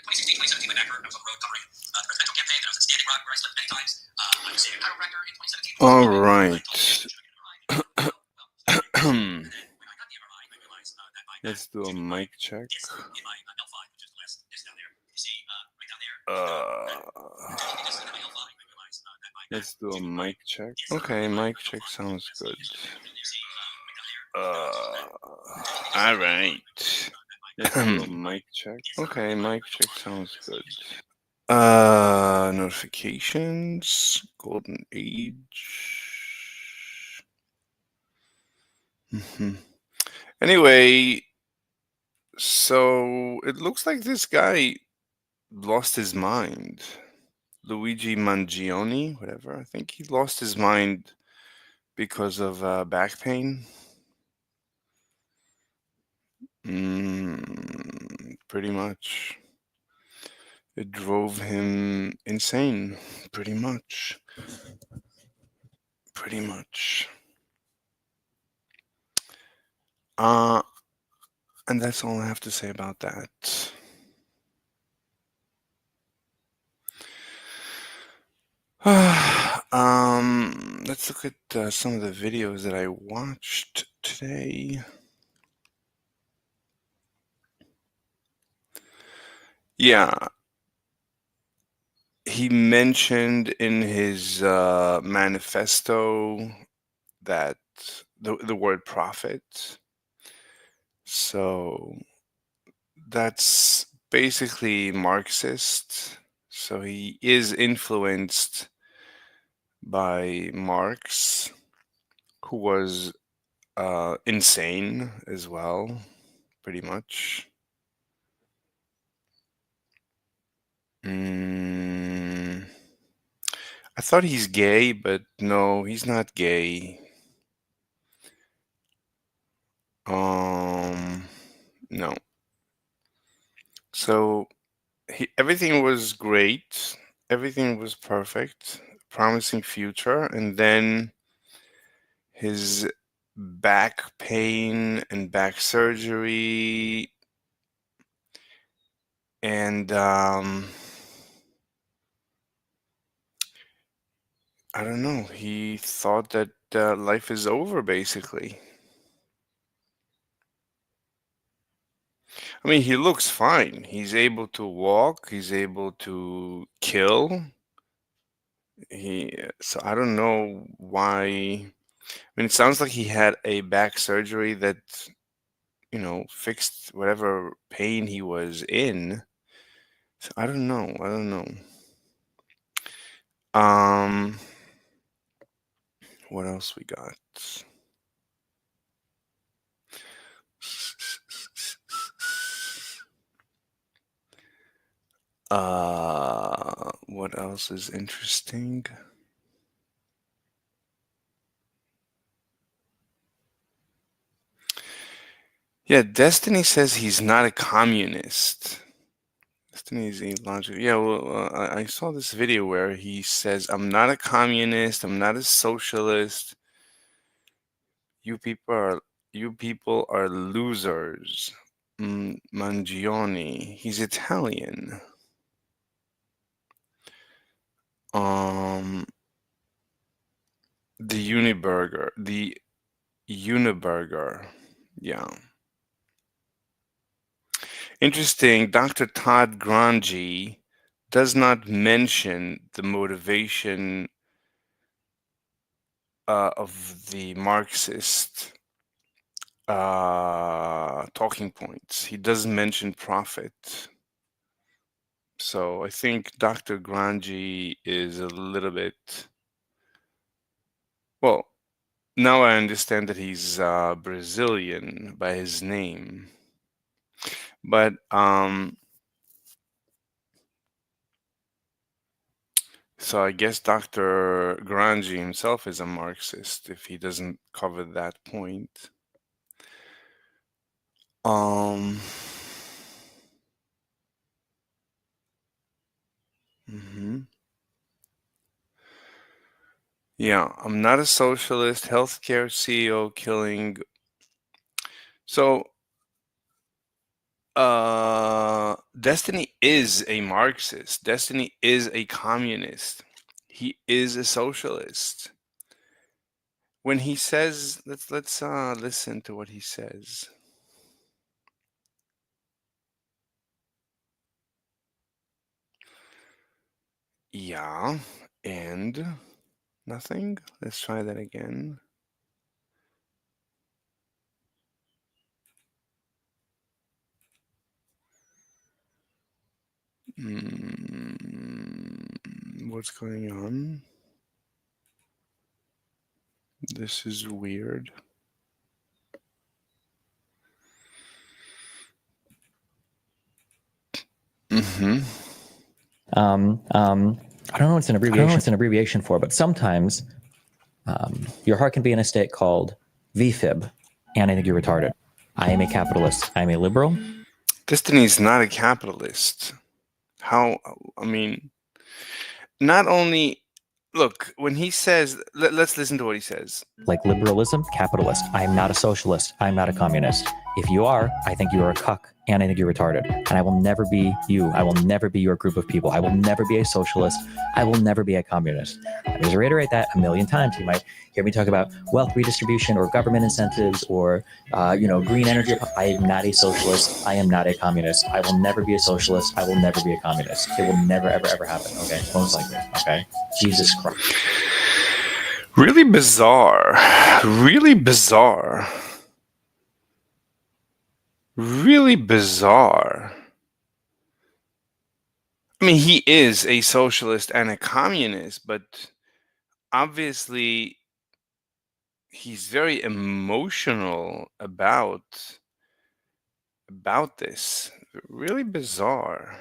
2016, 2017 went back. I was on the road covering the presidential campaign. Then I was at Standing Rock, where I slipped many times. I was seeing a chiropractor in 2017. All right. Let's do a mic check. Let's do a mic check. Okay, mic check sounds good. All right. Let's do a mic check. Okay, mic check sounds good. Notifications, golden age. Anyway, so it looks like this guy lost his mind. Luigi Mangioni, whatever. I think he lost his mind because of back pain. Pretty much. It drove him insane, pretty much. Pretty much. And that's all I have to say about that. Let's look at some of the videos that I watched today. Yeah, he mentioned in his manifesto that the word prophet. So that's basically Marxist. So he is influenced by Marx, who was insane as well, pretty much. I thought he's gay, but no, he's not gay. No. So everything was great. Everything was perfect, promising future, and then his back pain and back surgery and I don't know. He thought that life is over, basically. I mean, he looks fine. He's able to walk. He's able to kill. So I don't know why. I mean, it sounds like he had a back surgery that, fixed whatever pain he was in. So I don't know. I don't know. What else we got? What else is interesting? Yeah, Destiny says he's not a communist. Destiny's illogical. Yeah, well, I saw this video where he says, "I'm not a communist. I'm not a socialist. You people are losers." Mangioni. He's Italian. The Uniburger. Yeah. Interesting. Dr. Todd Granji does not mention the motivation of the Marxist talking points. He doesn't mention profit. So I think Dr. Granji is a little bit. Well, now I understand that he's Brazilian by his name. But so I guess Dr. Granji himself is a Marxist if he doesn't cover that point. Yeah, I'm not a socialist. Healthcare CEO killing. So Destiny is a Marxist. Destiny is a communist. He is a socialist. When he says, let's listen to what he says. Yeah, and nothing. Let's try that again. What's going on? This is weird. Mm-hmm. I don't know what it's an abbreviation for, but sometimes your heart can be in a state called VFib, and I think you're retarded. I am a capitalist. I am a liberal. Destiny is not a capitalist. How, I mean, not only, look, when he says, let's listen to what he says. Like liberalism, capitalist. I am not a socialist. I am not a communist. If you are, I think you are a cuck, and I think you're retarded. And I will never be you. I will never be your group of people. I will never be a socialist. I will never be a communist. Let me just reiterate that a million times. You might hear me talk about wealth redistribution or government incentives or green energy. I am not a socialist. I am not a communist. I will never be a socialist. I will never be a communist. It will never, ever, ever happen. Okay, most likely. Okay, Jesus Christ. Really bizarre. Really bizarre. Really bizarre. I mean, he is a socialist and a communist, but obviously he's very emotional about this. Really bizarre.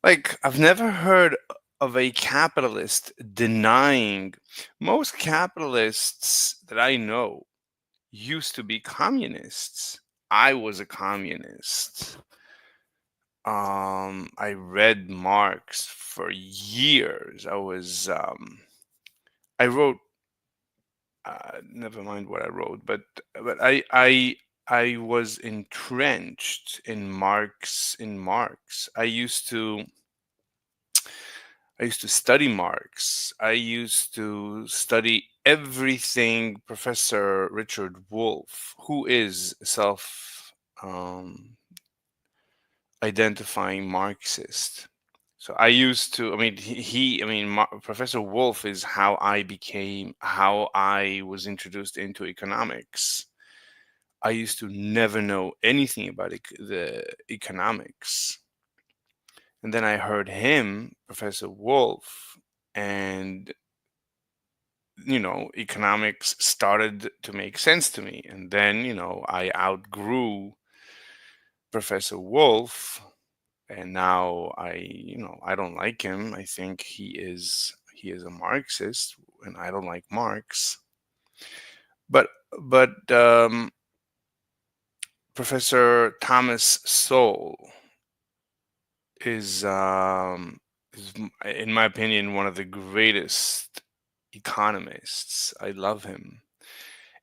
Like, I've never heard of a capitalist denying. Most capitalists that I know used to be communists. I was a communist. I read Marx for years. I wrote, never mind what I wrote, but I was entrenched in Marx. I used to study Marx. I used to study everything Professor Richard Wolff, who is self identifying Marxist. So I used to, I mean, Professor Wolff is how I was introduced into economics. I used to never know anything about the economics. And then I heard him, Professor Wolff, and economics started to make sense to me. And then, I outgrew Professor Wolff, and now I don't like him. I think he is a Marxist, and I don't like Marx. But Professor Thomas Sowell is, in my opinion, one of the greatest economists. I love him,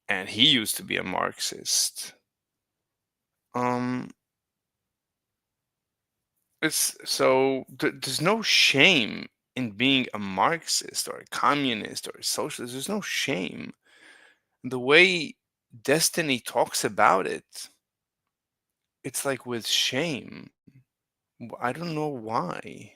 and he used to be a Marxist. Um, it's so there's no shame in being a Marxist or a communist or a socialist. There's no shame. The way Destiny talks about it, it's like with shame. I don't know why.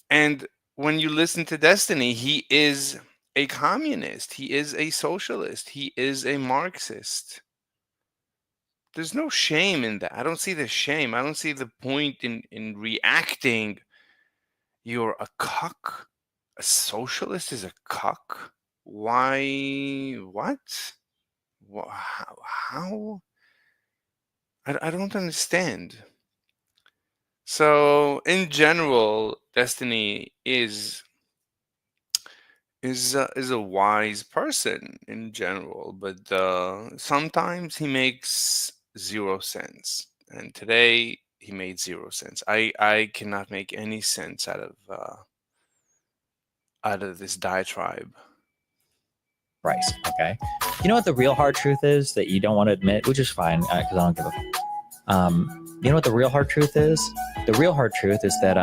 And when you listen to Destiny, he is a communist. He is a socialist. He is a Marxist. There's no shame in that. I don't see the shame. I don't see the point in reacting. You're a cuck. A socialist is a cuck. Why? What? How? I don't understand. So, in general, Destiny is a wise person in general, but sometimes he makes 0 cents. And today he made 0 cents. I cannot make any sense out of this diatribe. price. Okay. You know what the real hard truth is that you don't want to admit, which is fine because I don't give a. You know what the real hard truth is? The real hard truth is that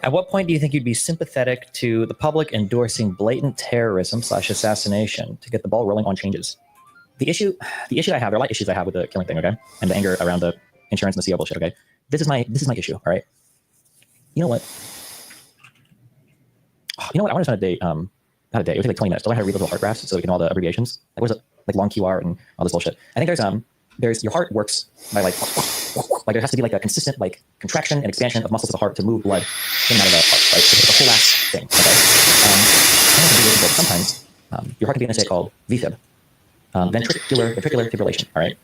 at what point do you think you'd be sympathetic to the public endorsing blatant terrorism/assassination to get the ball rolling on changes? The issue I have, there are a lot of issues I have with the killing thing, okay, and the anger around the insurance and the CO bullshit. Okay, this is my issue. All right. You know what? I want to spend a day. Not a day. It would take like 20 minutes. Do I have to read little heart graphs so we can know all the abbreviations? Like what is it? Like long QR and all this bullshit. I think there's your heart works by like there has to be like a consistent like contraction and expansion of muscles of the heart to move blood in and out of the heart. Right? It's a whole ass thing. Okay. Sometimes your heart can be in a state called VFib, ventricular fibrillation. All right.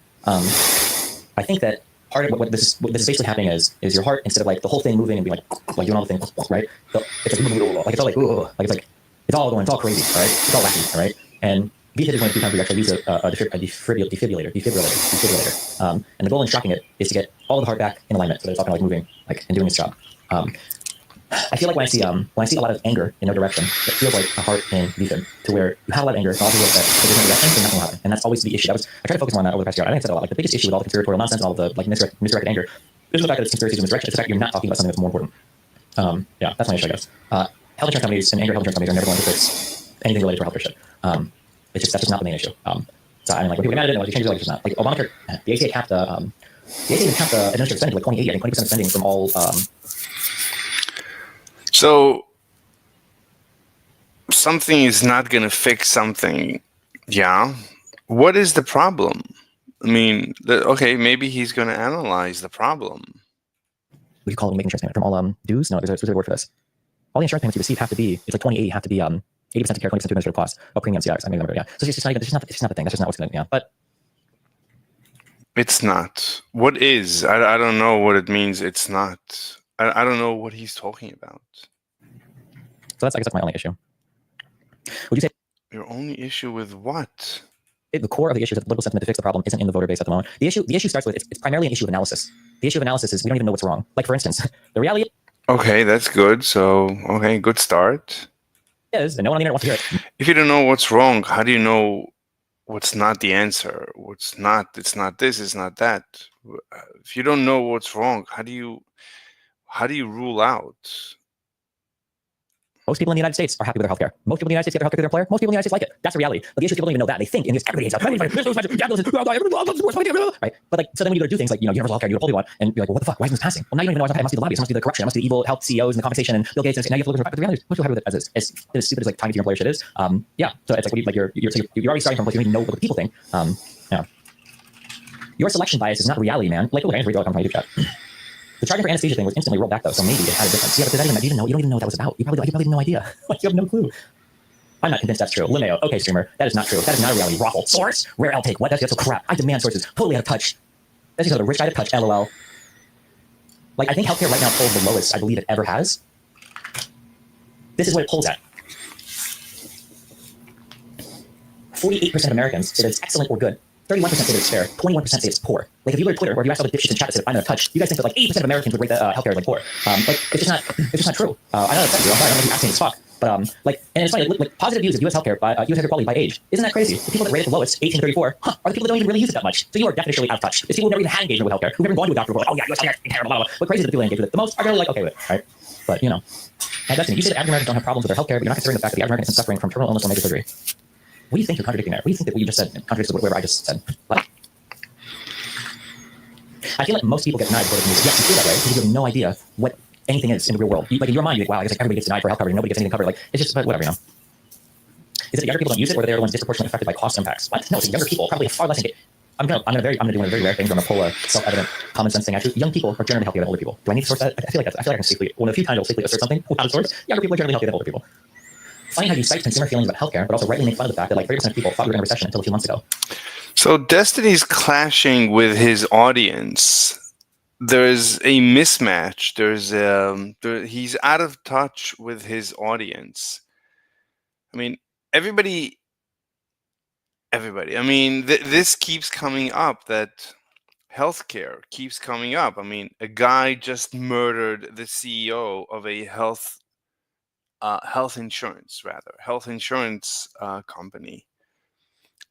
I think that part of what this is basically happening is your heart, instead of like the whole thing moving and being like doing all the things, right? So it's like it's all going, it's all crazy, all right? It's all wacky, all right? And VFib is one of the few times we actually use a defibrillator. And the goal in shocking it is to get all of the heart back in alignment, so that it's all kind of like moving, like and doing its job. I feel like when I see a lot of anger in no direction, it feels like a heart in VFib, to where you have a lot of anger, and all people that there's no direction, then nothing will happen. And that's always the issue. I try to focus more on that over the past year. I think I said a lot. Like the biggest issue with all the conspiratorial nonsense and all the like misdirected anger isn't the fact that it's conspiracies and misdirection. It's the fact that you're not talking about something that's more important. Yeah, that's my issue, I guess. Health insurance companies and angry health insurance companies are never going to fix anything related to our healthcare shit. That's just not the main issue. So I mean, like when people get mad at it, like changes, like it's not like Obamacare. The ACA capped the administrative spending like 2080. I think 20% of spending from all. So something is not going to fix something. Yeah. What is the problem? I mean, okay, maybe he's going to analyze the problem. We could call it making insurance payment from all dues. No, there's a specific word for this. All the insurance payments you receive have to be, it's like 2080 have to be 80% to care, 20% to administrative costs, premium CRs. I mean, yeah. So it's just not even, it's not the thing. That's just not what's going to, yeah. But it's not. What is? I don't know what it means. It's not. I don't know what he's talking about. So I guess that's my only issue. Would you say your only issue with what? The core of the issue is that the political sentiment to fix the problem isn't in the voter base at the moment. The issue starts with it's primarily an issue of analysis. The issue of analysis is we don't even know what's wrong. Like for instance, the reality. Okay, that's good. So okay, good start. Is and no one on the internet wants to hear it. If you don't know what's wrong, how do you know what's not the answer? What's not? It's not this. It's not that. If you don't know what's wrong, how do you rule out? Most people in the United States are happy with their healthcare. Most people in the United States get their healthcare through their employer. Most people in the United States like it. That's the reality. But the issue is people don't even know that. They think in this everybody hates healthcare. Right? But like, so then when you go to do things like, universal healthcare, you go to pull one, and you're like, well, what the fuck? Why isn't this passing? Well, now you don't even know why it's not. It must be the lobbies. It must be the corruption. It must be the evil health CEOs and the compensation and Bill Gates. And now you have to look at the reality. Most people happy with it as stupid as like talking to your employer shit is. Yeah. So it's like, you're already starting from a place you don't even know what the people think. Yeah. Your selection bias is not reality, man. Like, read all come from my YouTube chat. The charging for anesthesia thing was instantly rolled back though, so maybe it had a difference. Yeah, but you don't even know what that was about. You probably have no idea. Like, you have no clue. I'm not convinced that's true. Limeo, okay, streamer, that is not true. That is not a reality. Raffle. Source? Rare L take. What? That's crap. I demand sources. Totally out of touch. That's just a rich guy to touch. LOL. Like, I think healthcare right now pulls the lowest I believe it ever has. This is what it pulls at. 48% of Americans say that it's excellent or good. 31% say that it's fair. 21% say it's poor. Like if you go to Twitter or if you ask all the dipshits in chat that said I'm out of touch, you guys think that like 80% of Americans would rate the healthcare like poor. Like it's just not true. I know that's you. I'm sorry, I don't know if you're asking as fuck. But like, and it's funny, like positive views of U.S. healthcare by U.S. healthcare quality by age. Isn't that crazy? The people that rate it the lowest, 18 to 34, are the people that don't even really use it that much. So you are definitionally out of touch. It's people who never even had engagement with healthcare, who've never gone to a doctor before. Like, oh yeah, U.S. healthcare is terrible. Blah, blah, blah. What crazy is the people that engage with it the most are generally like okay with it, right? But you know, and Destiny, you say that African Americans don't have problems with their healthcare, but you're not considering the fact that the African Americans are suffering from terminal illness or major surgery. What do you think you're contradicting there? What do you think that what you just said contradicts with whatever I just said? What? I feel like most people get denied for the news. Yes, you feel that way because you have no idea what anything is in the real world. Like in your mind, you think, wow, I guess like everybody gets denied for health coverage, nobody gets anything covered. Like it's just whatever, you know. Is it the younger people don't use it, or they're the ones disproportionately affected by cost impacts? What? No, it's the younger people probably have far less. I'm gonna do one of the very rare things. I'm gonna pull a self-evident common sense thing. Actually, young people are generally healthier than older people. Do I need to source that? I feel like I can safely. One of the few times I'll safely assert something without a source. Younger people are generally healthier than older people. Funny how you cite consumer feelings about healthcare, but also rightly make fun of the fact that like 30% of people thought we were in a recession until a few months ago. So Destiny's clashing with his audience. There's a mismatch. He's out of touch with his audience. I mean, everybody. I mean, this keeps coming up, that healthcare keeps coming up. I mean, a guy just murdered the CEO of a health health insurance, rather, health insurance company.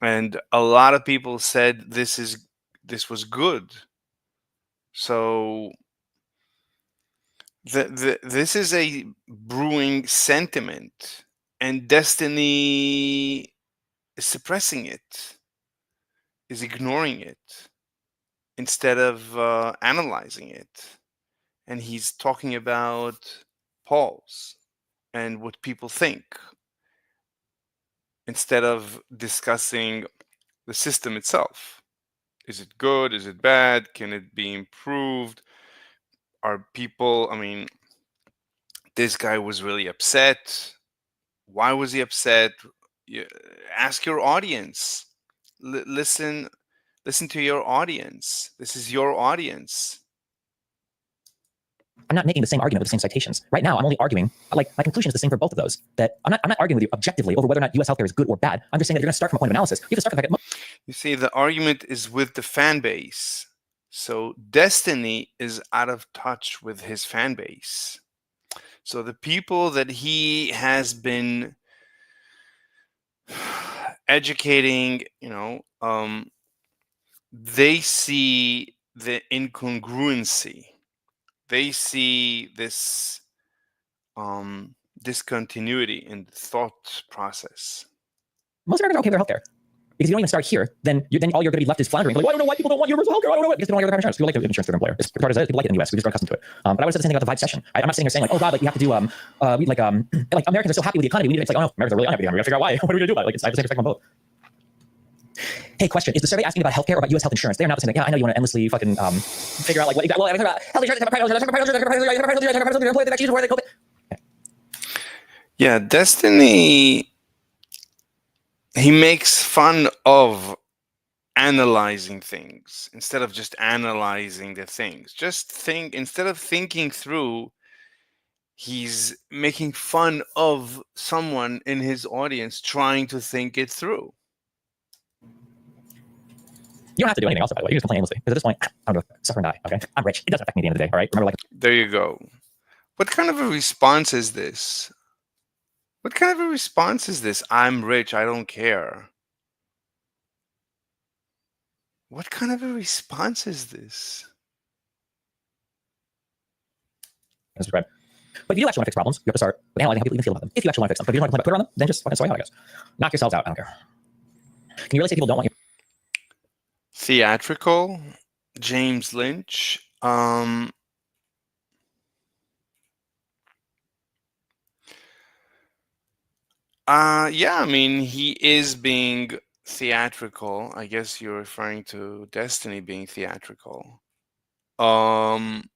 And a lot of people said this was good. So this is a brewing sentiment, and Destiny is suppressing it, is ignoring it instead of analyzing it. And he's talking about polls and what people think instead of discussing the system itself. Is it good? Is it bad? Can it be improved? Are people, I mean, this guy was really upset. Why was he upset? You- Ask your audience. Listen to your audience. This is your audience. I'm not making the same argument with the same citations. Right now, I'm only arguing, like, my conclusion is the same for both of those. That I'm not arguing with you objectively over whether or not US healthcare is good or bad. I'm just saying that if you're going to start from a point of analysis, you have to start from the fact that You see, the argument is with the fan base. So Destiny is out of touch with his fan base. So the people that he has been educating, they see the incongruency. They see this discontinuity in the thought process. most Americans are okay with their healthcare. Because if you don't even start here, then all you're going to be left is floundering. Like, well, I don't know why people don't want universal healthcare. I don't know why. Because they don't like their private insurance. People like their insurance through their employer. It's retarded as it is. People like it in the US. We just grown accustomed to it. But I would have said the same thing about the Vibe session. I'm not sitting here saying like, oh God, like we have to do like Americans are so happy with the economy. It's like, oh no, Americans are really unhappy with the economy. We got to figure out why. What are we going to do about it? Like, I have the same perspective on both. Hey, question: is the survey asking about healthcare or about U.S. health insurance? They are not the same thing. Yeah, I know you want to endlessly fucking figure out like what. Well, I'm talking about health insurance, Yeah, Destiny. He makes fun of analyzing things instead of just analyzing the things. Just think, instead of thinking through, he's making fun of someone in his audience trying to think it through. You don't have to do anything else about it. You just complain aimlessly. Because at this point, I'm going to suffer and die. Okay, I'm rich. It doesn't affect me at the end of the day. All right. Remember, like, There you go. What kind of a response is this? What kind of a response is this? I'm rich, I don't care. What kind of a response is this? subscribe. But if you do actually want to fix problems, you have to start with analyzing how people even feel about them. If you actually want to fix them, but if you don't want to put it on them, then just fucking sorry how it goes. Knock yourselves out. I don't care. Can you really say people don't want you? Theatrical, James Lynch. Yeah, I mean, he is being theatrical. I guess you're referring to Destiny being theatrical. Um,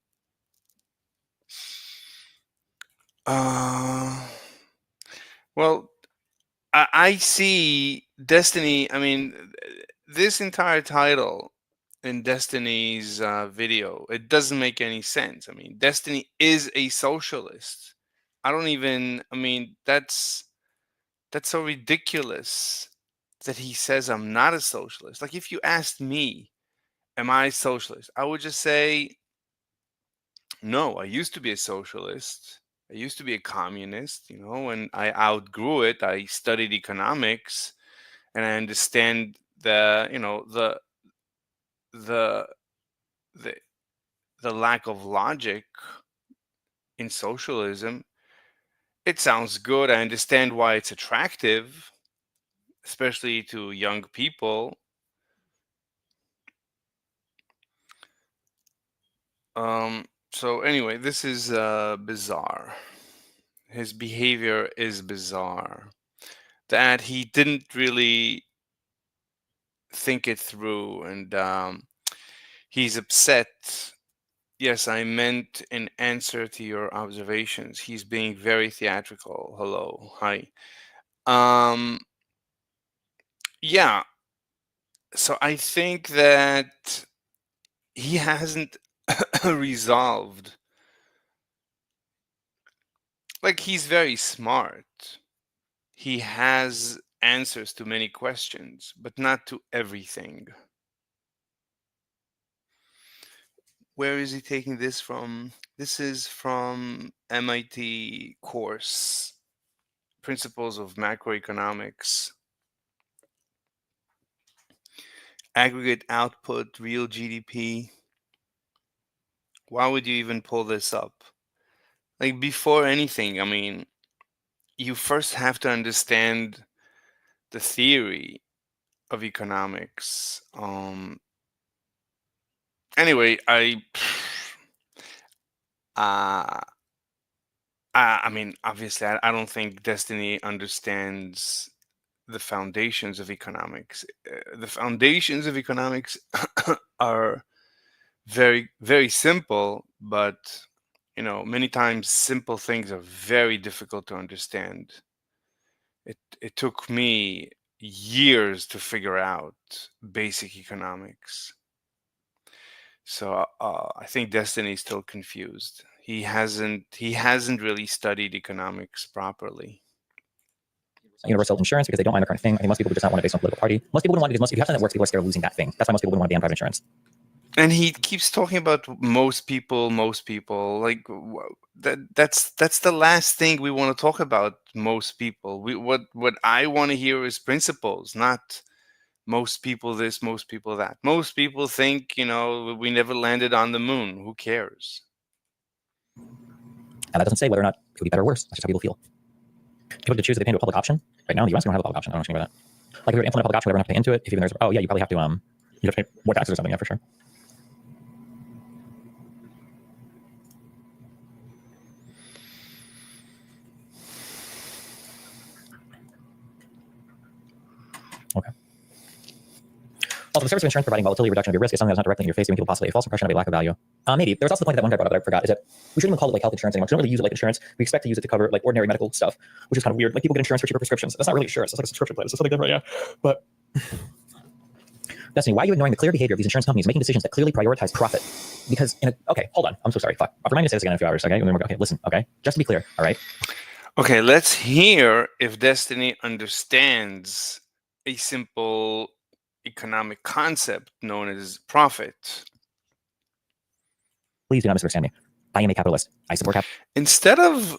well, I see Destiny. I mean, this entire title in Destiny's video, it doesn't make any sense. I mean, Destiny is a socialist. I don't even. I mean, that's so ridiculous that he says I'm not a socialist. Like, if you asked me, am I a socialist? I would just say, no, I used to be a socialist. I used to be a communist, and I outgrew it. I studied economics and I understand the the the lack of logic in socialism. It sounds good. I understand why it's attractive, especially to young people. So anyway, this is bizarre. His behavior is bizarre. That he didn't really think it through, and he's upset. Yes, I meant in answer to your observations. He's being very theatrical. Hello, hi. Um, yeah. So I think that he hasn't resolved. Like, he's very smart. He has answers to many questions, but not to everything. Where is he taking this from? This is from MIT course. principles of macroeconomics, aggregate output, real GDP. Why would you even pull this up? Like, before anything, I mean, you first have to understand the theory of economics. Anyway, uh, I mean, obviously, I don't think Destiny understands the foundations of economics. The foundations of economics are very, very simple, but many times simple things are very difficult to understand. It took me years to figure out basic economics. So I think Destiny is still confused. He hasn't really studied economics properly. Universal insurance because they don't mind the current thing. I think most people would just not want it based on political party. Most people wouldn't want it because if you have something that works, people are scared of losing that thing. That's why most people wouldn't want to be on private insurance. And he keeps talking about most people, most people. Like that's the last thing we want to talk about. Most people. What I want to hear is principles, not most people this, most people that. Most people think we never landed on the moon. Who cares? And that doesn't say whether or not it would be better or worse. That's just how people feel. People get to choose if they pay into a public option. Right now in the US, we don't have a public option. I don't know what you mean by that. Like if we were to implement a public option, we don't have to pay into it. If even there's, oh yeah, you probably have to pay more taxes or something. Yeah, for sure. Okay. Also, the service of insurance providing volatility reduction of your risk is something that's not directly in your face, giving people possibly a false impression of a lack of value. Maybe. There was also the point that one guy brought up that I forgot, is that we shouldn't even call it like health insurance anymore. We don't really use it like insurance. We expect to use it to cover like ordinary medical stuff, which is kind of weird. Like people get insurance for cheaper prescriptions. That's not really insurance. That's like a subscription plan. It's something different, yeah. But Destiny, why are you ignoring the clear behavior of these insurance companies making decisions that clearly prioritize profit? Because okay, hold on. I'm so sorry. Fuck. I'll remind you to say this again in a few hours. Okay. Okay. Listen. Okay. Just to be clear. All right. Okay, let's hear if Destiny understands a simple economic concept known as profit. Please do not misunderstand me. I am a capitalist. I support Instead of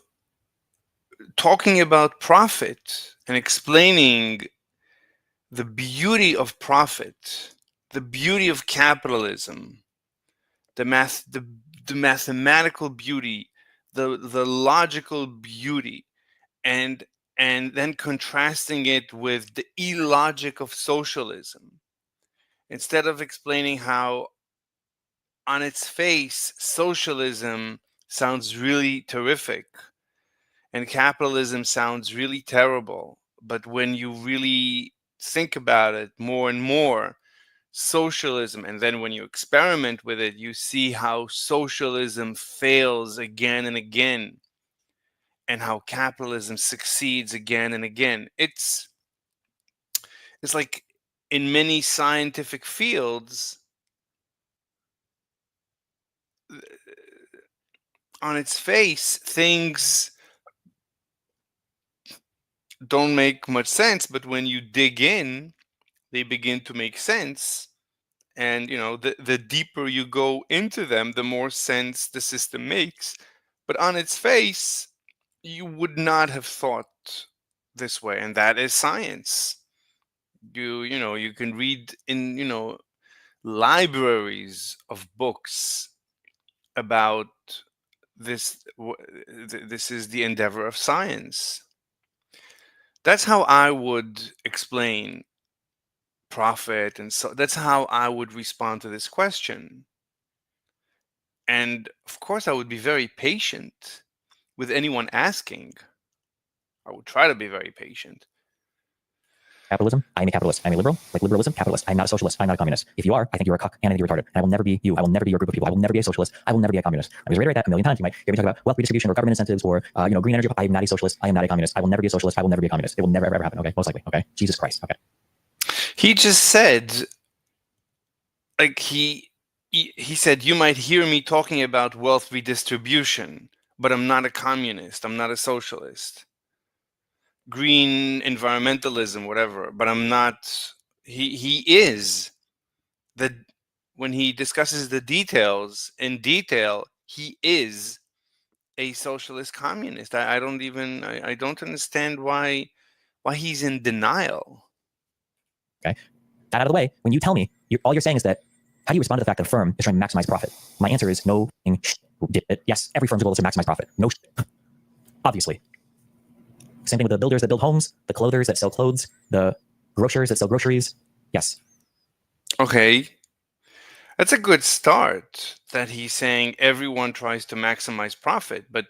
talking about profit and explaining the beauty of profit, the beauty of capitalism, the mathematical beauty, the logical beauty, and then contrasting it with the illogic of socialism. Instead of explaining how on its face socialism sounds really terrific and capitalism sounds really terrible, but when you really think about it more and more, socialism, and then when you experiment with it, you see how socialism fails again and again and how capitalism succeeds again and again. It's like in many scientific fields, on its face, things don't make much sense, but when you dig in, they begin to make sense. And the deeper you go into them, the more sense the system makes. But on its face, you would not have thought this way, and that is science. You can read in libraries of books about this. This is the endeavor of science. That's how I would explain profit, and so that's how I would respond to this question. And of course, I would be very patient with anyone asking. I would try to be very patient. capitalism. I am a capitalist. I'm a liberal, like liberalism, capitalist. I'm not a socialist. I'm not a communist. If you are, I think you're a cuck and I think you're retarded. And I will never be you. I will never be your group of people. I will never be a socialist. I will never be a communist. I'm going to reiterate that a million times. You might hear me talk about wealth redistribution or government incentives or green energy. I am not a socialist. I am not a communist. I will never be a socialist. I will never be a communist. It will never ever happen. Okay, most likely. Okay, Jesus Christ. Okay. He just said, like he said, you might hear me talking about wealth redistribution, but I'm not a communist. I'm not a socialist. Green environmentalism, whatever, but I'm not. He is the when he discusses the details in detail, he is a socialist communist. I don't even I don't understand why he's in denial. Okay. That out of the way, when you tell me, all you're saying is that, how do you respond to the fact that a firm is trying to maximize profit? My answer is no. Yes, every firm's goal is to maximize profit. No, obviously. Same thing with the builders that build homes, the clothers that sell clothes, the grocers that sell groceries. Yes. Okay. That's a good start, that he's saying everyone tries to maximize profit, but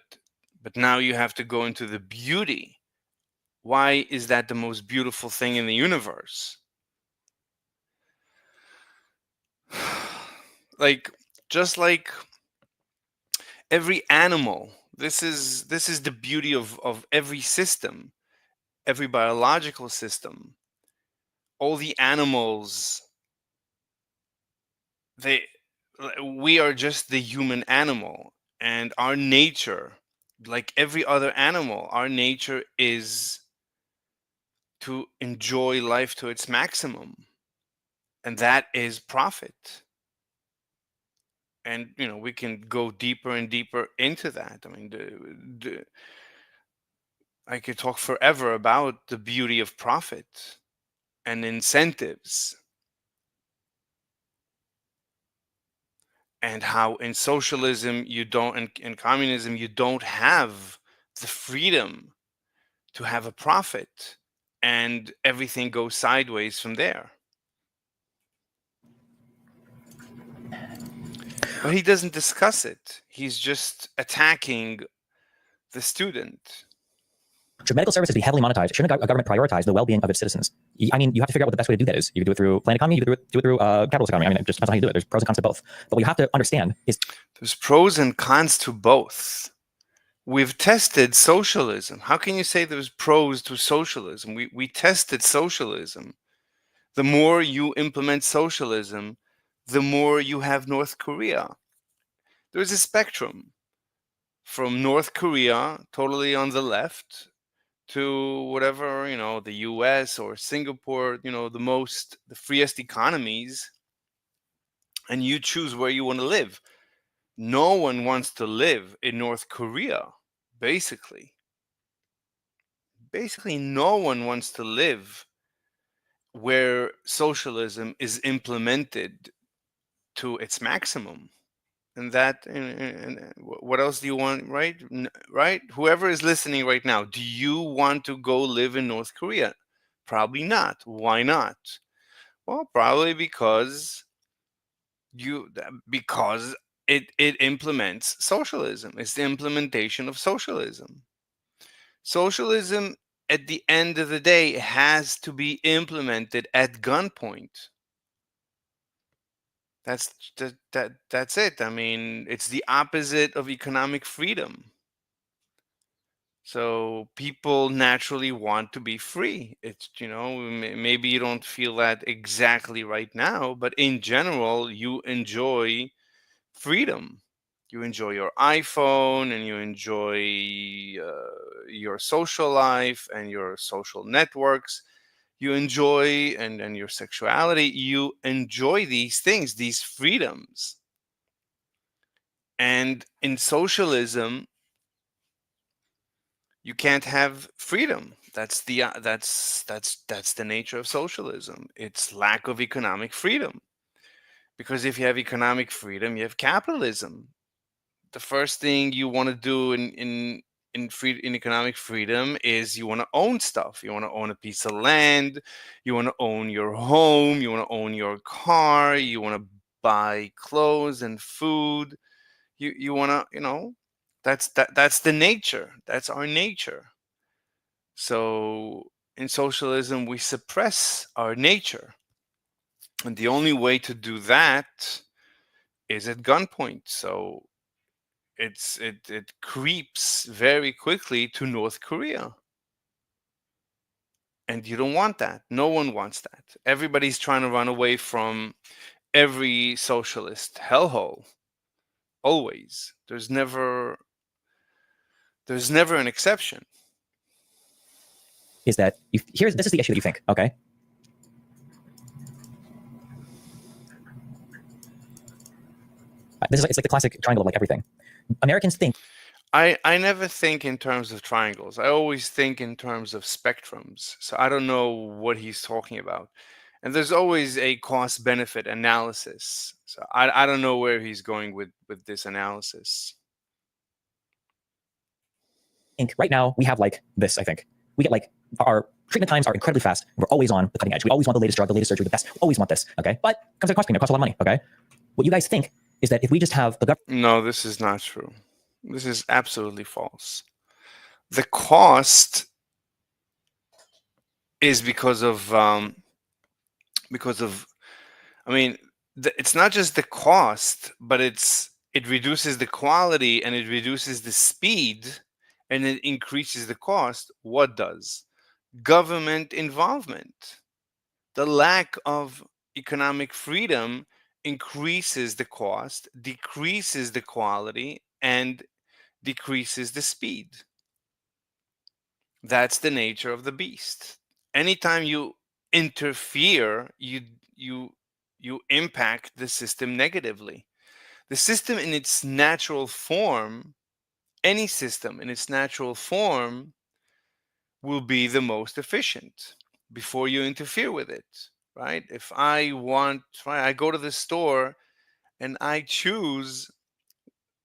now you have to go into the beauty. Why is that the most beautiful thing in the universe? Like, just like every animal, this is the beauty of every system, every biological system. All the animals, they we are just the human animal, and our nature, like every other animal, our nature is to enjoy life to its maximum, and that is profit. And we can go deeper and deeper into that. I mean, I could talk forever about the beauty of profit and incentives, and how in socialism you don't, in communism you don't have the freedom to have a profit, and everything goes sideways from there. But he doesn't discuss it. He's just attacking the student. Should medical services be heavily monetized? Shouldn't a government prioritize the well-being of its citizens? I mean, you have to figure out what the best way to do that is. You can do it through planned economy, you can do it through capitalist economy. I mean, it just depends on how you do it. There's pros and cons to both. But what you have to understand is There's pros and cons to both. We've tested socialism. How can you say there's pros to socialism? We tested socialism. The more you implement socialism, the more you have North Korea. There's a spectrum from North Korea, totally on the left, to whatever, the US or Singapore, the freest economies, and you choose where you want to live. No one wants to live in North Korea, basically. Basically, no one wants to live where socialism is implemented to its maximum. And that, and what else do you want, right? Right? Whoever is listening right now, do you want to go live in North Korea? Probably not. Why not? Well, probably because it implements socialism. It's the implementation of socialism. Socialism, at the end of the day, has to be implemented at gunpoint. That's it. I mean, it's the opposite of economic freedom. So people naturally want to be free. It's, maybe you don't feel that exactly right now, but in general, you enjoy freedom. You enjoy your iPhone, and you enjoy your social life and your social networks. You enjoy, and your sexuality. You enjoy these things, these freedoms. And in socialism, you can't have freedom. That's the nature of socialism. It's lack of economic freedom. Because if you have economic freedom, you have capitalism. The first thing you want to do in economic freedom is you want to own stuff. You want to own a piece of land. You want to own your home. You want to own your car. You want to buy clothes and food. You want to, that's the nature. That's our nature. So in socialism, we suppress our nature. And the only way to do that is at gunpoint. So it creeps very quickly to North Korea. And you don't want that. No one wants that. Everybody's trying to run away from every socialist hellhole. Always. There's never an exception. is that this is the issue that you think, okay? It's like the classic triangle of like everything. Americans think I never think in terms of triangles. I always think in terms of spectrums. So I don't know what he's talking about. And there's always a cost benefit analysis. So I don't know where he's going with this analysis. think right now we have like this, I think. We get like our treatment times are incredibly fast. We're always on the cutting edge. We always want the latest drug, the latest surgery, the best. We always want this, okay? But it comes at a cost premium. It costs a lot of money, okay? What you guys think is that if we just have the government. No, this is not true. This is absolutely false. The cost is because of I mean, it's not just the cost, but it reduces the quality and it reduces the speed and it increases the cost. What does? Government involvement. The lack of economic freedom increases the cost, decreases the quality, and decreases the speed. That's the nature of the beast. Anytime you interfere, you you impact the system negatively. The system in its natural form, any system in its natural form, will be the most efficient before you interfere with it, right? If I want, right, I go to the store and I choose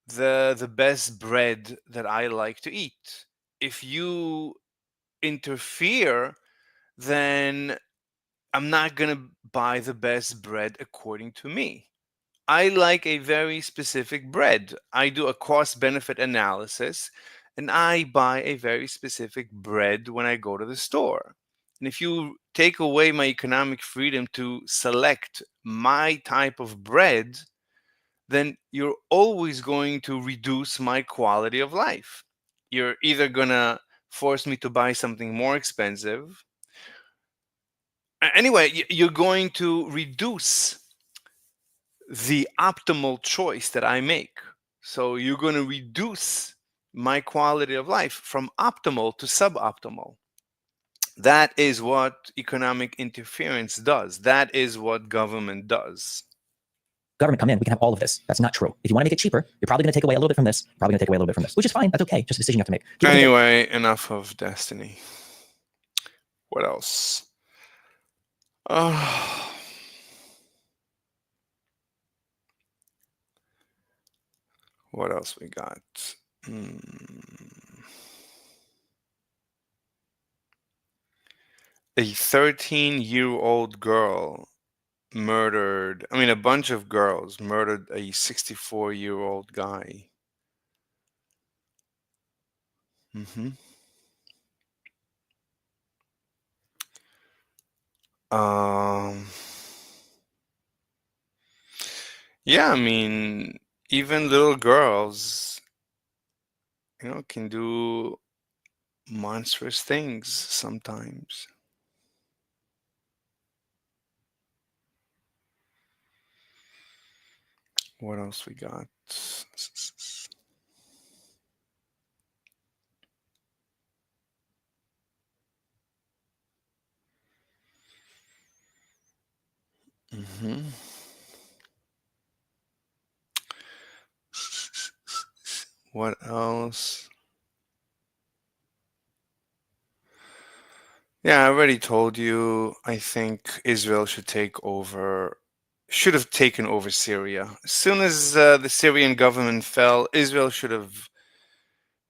the best bread that I like to eat. If you interfere, then I'm not going to buy the best bread according to me. I like a very specific bread. I do a cost benefit analysis and I buy a very specific bread when I go to the store. And if you take away my economic freedom to select my type of bread, then you're always going to reduce my quality of life. You're either going to force me to buy something more expensive. Anyway, you're going to reduce the optimal choice that I make. So you're going to reduce my quality of life from optimal to suboptimal. That is what economic interference does. That is what government does. Government come in, we can have all of this. That's not true. If you want to make it cheaper, you're probably going to take away a little bit from this, probably going to take away a little bit from this, which is fine. That's okay. Just a decision you have to make. Anyway, enough of Destiny. What else? What else we got? A 13-year-old girl murdered, a bunch of girls murdered a 64-year-old guy. Mm-hmm. Yeah, even little girls, can do monstrous things sometimes. What else we got? Mm-hmm. What else? Yeah, I already told you. I think Israel should have taken over Syria. As soon as the Syrian government fell, Israel should have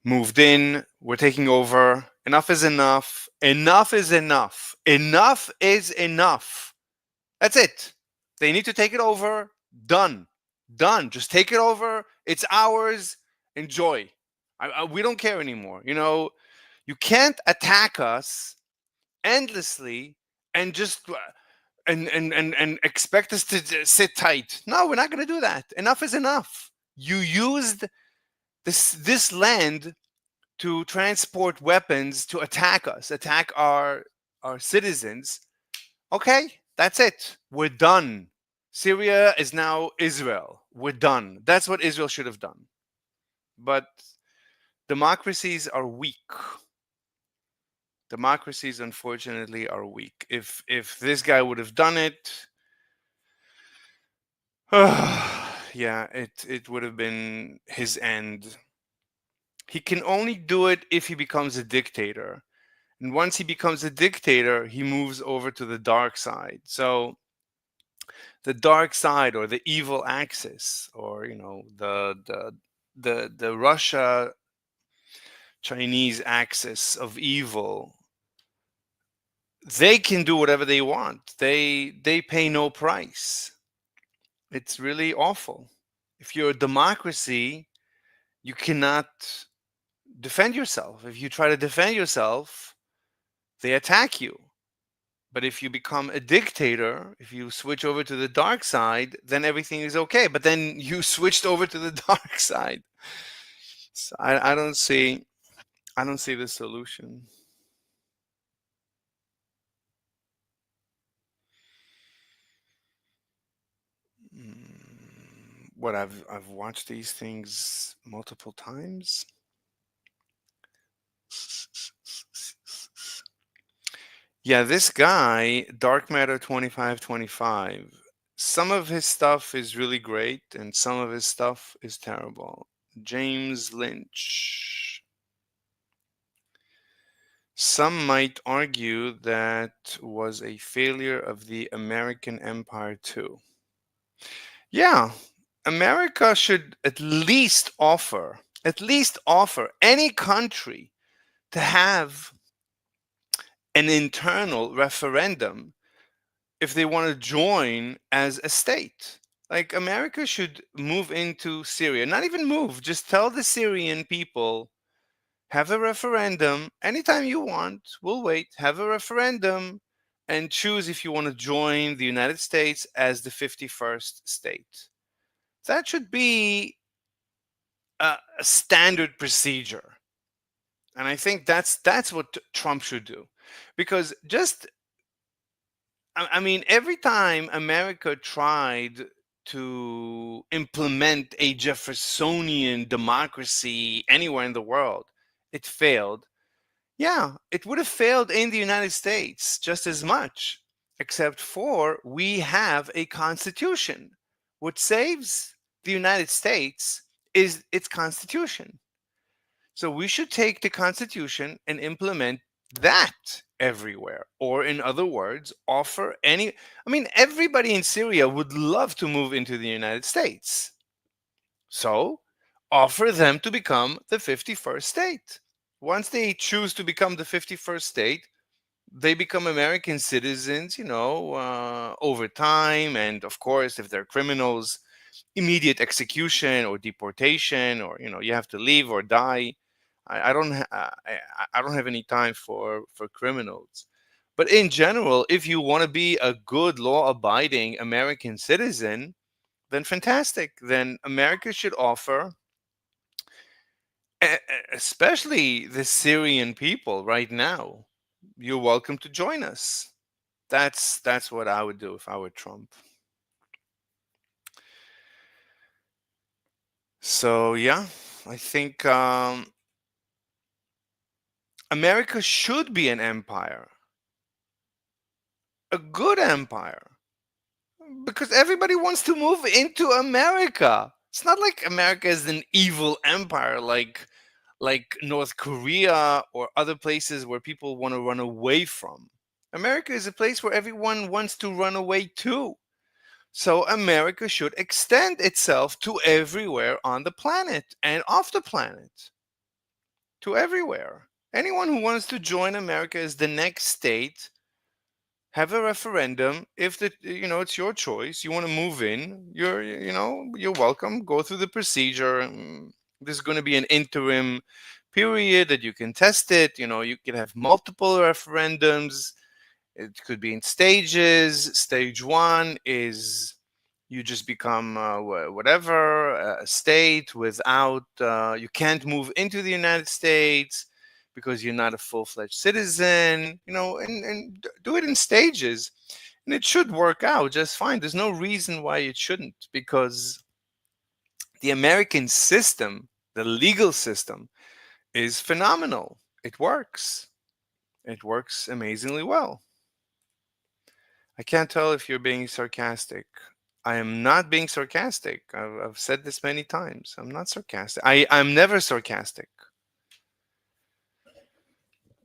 moved in. We're taking over. Enough is enough. Enough is enough. Enough is enough. That's it. They need to take it over. Done. Done. Just take it over. It's ours. Enjoy. We don't care anymore. You can't attack us endlessly and just and expect us to sit tight. No, we're not going to do that. Enough is enough. You used this land to transport weapons to attack us, attack our citizens. Okay, that's it. We're done. Syria is now Israel. We're done. That's what Israel should have done. But democracies are weak. Democracies, unfortunately, are weak. If this guy would have done it, yeah, it would have been his end. He can only do it if he becomes a dictator. And once he becomes a dictator, he moves over to the dark side. So the dark side, or the evil axis, or the Russia Chinese axis of evil, they can do whatever they want. They pay no price. It's really awful. If you're a democracy, you cannot defend yourself. If you try to defend yourself, they attack you. But if you become a dictator, if you switch over to the dark side, then everything is okay. But then you switched over to the dark side. So I don't see the solution. What, I've watched these things multiple times. Yeah, this guy, Dark Matter 2525, some of his stuff is really great and some of his stuff is terrible. James Lynch. Some might argue that was a failure of the American empire too. Yeah, America should at least offer any country to have an internal referendum if they want to join as a state. Like, America should move into Syria, not even move, just tell the Syrian people, have a referendum anytime you want. We'll wait. Have a referendum and choose if you want to join the United States as the 51st state. That should be a standard procedure. And I think that's what Trump should do. Because I mean, every time America tried to implement a Jeffersonian democracy anywhere in the world, it failed. Yeah, it would have failed in the United States just as much, except for we have a constitution. What saves the United States is its constitution. So we should take the constitution and implement that everywhere. Or, in other words, offer any. I mean, everybody in Syria would love to move into the United States. So offer them to become the 51st state. Once they choose to become the 51st state, they become American citizens, over time. And of course, if they're criminals, immediate execution or deportation, or you have to leave or die. I don't have any time for criminals. But in general, if you want to be a good law-abiding American citizen, then fantastic. Then America should offer, especially the Syrian people right now, you're welcome to join us. That's what I would do if I were Trump. So yeah, I think America should be an empire, a good empire, because everybody wants to move into America. It's not like America is an evil empire like North Korea or other places where people want to run away from. America is a place where everyone wants to run away to. So America should extend itself to everywhere on the planet and off the planet, to everywhere. Anyone who wants to join America as the next state, have a referendum. If it's your choice, you want to move in, you're welcome. Go through the procedure. There's going to be an interim period that you can test it. You can have multiple referendums. It could be in stages. Stage one is you just become whatever a state without you can't move into the United States because you're not a full-fledged citizen, and do it in stages, and it should work out just fine. There's no reason why it shouldn't, because the American system, the legal system, is phenomenal. It works amazingly well. I can't tell if you're being sarcastic. I am not being sarcastic. I've said this many times. I'm not sarcastic. I'm never sarcastic.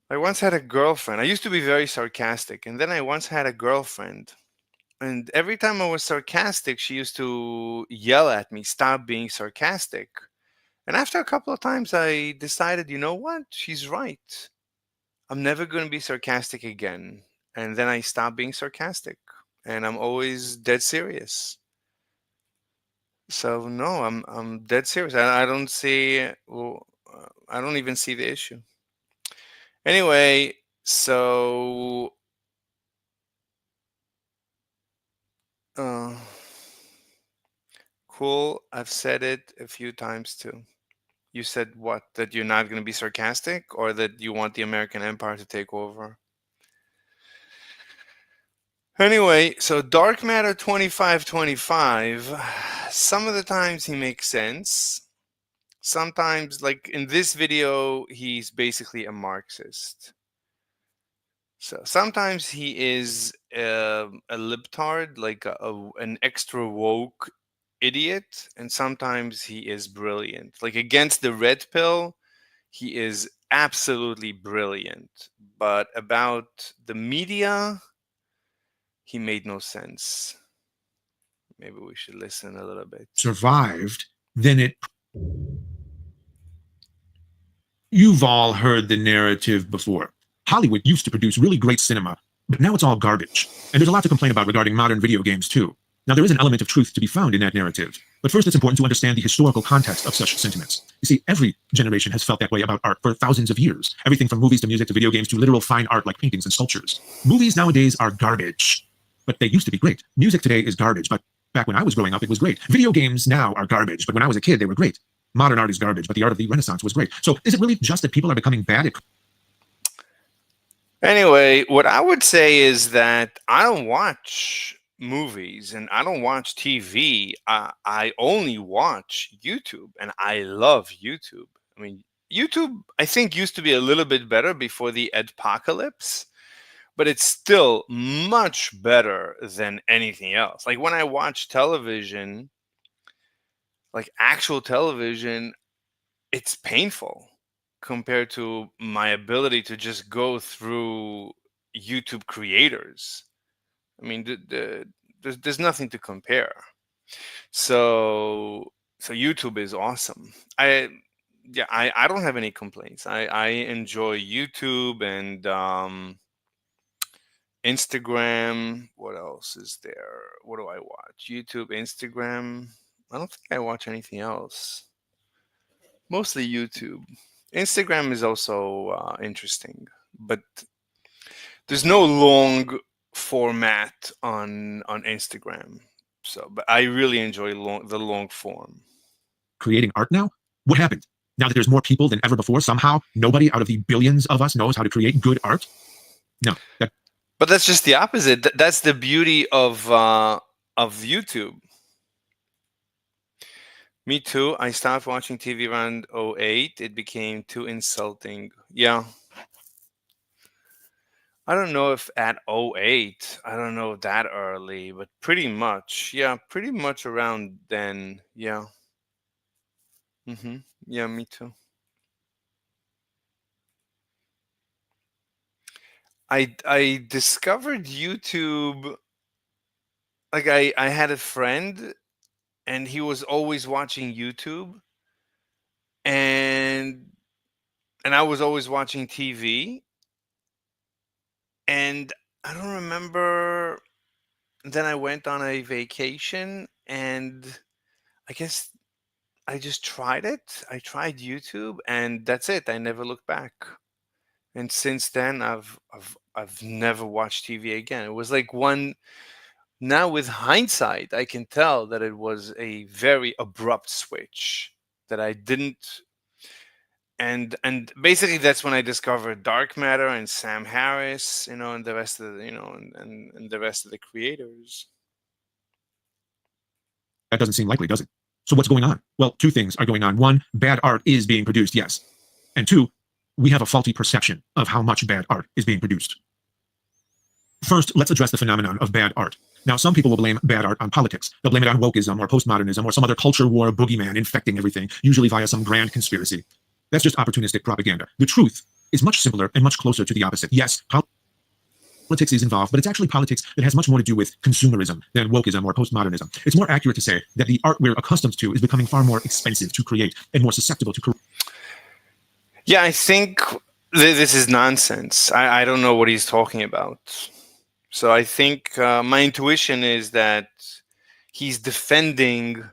I once had a girlfriend. I used to be very sarcastic, and then I once had a girlfriend. And every time I was sarcastic, she used to yell at me, "Stop being sarcastic." And after a couple of times, I decided, you know what? She's right. I'm never going to be sarcastic again. And then I stopped being sarcastic, and I'm always dead serious. So no, I'm dead serious. I don't see. Well, I don't even see the issue. Anyway, so uh, cool. I've said it a few times too. You said what? That you're not going to be sarcastic, or that you want the American empire to take over? Anyway, so Dark Matter 2525, some of the times he makes sense. Sometimes, like in this video, he's basically a Marxist. So sometimes he is a libtard, like an extra woke idiot, and sometimes he is brilliant. Like against the red pill, he is absolutely brilliant. But about the media, he made no sense. Maybe we should listen a little bit. Survived, then it. You've all heard the narrative before. Hollywood used to produce really great cinema, but now it's all garbage. And there's a lot to complain about regarding modern video games, too. Now, there is an element of truth to be found in that narrative. But first, it's important to understand the historical context of such sentiments. You see, every generation has felt that way about art for thousands of years. Everything from movies to music to video games to literal fine art like paintings and sculptures. Movies nowadays are garbage, but they used to be great. Music today is garbage, but back when I was growing up, it was great. Video games now are garbage, but when I was a kid, they were great. Modern art is garbage, but the art of the Renaissance was great. So is it really just that people are becoming bad at... Anyway, what I would say is that I don't watch movies and I don't watch TV. I only watch YouTube, and I love YouTube. I mean, YouTube, I think, used to be a little bit better before the adpocalypse, but it's still much better than anything else. Like when I watch television, like actual television, it's painful compared to my ability to just go through YouTube creators. I mean, there's nothing to compare. So YouTube is awesome. I don't have any complaints. I enjoy YouTube and Instagram. What else is there? What do I watch? YouTube, Instagram. I don't think I watch anything else. Mostly YouTube. Instagram is also interesting, but there's no long format on Instagram. So, but I really enjoy the long form. Creating art now? What happened? Now that there's more people than ever before, somehow nobody out of the billions of us knows how to create good art? No. But that's just the opposite. That's the beauty of YouTube. Me too. I stopped watching TV around 08. It became too insulting. Yeah. I don't know if at 08, I don't know that early, but pretty much. Yeah, pretty much around then. Yeah. Yeah, me too. I discovered YouTube, like I had a friend and he was always watching YouTube, and I was always watching TV, and I don't remember. Then I went on a vacation, and I guess I just tried it. I tried YouTube, and that's it. I never looked back. And since then, I've never watched TV again. It was like one. Now with hindsight, I can tell that it was a very abrupt switch that I didn't. And basically that's when I discovered Dark Matter and Sam Harris, and the rest of the, and the rest of the creators. That doesn't seem likely, does it? So what's going on? Well, two things are going on. One, bad art is being produced, yes. And two, we have a faulty perception of how much bad art is being produced. First, let's address the phenomenon of bad art. Now, some people will blame bad art on politics. They'll blame it on wokeism or postmodernism or some other culture war boogeyman infecting everything, usually via some grand conspiracy. That's just opportunistic propaganda. The truth is much simpler and much closer to the opposite. Yes, politics is involved, but it's actually politics that has much more to do with consumerism than wokeism or postmodernism. It's more accurate to say that the art we're accustomed to is becoming far more expensive to create and more susceptible to. Yeah, I think this is nonsense. I don't know what he's talking about. So I think my intuition is that he's defending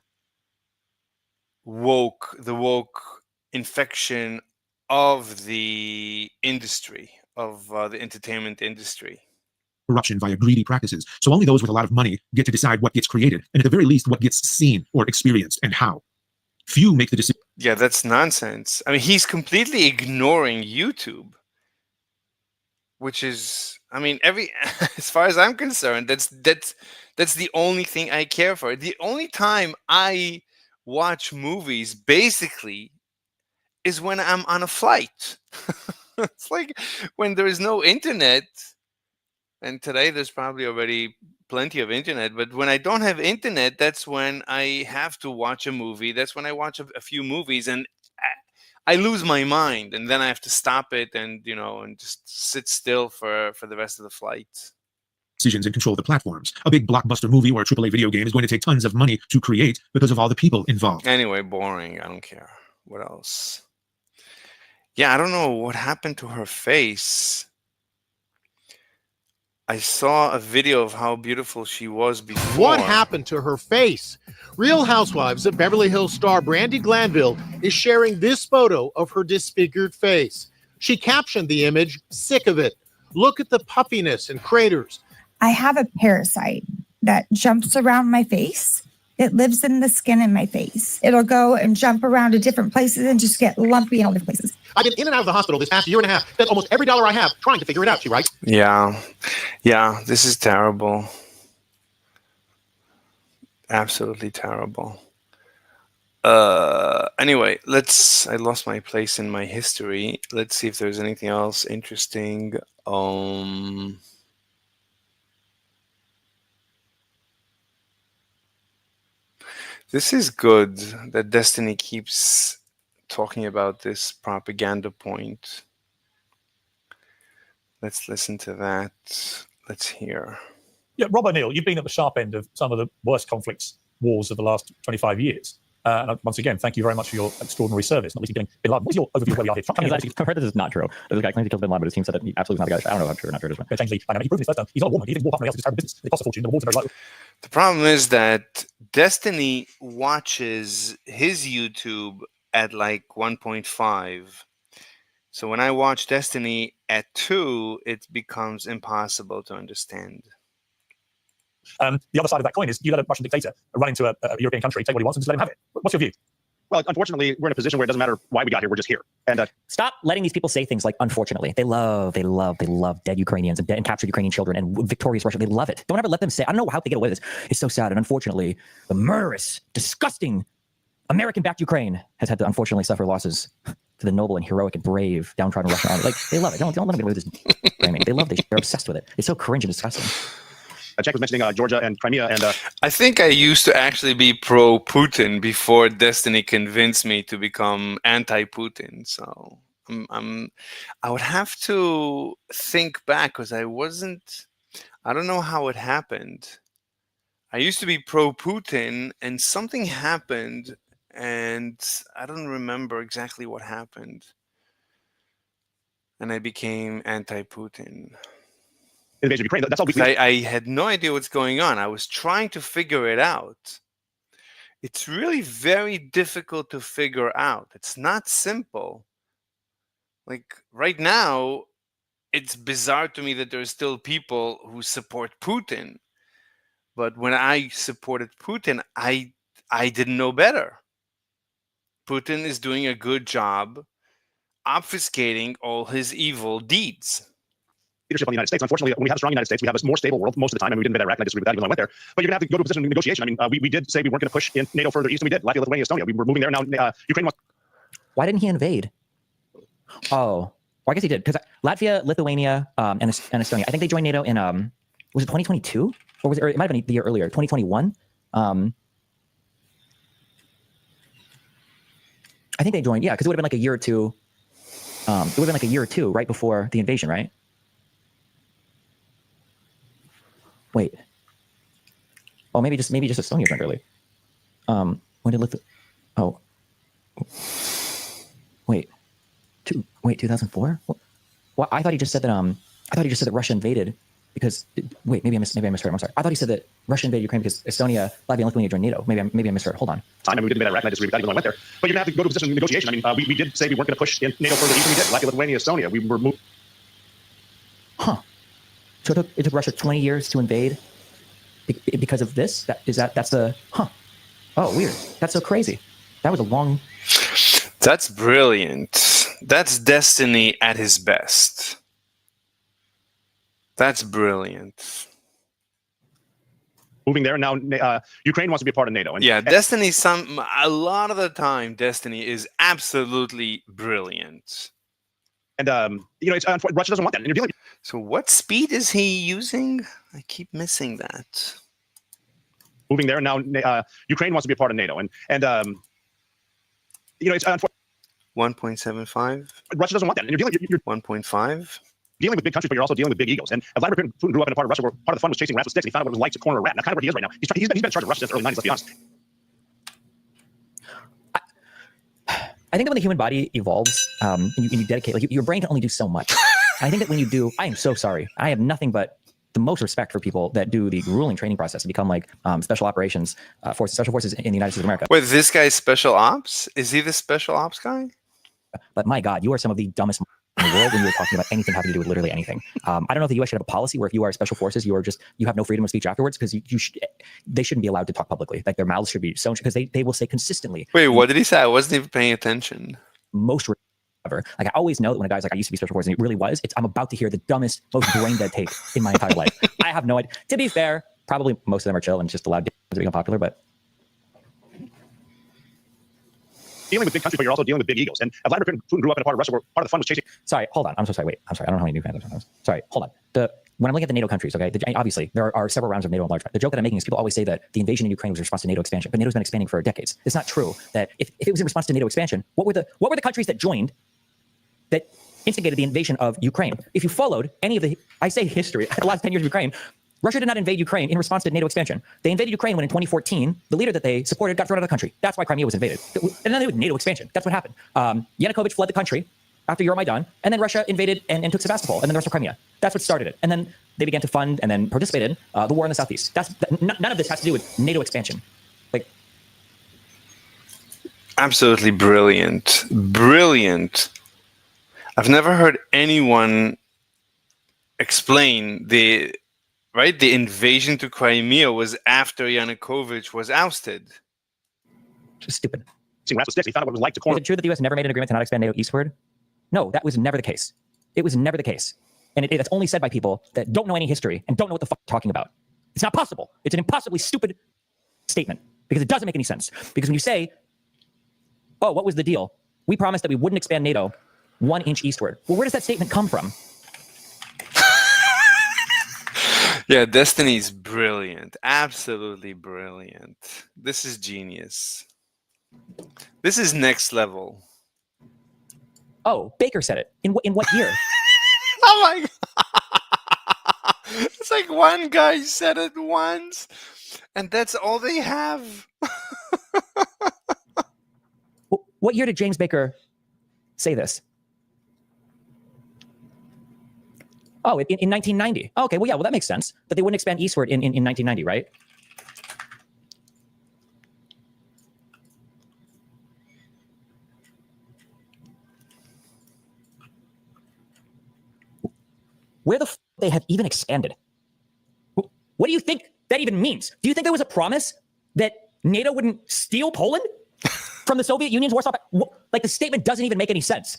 the woke infection of the industry, of the entertainment industry. Corruption via greedy practices. So only those with a lot of money get to decide what gets created, and at the very least, what gets seen or experienced and how. Few make the decision. Yeah, that's nonsense. I mean, he's completely ignoring YouTube, which is, I mean, as far as I'm concerned, that's the only thing I care for. The only time I watch movies, basically, is when I'm on a flight. It's like when there is no internet, and today there's probably already plenty of internet, but when I don't have internet, that's when I have to watch a movie. That's when I watch a few movies, and I lose my mind, and then I have to stop it and just sit still for the rest of the flight. Decisions and control the platforms. A big blockbuster movie or a AAA video game is going to take tons of money to create because of all the people involved. Anyway, boring. I don't care. What else? Yeah, I don't know what happened to her face. I saw a video of how beautiful she was before. What happened to her face? Real Housewives of Beverly Hills star Brandi Glanville is sharing this photo of her disfigured face. She captioned the image, "Sick of it. Look at the puffiness and craters." I have a parasite that jumps around my face. It lives in the skin in my face. It'll go and jump around to different places and just get lumpy in all different places. "I've been in and out of the hospital this past year and a half. Spent almost every dollar I have trying to figure it out," she writes. Yeah, this is terrible. Absolutely terrible. Anyway, I lost my place in my history. Let's see if there's anything else interesting. This is good that Destiny keeps talking about this propaganda point. Let's listen to that. Let's hear. Yeah, Rob O'Neill, you've been at the sharp end of some of the worst wars of the last 25 years. And once again, thank you very much for your extraordinary service, not least getting Bin Laden. What's your overview of where we are here? I've heard this is not true. There's a guy claiming to kill Bin Laden, but his team said that he absolutely is not a guy. I don't know how true or not true it is. Change the dynamic. He proved this first time. He's not a war monkey. He thinks war partner else is terrible business. It costs a fortune. The rewards are very low. The problem is that Destiny watches his YouTube at like 1.5. So when I watch Destiny at 2, it becomes impossible to understand. The other side of that coin is you let a Russian dictator run into a European country, take what he wants, and just let him have it. What's your view? Well, unfortunately, we're in a position where it doesn't matter why we got here. We're just here. And stop letting these people say things like "unfortunately." They love dead Ukrainians and captured Ukrainian children and victorious Russia. They love it. Don't ever let them say, I don't know how they get away with this. It's so sad. And unfortunately, the murderous, disgusting American-backed Ukraine has had to unfortunately suffer losses to the noble and heroic and brave downtrodden Russian army. Like, they love it. Don't let them get away with this framing. They love this. They're obsessed with it. It's so cringe and disgusting. Czech was mentioning Georgia and Crimea, and I think I used to actually be pro-Putin before Destiny convinced me to become anti-Putin. So I would have to think back because I don't know how it happened. I used to be pro-Putin and something happened and I don't remember exactly what happened. And I became anti-Putin. Invasion of Ukraine. That's all I had no idea what's going on. I was trying to figure it out. It's really very difficult to figure out. It's not simple. Like right now, it's bizarre to me that there are still people who support Putin. But when I supported Putin, I didn't know better. Putin is doing a good job obfuscating all his evil deeds. Leadership on the United States. Unfortunately, when we have a strong United States, we have a more stable world most of the time, and we didn't invade Iraq, and I disagree with that, even though I went there. But you're going to have to go to a position of negotiation. I mean, we did say we weren't going to push in NATO further east, and we did. Latvia, Lithuania, Estonia. We were moving there. Now, Ukraine was... Why didn't he invade? Oh, well, I guess he did. Because Latvia, Lithuania, and Estonia, I think they joined NATO in, was it 2022? Or was it, or it might have been the year earlier, 2021? I think they joined, yeah, because it would have been like a year or two It would have been like a year or two right before the invasion, right? Wait. Oh, maybe just Estonia joined early. When did Lithuania? Oh, wait. 2004? Well, I thought he just said that. I thought he just said that Russia invaded because. Wait, maybe I misheard him. I'm sorry. I thought he said that Russia invaded Ukraine because Estonia, Latvia, and Lithuania joined NATO. Maybe I misheard. Hold on. Time, and we didn't invade Iraq, and I disagree with that, even though I went there. But you're going to have to go to a position of negotiation. I mean, we did say we weren't going to push in NATO further east, and we did. Latvia, Lithuania, Estonia. We were moving. Huh. So it took Russia 20 years to invade because of this? That's the. Huh. Oh, weird. That's so crazy. That was a long. That's brilliant. That's Destiny at his best. That's brilliant. Moving there, and now Ukraine wants to be a part of NATO. And, Yeah, Destiny. A lot of the time, Destiny is absolutely brilliant. And it's Russia doesn't want that. And you're dealing. So, what speed is he using? I keep missing that. Moving there, and now Ukraine wants to be a part of NATO. And it's 1.75. Russia doesn't want that. And you're 1.5. dealing with big countries, but you're also dealing with big egos. And Vladimir Putin grew up in a part of Russia where part of the fun was chasing rats with sticks. And he found out what it was like to corner a rat. And that's kind of where he is right now. He's been in charge of Russia since the early 90s, let's be honest. I think that when the human body evolves, and you dedicate, like your brain can only do so much. I think that when you do, I am so sorry. I have nothing but the most respect for people that do the grueling training process to become like special operations special forces in the United States of America. Wait, this guy's special ops? Is he the special ops guy? But my God, you are some of the dumbest in the world when you're talking about anything having to do with literally anything. I don't know if the U.S. should have a policy where if you are special forces, you have no freedom of speech afterwards because they shouldn't be allowed to talk publicly. Like their mouths should be sewn because they will say consistently. Wait, what did he say? I wasn't even paying attention. Most ever. Like I always know that when a guy's like, I used to be special forces, and it really was. I'm about to hear the dumbest, most brain dead take in my entire life. I have no idea. To be fair, probably most of them are chill and just allowed to become popular, but. Dealing with big countries, but you're also dealing with big egos. And Vladimir Putin grew up in a part of Russia where part of the fun was chasing. Sorry, hold on. I'm so sorry. Wait, I'm sorry. I don't know how many new fans sometimes. Sorry, hold on. When I'm looking at the NATO countries, okay, obviously there are several rounds of NATO enlargement. The joke that I'm making is people always say that the invasion in Ukraine was a response to NATO expansion, but NATO's been expanding for decades. It's not true that if it was in response to NATO expansion, what were the countries that joined that instigated the invasion of Ukraine? If you followed any of the, I say history, the last 10 years of Ukraine, Russia did not invade Ukraine in response to NATO expansion. They invaded Ukraine when in 2014, the leader that they supported got thrown out of the country. That's why Crimea was invaded. And then they did NATO expansion. That's what happened. Yanukovych fled the country after Euromaidan, and then Russia invaded and took Sevastopol, and then the rest of Crimea. That's what started it. And then they began to fund and then participate in the war in the southeast. None of this has to do with NATO expansion. Like, absolutely brilliant. Brilliant. I've never heard anyone explain the invasion to Crimea was after Yanukovych was ousted. Just stupid. He found out what it was like to corner. Is it true that the U.S. never made an agreement to not expand NATO eastward? No, that was never the case. It was never the case. And that's only said by people that don't know any history and don't know what the fuck they're talking about. It's not possible. It's an impossibly stupid statement because it doesn't make any sense. Because when you say, oh, what was the deal? We promised that we wouldn't expand NATO 1 inch eastward. Well, where does that statement come from? Yeah, Destiny's brilliant. Absolutely brilliant. This is genius. This is next level. Oh, Baker said it. In what year? Oh my God. It's like one guy said it once, and that's all they have. What year did James Baker say this? Oh, in 1990. Oh, okay, well, yeah, well, that makes sense. That they wouldn't expand eastward in 1990, right? Where the they have even expanded? What do you think that even means? Do you think there was a promise that NATO wouldn't steal Poland from the Soviet Union's Warsaw Pact? Like the statement doesn't even make any sense.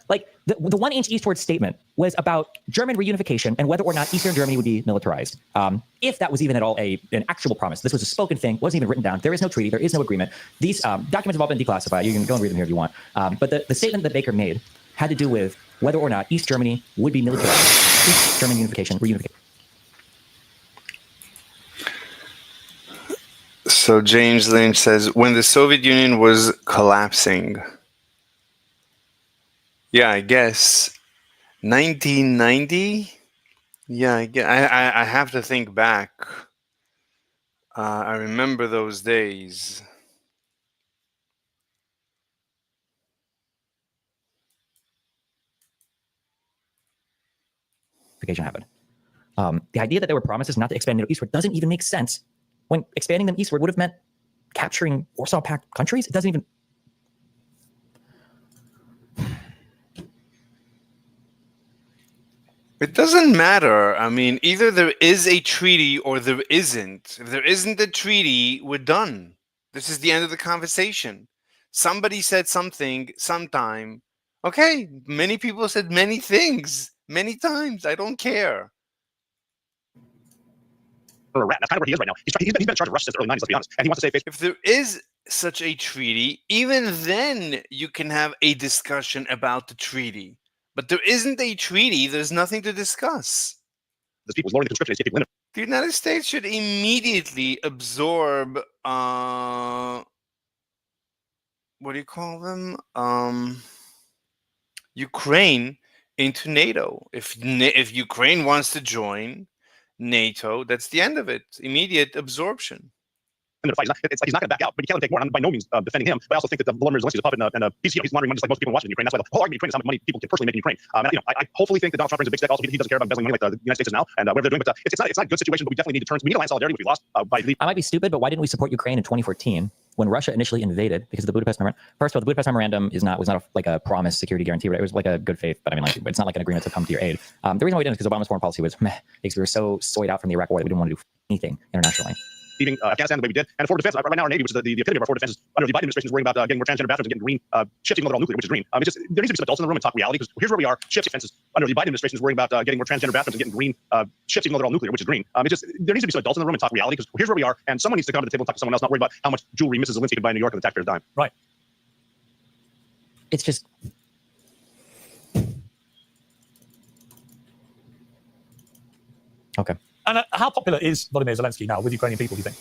Like the 1 inch eastward statement was about German reunification and whether or not Eastern Germany would be militarized. If that was even at all an actual promise, this was a spoken thing, wasn't even written down. There is no treaty, there is no agreement. These documents have all been declassified. You can go and read them here if you want. But the statement that Baker made had to do with whether or not East Germany would be militarized. East German reunification. So James Lynch says, when the Soviet Union was collapsing. Yeah, I guess 1990. Yeah, I have to think back. I remember those days. Happened. The idea that there were promises not to expand NATO eastward doesn't even make sense when expanding them eastward would have meant capturing Warsaw Pact countries. It doesn't even. It doesn't matter. I mean, either there is a treaty or there isn't. If there isn't a treaty, we're done. This is the end of the conversation. Somebody said something sometime. Okay, many people said many things many times. I don't care. A rat. That's kind of where he is right now. He's been in charge of Russia since the early 90s, let's be honest. And he wants to say If there is such a treaty, even then you can have a discussion about the treaty. But there isn't a treaty, there's nothing to discuss. this people lowering the conscription age to get people in it. The United States should immediately absorb what do you call them? Ukraine into NATO. If Ukraine wants to join NATO, that's the end of it. Immediate absorption. In the fight. It's like he's not going to back out, but you can't let him take more. I'm by no means defending him, but I also think that Volodymyr Zelensky is a puppet, and he's laundering money just like most people in Washington, Ukraine. That's why the whole argument in Ukraine is how much money people can personally make in Ukraine. And I hopefully think that Donald Trump brings a big stick. Also, he doesn't care about embezzling money like the United States is now, and whatever they're doing. But it's not a good situation. But we definitely need to turn. We need to land solidarity, which we lost by leaving. I might be stupid, but why didn't we support Ukraine in 2014 when Russia initially invaded? Because of the Budapest Memorandum. First of all, the Budapest Memorandum was not like a promise security guarantee. Right? It was like a good faith, but I mean, like, it's not like an agreement to come to your aid. The reason why we didn't is because Obama's foreign policy was meh, because we were so soyed out from the Iraq War that we didn't want to do anything internationally. Leaving Afghanistan the way we did, and forward defense. Right now, our Navy, which is the epitome of our forward defense, under the Biden administration, is worrying about getting more transgender bathrooms and getting green ships, even though they're all nuclear, which is green. It's just there needs to be some adults in the room and talk reality. Because here's where we are: ships defenses under the Biden administration is worrying about getting more transgender bathrooms and getting green ships, even though they're all nuclear, which is green. It's just there needs to be some adults in the room and talk reality. Because here's where we are, and someone needs to come to the table and talk to someone else, not worry about how much jewelry Mrs. Zelensky can buy in New York on the taxpayer's dime. Right. It's just. Okay. And how popular is Volodymyr Zelensky now with Ukrainian people, do you think?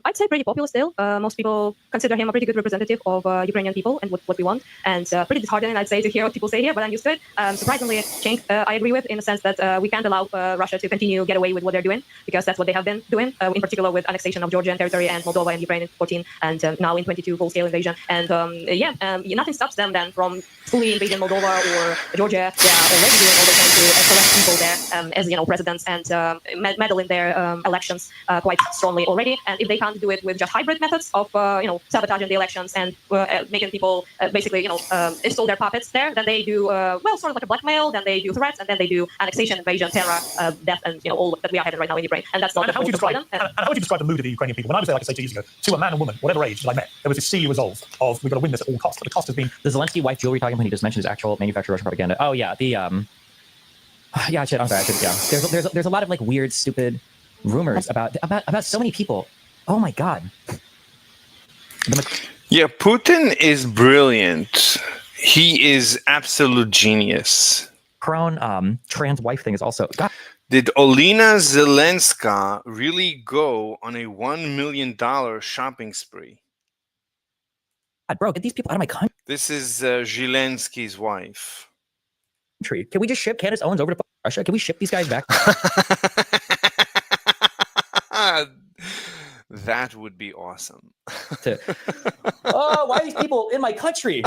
I'd say pretty popular still. Most people consider him a pretty good representative of Ukrainian people and what we want. And pretty disheartening, I'd say, to hear what people say here, but I'm used to it. Surprisingly, Cenk, I agree with in the sense that we can't allow Russia to continue get away with what they're doing, because that's what they have been doing, in particular with annexation of Georgian territory and Moldova and Ukraine in 14 and now in 22 full-scale invasion. And nothing stops them then from fully invading Moldova or Georgia. They are already doing all they can to select people there as presidents and meddle in their elections quite strongly already. And if they can't do it with just hybrid methods of sabotaging the elections and making people basically install their puppets there, then they do sort of like a blackmail, then they do threats, and then they do annexation, invasion, terror, death, and all that we are having right now in Ukraine. And that's not How would you describe the mood of the Ukrainian people? When I was there, like I say 2 years ago, to a man and woman, whatever age that I met, there was this sea resolve of we've got to win this at all costs. But the cost has been the Zelensky wife jewelry talking when he just mentioned his actual manufacturer Russian propaganda. Oh yeah, yeah, shit. I'm sorry. There's a lot of like weird, stupid rumors about so many people. Oh my god. Yeah, Putin is brilliant. He is absolute genius. Crone, trans wife thing is also. God. Did Olena Zelenska really go on a $1 million shopping spree? God, bro, get these people out of my country. This is Zelensky's wife. Can we just ship Candace Owens over to Russia? Can we ship these guys back? That would be awesome. Why are these people in my country?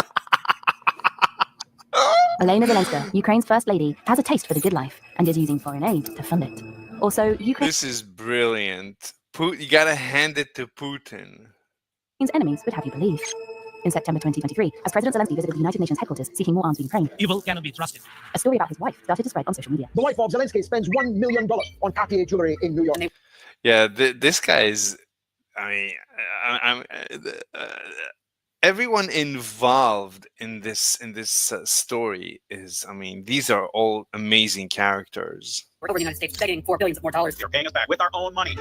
Olena Zelenska, Ukraine's first lady, has a taste for the good life and is using foreign aid to fund it. Also, This is brilliant. You gotta hand it to Putin. Ukraine's enemies would have you believe. In September 2023, as President Zelensky visited the United Nations headquarters seeking more arms for Ukraine. Evil cannot be trusted. A story about his wife started to spread on social media. The wife of Zelensky spends $1 million on Cartier jewelry in New York. Yeah, this guy is. Everyone involved in this story is. These are all amazing characters. We're over the United States begging for billions of more dollars. You're paying us back with our own money.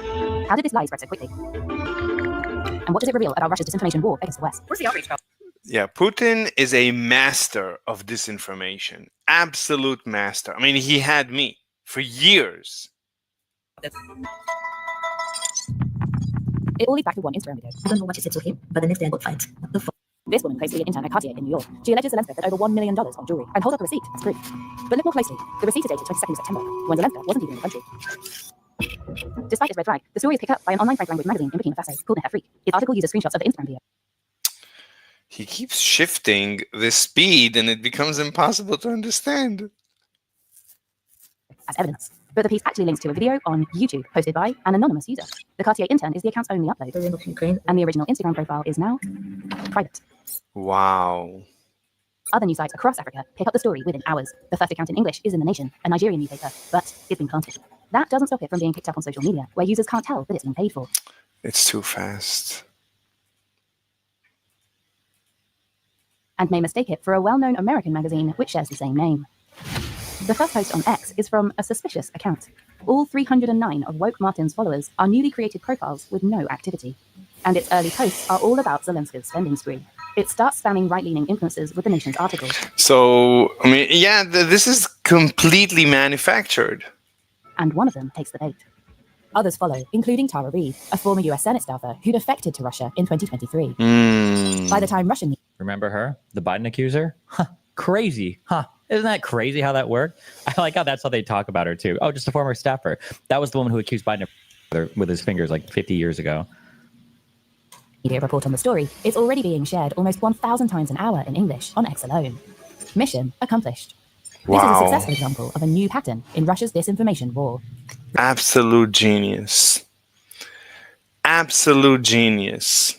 How did this lie spread so quickly? And what does it reveal about Russia's disinformation war against the West? Where's the outrage about? Yeah, Putin is a master of disinformation. Absolute master. He had me for years. It all leads back to one Instagram video. I don't know what you said to him, but the next day I got fight. What the fuck? This woman claims to be an intern at Cartier in New York. She alleges Zelenska spent over $1 million on jewelry and holds up a receipt as proof. But look more closely. The receipt is dated 22nd of September, when Zelenska wasn't even in the country. Despite its red flag, the story is picked up by an online French language magazine in Burkina Faso called Freak. Its article uses screenshots of the Instagram video. He keeps shifting the speed and it becomes impossible to understand. As evidence. But the piece actually links to a video on YouTube posted by an anonymous user. The Cartier intern is the account's only upload. And the original Instagram profile is now private. Wow. Other news sites across Africa pick up the story within hours. The first account in English is in The Nation, a Nigerian newspaper, but it's been planted. That doesn't stop it from being picked up on social media, where users can't tell that it's been paid for. It's too fast. And may mistake it for a well-known American magazine which shares the same name. The first post on X is from a suspicious account. All 309 of Woke Martin's followers are newly created profiles with no activity. And its early posts are all about Zelenska's spending spree. It starts spamming right-leaning influencers with the Nation's article. So, I mean, yeah, this is completely manufactured. And one of them takes the bait. Others follow, including Tara Reid, a former US Senate staffer who defected to Russia in 2023. By the time Russian... Remember her? The Biden accuser? Huh, crazy. Huh. Isn't that crazy how that worked? I like how that's how they talk about her too. Oh, just a former staffer. That was the woman who accused Biden with his fingers like 50 years ago. Media report on the story, it's already being shared almost 1,000 times an hour in English on X alone. Mission accomplished. Wow. This is a successful example of a new pattern in Russia's disinformation war. Absolute genius. Absolute genius.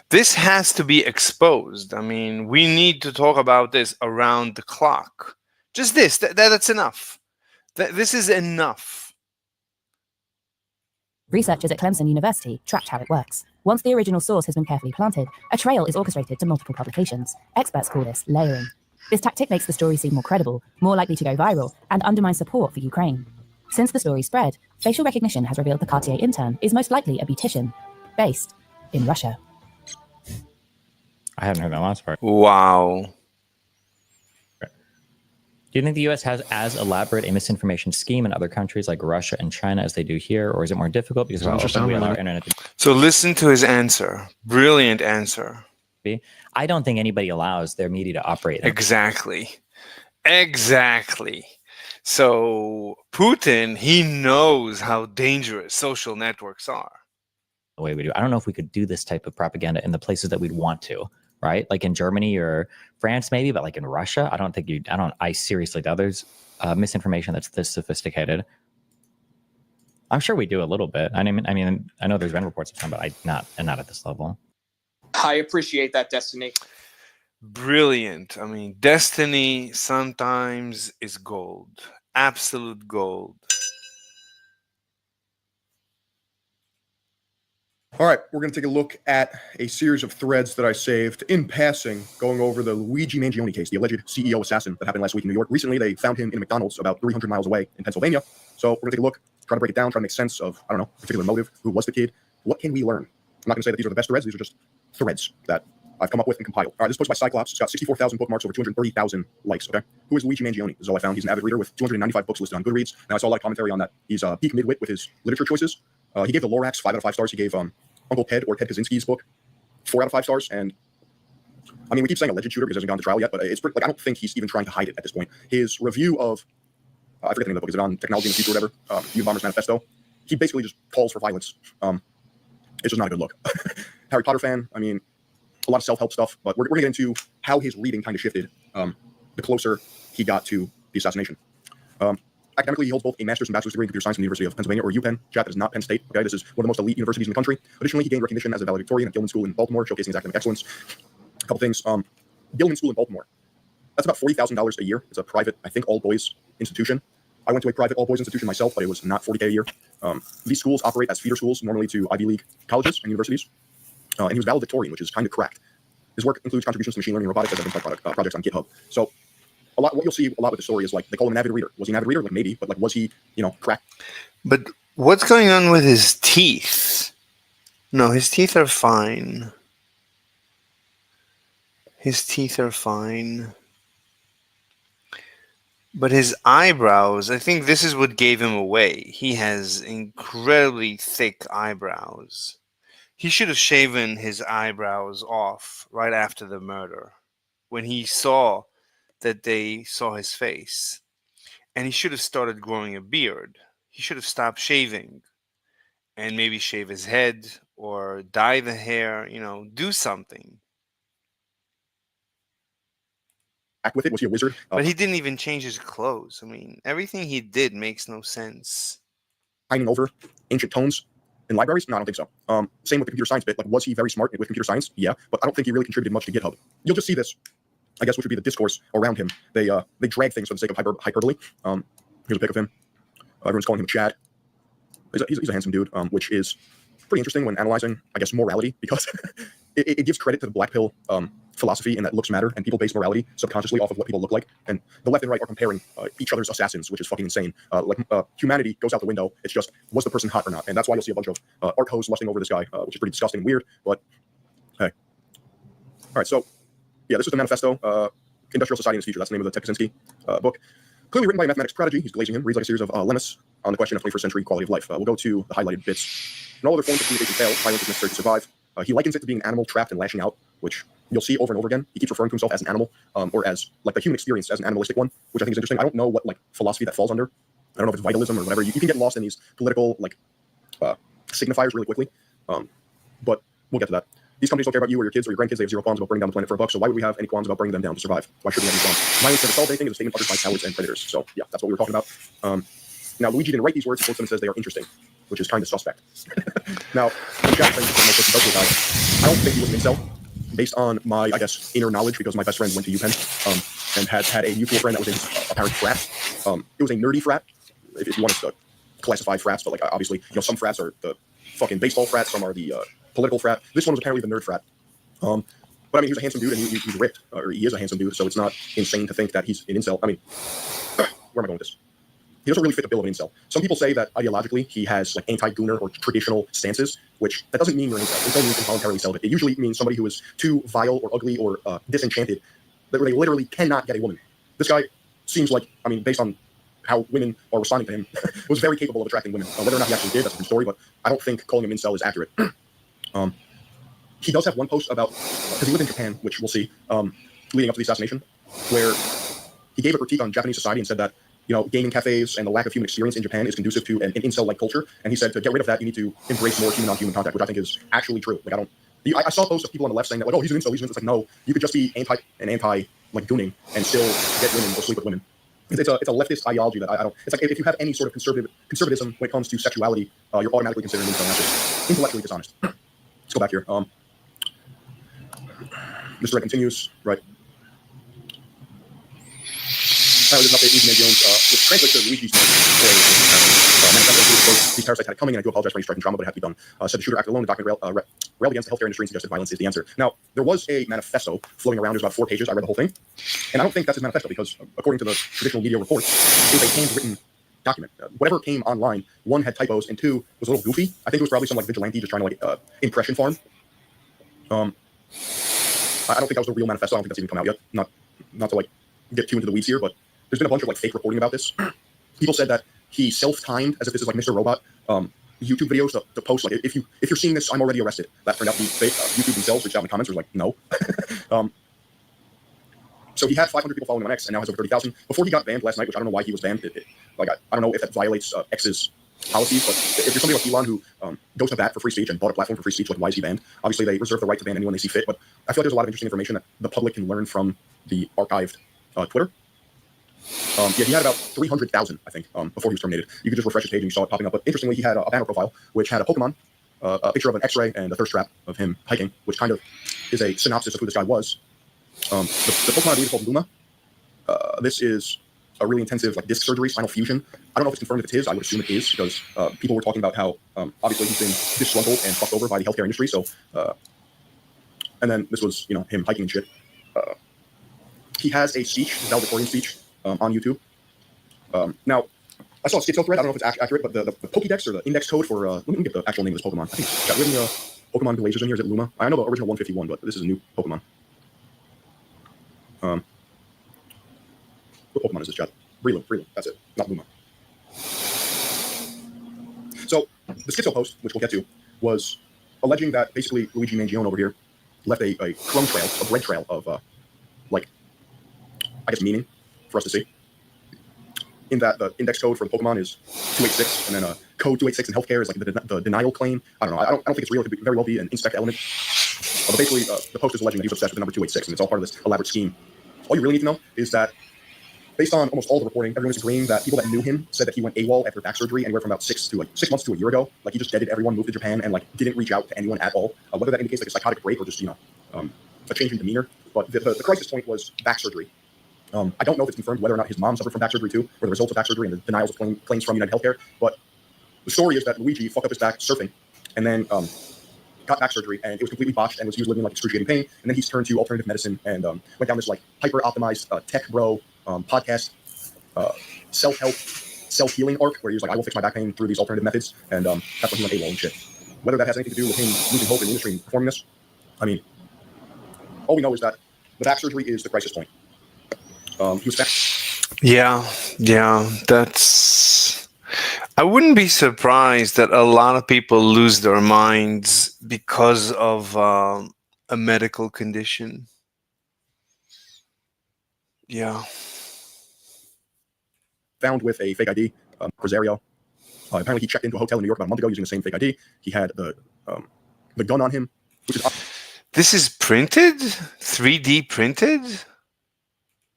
This has to be exposed. I mean, we need to talk about this around the clock. Just this, that's enough. This is enough. Researchers at Clemson University tracked how it works. Once the original source has been carefully planted, a trail is orchestrated to multiple publications. Experts call this layering. This tactic makes the story seem more credible, more likely to go viral, and undermine support for Ukraine. Since the story spread, facial recognition has revealed the Cartier intern is most likely a beautician, based in Russia. I hadn't heard that last part. Wow. Do you think the U.S. has as elaborate a misinformation scheme in other countries like Russia and China as they do here, or is it more difficult because of how open we allow our internet to So listen to his answer. Brilliant answer. be? I don't think anybody allows their media to operate. Exactly. Exactly. So Putin, he knows how dangerous social networks are. The way we do. I don't know if we could do this type of propaganda in the places that we'd want to, right? Like in Germany or France, maybe, but like in Russia, I seriously doubt there's misinformation that's this sophisticated. I'm sure we do a little bit. I mean, I know there's been reports of some, but not at this level. I appreciate that, Destiny. Brilliant. I mean, destiny sometimes is gold. Absolute gold. All right, we're going to take a look at a series of threads that I saved in passing, going over the Luigi Mangioni case, the alleged CEO assassin that happened last week in New York. Recently, they found him in a McDonald's about 300 miles away in Pennsylvania. So we're going to take a look, try to break it down, try to make sense of, I don't know, particular motive, who was the kid, what can we learn? I'm not going to say that these are the best threads, these are just threads that I've come up with and compiled. All right, this is posted by Cyclops. It's got 64,000 bookmarks, over 230,000 likes, okay? Who is Luigi Mangioni? This is all I found. He's an avid reader with 295 books listed on Goodreads. Now, I saw a lot of commentary on that. He's peak midwit with his literature choices. He gave the Lorax 5 out of 5 stars. He gave Uncle Ted or Ted Kaczynski's book 4 out of 5 stars. And I mean, we keep saying alleged shooter because he hasn't gone to trial yet, but it's pretty, like, I don't think he's even trying to hide it at this point. His review of, I forget the name of the book. Is it on Technology in the Future or whatever? Bomber's Manifesto. He basically just calls for violence. It's just not a good look. Harry Potter fan. I mean, a lot of self-help stuff, but we're going to get into how his reading kind of shifted the closer he got to the assassination. Academically, he holds both a master's and bachelor's degree in computer science from the University of Pennsylvania, or UPenn. Chat, that is not Penn State. Okay, this is one of the most elite universities in the country. Additionally, he gained recognition as a valedictorian at Gilman School in Baltimore, showcasing his academic excellence. A couple things. Gilman School in Baltimore. That's about $40,000 a year. It's a private, I think, all-boys institution. I went to a private all-boys institution myself, but it was not $40K a year. These schools operate as feeder schools, normally to Ivy League colleges and universities. And he was valedictorian, which is kind of cracked. His work includes contributions to machine learning and robotics as evidenced by projects on GitHub. So what you'll see a lot with the story is, like, they call him an avid reader. Was he an avid reader? Like, maybe, but like, was he, cracked? But what's going on with his teeth? No, his teeth are fine. His teeth are fine. But his eyebrows, I think this is what gave him away. He has incredibly thick eyebrows. He should have shaven his eyebrows off right after the murder when he saw that they saw his face. And he should have started growing a beard. He should have stopped shaving and maybe shave his head or dye the hair, do something. Act with it. Was he a wizard? But he didn't even change his clothes. I mean, everything he did makes no sense. Hiding over ancient tomes in libraries? No, I don't think so. Same with the computer science bit. Like, was he very smart with computer science? Yeah, but I don't think he really contributed much to GitHub. You'll just see this, I guess, which would be the discourse around him. They drag things for the sake of hyperbole. Here's a pic of him. Everyone's calling him Chad. He's a handsome dude, which is pretty interesting when analyzing, I guess, morality, because it gives credit to the black pill philosophy in that looks matter, and people base morality subconsciously off of what people look like. And the left and right are comparing each other's assassins, which is fucking insane. Humanity goes out the window. It's just, was the person hot or not? And that's why you'll see a bunch of art hoes lusting over this guy, which is pretty disgusting and weird, but hey. All right, so, yeah, this is the manifesto, Industrial Society in the Future. That's the name of the Ted Kaczynski book. Clearly written by a mathematics prodigy. He's glazing him. Reads like a series of lemmas on the question of 21st century quality of life. We'll go to the highlighted bits. In all other forms of communication fail, violence is necessary to survive. He likens it to being an animal trapped and lashing out, which you'll see over and over again. He keeps referring to himself as an animal, or as like the human experience as an animalistic one, which I think is interesting. I don't know what like philosophy that falls under. I don't know if it's vitalism or whatever. You can get lost in these political like signifiers really quickly, but we'll get to that. These companies don't care about you or your kids or your grandkids. They have zero qualms about bringing down the planet for a buck. So why would we have any qualms about bringing them down to survive? Why should we have any qualms? Violence never solves anything is a statement uttered by cowards and predators. So yeah, that's what we were talking about. Now Luigi didn't write these words. He quotes them and says they are interesting, which is kind of suspect. Now, I don't think he was an incel. Based on my, I guess, inner knowledge, because my best friend went to UPenn and had a mutual friend that was in a parent frat. It was a nerdy frat, if you want to classify frats, but like obviously, some frats are the fucking baseball frats, some are the political frat. This one was apparently the nerd frat. But I mean, he's a handsome dude and he's ripped, or he is a handsome dude, so it's not insane to think that he's an incel. I mean, where am I going with this? He doesn't really fit the bill of an incel. Some people say that ideologically he has like anti-gooner or traditional stances, which that doesn't mean you're an incel. Incel means involuntarily celibate. It usually means somebody who is too vile or ugly or disenchanted that they literally cannot get a woman. This guy seems like, I mean, based on how women are responding to him, was very capable of attracting women. Whether or not he actually did, that's a different story, but I don't think calling him incel is accurate. He does have one post about, because he lived in Japan, which we'll see, leading up to the assassination, where he gave a critique on Japanese society and said that, gaming cafes and the lack of human experience in Japan is conducive to an incel-like culture. And he said to get rid of that, you need to embrace more human-on-human contact, which I think is actually true. Like, I saw posts of people on the left saying that, like, oh, he's an incel, It's like, no, you could just be anti, like, gooning and still get women or sleep with women. It's a leftist ideology that I don't. It's like if you have any sort of conservatism when it comes to sexuality, you're automatically considered an incel, not just intellectually dishonest. Let's go back here. Mr. Red continues, right? There's an update, Luigi mangioni, which translates to Luigi's manifesto. These parasites had it coming, and I do apologize for any strife and drama, but it had to be done. Said the shooter acted alone. The document railed against the healthcare industry and suggested violence is the answer. Now, there was a manifesto floating around. There's about 4 pages. I read the whole thing, and I don't think that's his manifesto because, according to the traditional media reports, it was a handwritten document. Whatever came online, 1 had typos, and 2 was a little goofy. I think it was probably some like vigilante just trying to impression farm. I don't think that was the real manifesto. I don't think that's even come out yet. Not to get too into the weeds here, but there's been a bunch of fake reporting about this. People said that he self-timed, as if this is like Mr. Robot, YouTube videos to post if you're seeing this, I'm already arrested. That turned out to be fake. YouTube themselves reached out in the comments, was like, no. So he had 500 people following him on X, and now has over 30,000. Before he got banned last night, which I don't know why he was banned. I don't know if that violates X's policies, but if you're somebody like Elon who goes to bat for free speech and bought a platform for free speech, why is he banned? Obviously, they reserve the right to ban anyone they see fit, but I feel like there's a lot of interesting information that the public can learn from the archived Twitter. He had about 300,000, I think, before he was terminated. You could just refresh his page and you saw it popping up. But interestingly, he had a banner profile, which had a Pokemon, a picture of an X-ray, and a thirst trap of him hiking, which kind of is a synopsis of who this guy was. The Pokemon, I believe, is called Luma. This is a really intensive disc surgery, spinal fusion. I don't know if it's confirmed if it's his. I would assume it is because people were talking about how obviously he's been disgruntled and fucked over by the healthcare industry. So, and then this was him hiking and shit. He has a speech, his valedictorian speech, on YouTube. Now, I saw a schizo thread. I don't know if it's accurate, but the Pokédex or the index code for let me get the actual name of this Pokemon. I think it's got written Pokemon Glazers in here. Is it Luma? I know the original 151, but this is a new Pokemon. What Pokemon is this, chat? Breloom. That's it. Not Luma. So the schizo post, which we'll get to, was alleging that basically Luigi Mangione over here left a crumb trail, a bread trail of, like, I guess, meaning for us to see. In that the index code for the Pokemon is 286, and then code 286 in healthcare is like the denial claim. I don't know. I don't think it's real. It could very well be an inspect element. But basically, the post is alleging that he was obsessed with the number 286, and it's all part of this elaborate scheme. All you really need to know is that, based on almost all the reporting, everyone is agreeing that people that knew him said that he went AWOL after back surgery anywhere from about 6 months to a year ago. Like, he just deaded everyone, moved to Japan, and like didn't reach out to anyone at all. Whether that indicates like a psychotic break or just a change in demeanor. But the crisis point was back surgery. I don't know if it's confirmed whether or not his mom suffered from back surgery too, or the results of back surgery and the denials of claims from United Healthcare. But the story is that Luigi fucked up his back surfing, and then got back surgery, and it was completely botched, and he was living in like excruciating pain. And then he's turned to alternative medicine and went down this like hyper optimized tech bro podcast self-help, self-healing arc where he was like, I will fix my back pain through these alternative methods, and that's when he went AWOL and shit. Whether that has anything to do with him losing hope in the industry and performing this, I mean, all we know is that the back surgery is the crisis point. He was back. Yeah, that's. I wouldn't be surprised that a lot of people lose their minds because of a medical condition. Yeah. Found with a fake ID, Rosario. Apparently, he checked into a hotel in New York about a month ago using the same fake ID. He had the gun on him, which is. This is printed, 3D printed.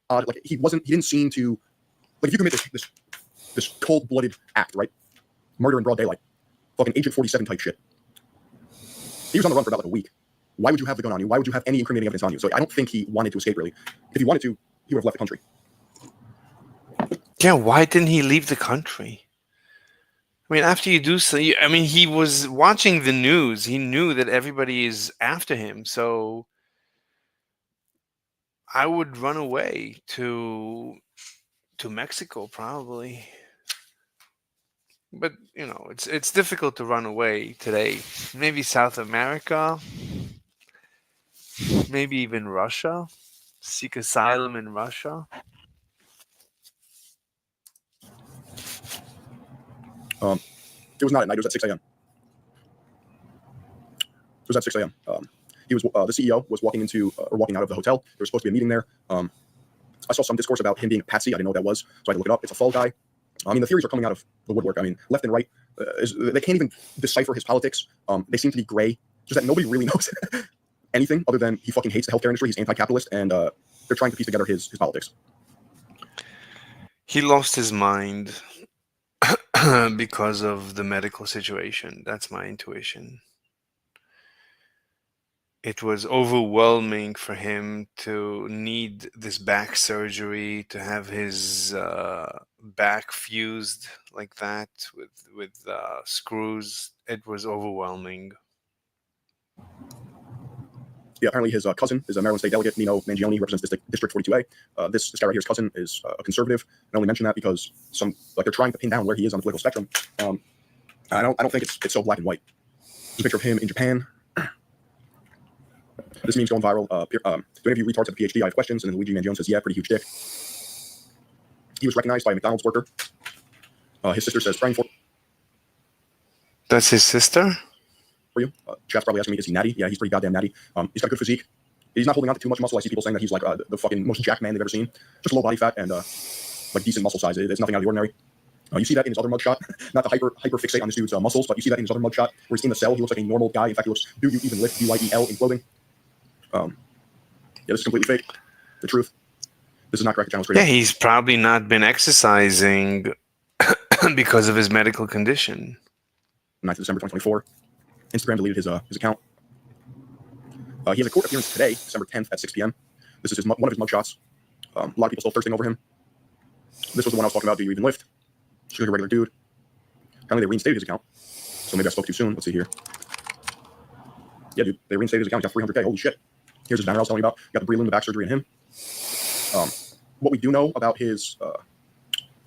Like he didn't seem to, like, if you commit this cold-blooded act, right? Murder in broad daylight, fucking Agent 47 type shit. He was on the run for about like a week. Why would you have the gun on you? Why would you have any incriminating evidence on you? So I don't think he wanted to escape, really. If he wanted to, he would have left the country. Yeah, why didn't he leave the country? I mean, after you do so, I mean, he was watching the news. He knew that everybody is after him, so I would run away to Mexico probably. But it's difficult to run away today. Maybe South America, maybe even Russia. Seek asylum in Russia. It was not at night. It was at 6 a.m. It was at 6 a.m. He was the CEO was walking out of the hotel. There was supposed to be a meeting there. I saw some discourse about him being a patsy. I didn't know what that was, so I had to look it up. It's a fall guy. I mean, the theories are coming out of the woodwork. I mean, left and right, they can't even decipher his politics. They seem to be gray. Just that nobody really knows anything other than he fucking hates the healthcare industry. He's anti-capitalist, and they're trying to piece together his politics. He lost his mind because of the medical situation. That's my intuition. It was overwhelming for him to need this back surgery, to have his back fused like that with screws. It was overwhelming. Yeah, apparently his cousin is a Maryland State delegate, Nino Mangioni, who represents District 42A. This guy right here's cousin is a conservative. I only mention that because they're trying to pin down where he is on the political spectrum. I don't think it's so black and white. There's a picture of him in Japan. This meme's going viral. Do any of you retards have a PhD? I have questions. And then Luigi Mangione says, yeah, pretty huge dick. He was recognized by a McDonald's worker. His sister says, praying for. That's his sister? For you. Chat's probably asking me, is he natty? Yeah, he's pretty goddamn natty. He's got a good physique. He's not holding on to too much muscle. I see people saying that he's like the fucking most jacked man they've ever seen. Just low body fat and like decent muscle size. It's nothing out of the ordinary. You see that in his other mugshot. Not to hyper fixate on this dude's muscles, but you see that in his other mugshot where he's in the cell. He looks like a normal guy. In fact, he looks, do you even lift DYEL in clothing? Yeah, this is completely fake. The truth. This is not correct. Yeah, he's probably not been exercising because of his medical condition. 9th of December 2024. Instagram deleted his account. He has a court appearance today, December 10th at 6 p.m. This is one of his mugshots. A lot of people still thirsting over him. This was the one I was talking about. Do you even lift? Just like a regular dude. Apparently they reinstated his account. So maybe I spoke too soon. Let's see here. Yeah, dude, they reinstated his account. He got 300K. Holy shit. Here's his banner I was telling you about. Got the Breloom, the back surgery, and him. What we do know about his